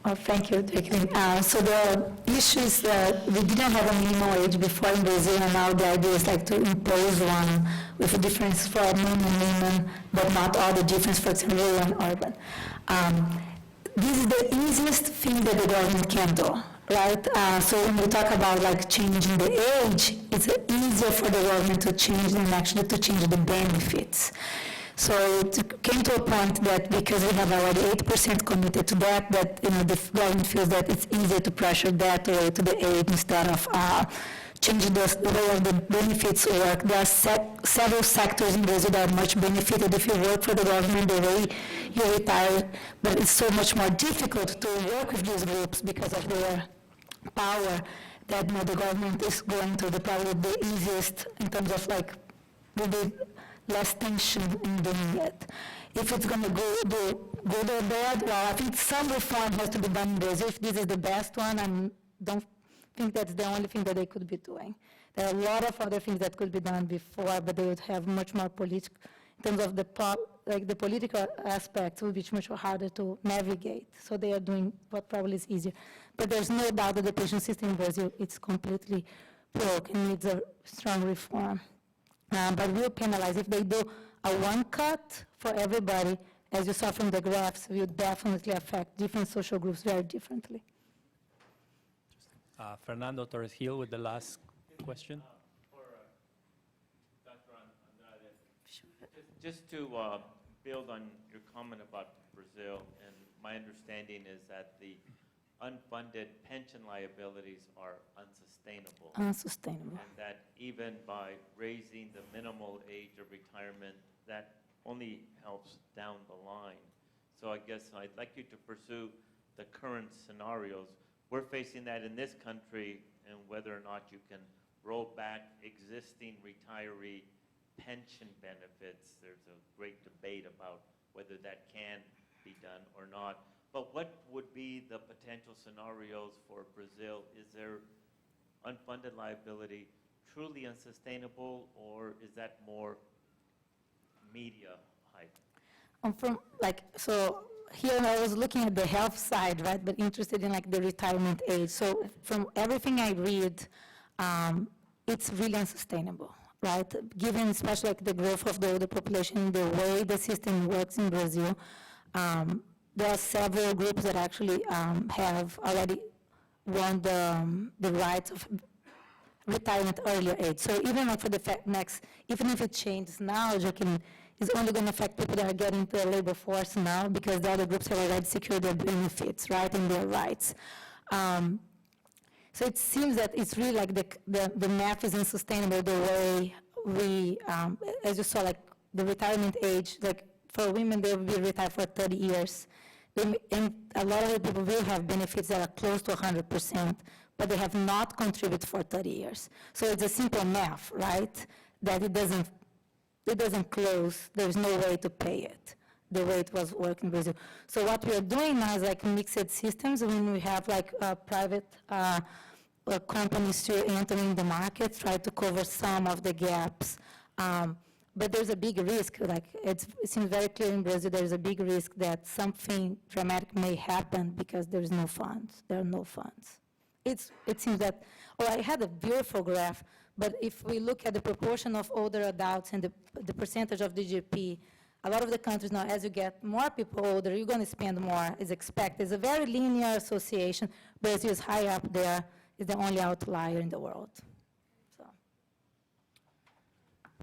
Oh, thank you, Jacqueline. So the issue is that we didn't have a minimum wage before in Brazil, and now the idea is like to impose one with a difference for men and women, but not all the difference for rural and urban. This is the easiest thing that the government can do, right? So when we talk about like changing the age, it's easier for the government to change than actually to change the benefits. So it came to a point that because we have already 8% committed to that the government feels that it's easier to pressure that way to the age instead of changing the way of the benefits work. There are several sectors in Brazil that are much benefited if you work for the government the way you retire, but it's so much more difficult to work with these groups because of their power that the government is going to probably the easiest in terms of like the less tension in doing it. If it's going to go good or bad, well, I think some reform has to be done in Brazil. If this is the best one, I don't think that's the only thing that they could be doing. There are a lot of other things that could be done before, but they would have much more political, in terms of the political aspects, would be much harder to navigate. So they are doing what probably is easier. But there's no doubt that the pension system in Brazil, it's completely broken, needs a strong reform. But we'll penalize. If they do a one cut for everybody, as you saw from the graphs, will definitely affect different social groups very differently. Fernando Torres Gil with the last question. For Dr. Andrade, just to build on your comment about Brazil, and my understanding is that the unfunded pension liabilities are unsustainable. Unsustainable. And that even by raising the minimal age of retirement, that only helps down the line. So I guess I'd like you to pursue the current scenarios. We're facing that in this country, and whether or not you can roll back existing retiree pension benefits. There's a great debate about whether that can be done or not. But what would be the potential scenarios for Brazil? Is their unfunded liability truly unsustainable, or is that more media hype? So here I was looking at the health side, right, but interested in like the retirement age. So from everything I read, it's really unsustainable, right? Given especially like the growth of the older population, the way the system works in Brazil, there are several groups that actually have already won the rights of retirement earlier age. So even like for the next, even if it changes now, it's only going to affect people that are getting to the labor force now because the other groups have already secured their benefits, right, and their rights. So it seems that it's really like the math is unsustainable the way we, as you saw, like the retirement age, like for women, they will be retired for 30 years. And a lot of the people will have benefits that are close to 100%, but they have not contributed for 30 years. So it's a simple math, right, that it doesn't close. There's no way to pay it the way it was working in Brazil. So what we are doing now is like mixed systems. When we have like private companies still entering the market, try to cover some of the gaps. But there's a big risk, like it seems very clear in Brazil, there's a big risk that something dramatic may happen because there's no funds, there are no funds. It seems that, I had a beautiful graph, but if we look at the proportion of older adults and the percentage of the GDP, a lot of the countries now, as you get more people older, you're going to spend more, is expected. It's a very linear association. Brazil is high up there, is the only outlier in the world. So.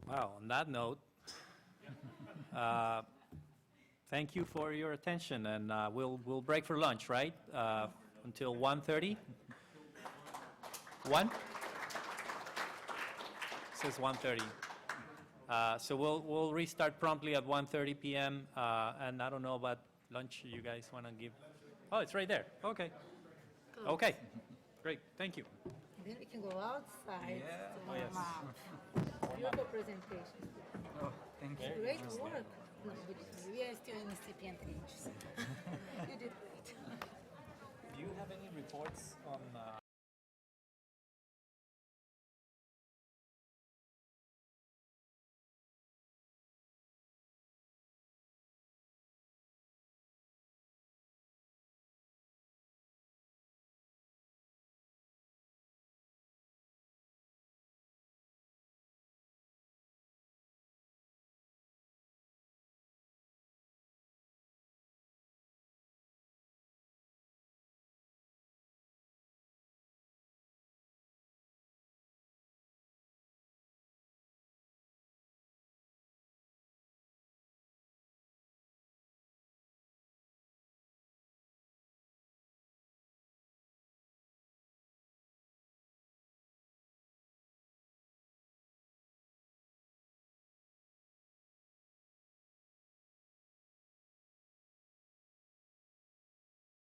Wow, on that note, thank you for your attention, and we'll break for lunch, right? Until 1:30? 1? Says 1:30. So we'll restart promptly at 1:30 p.m. And I don't know about lunch. You guys want to give? Oh, it's right there. Okay. Okay. Great. Thank you. Then we can go outside. Yeah. To Oh, yes. beautiful presentation. Oh, thank you. Great work. No, we are still in the recipient age. You did great.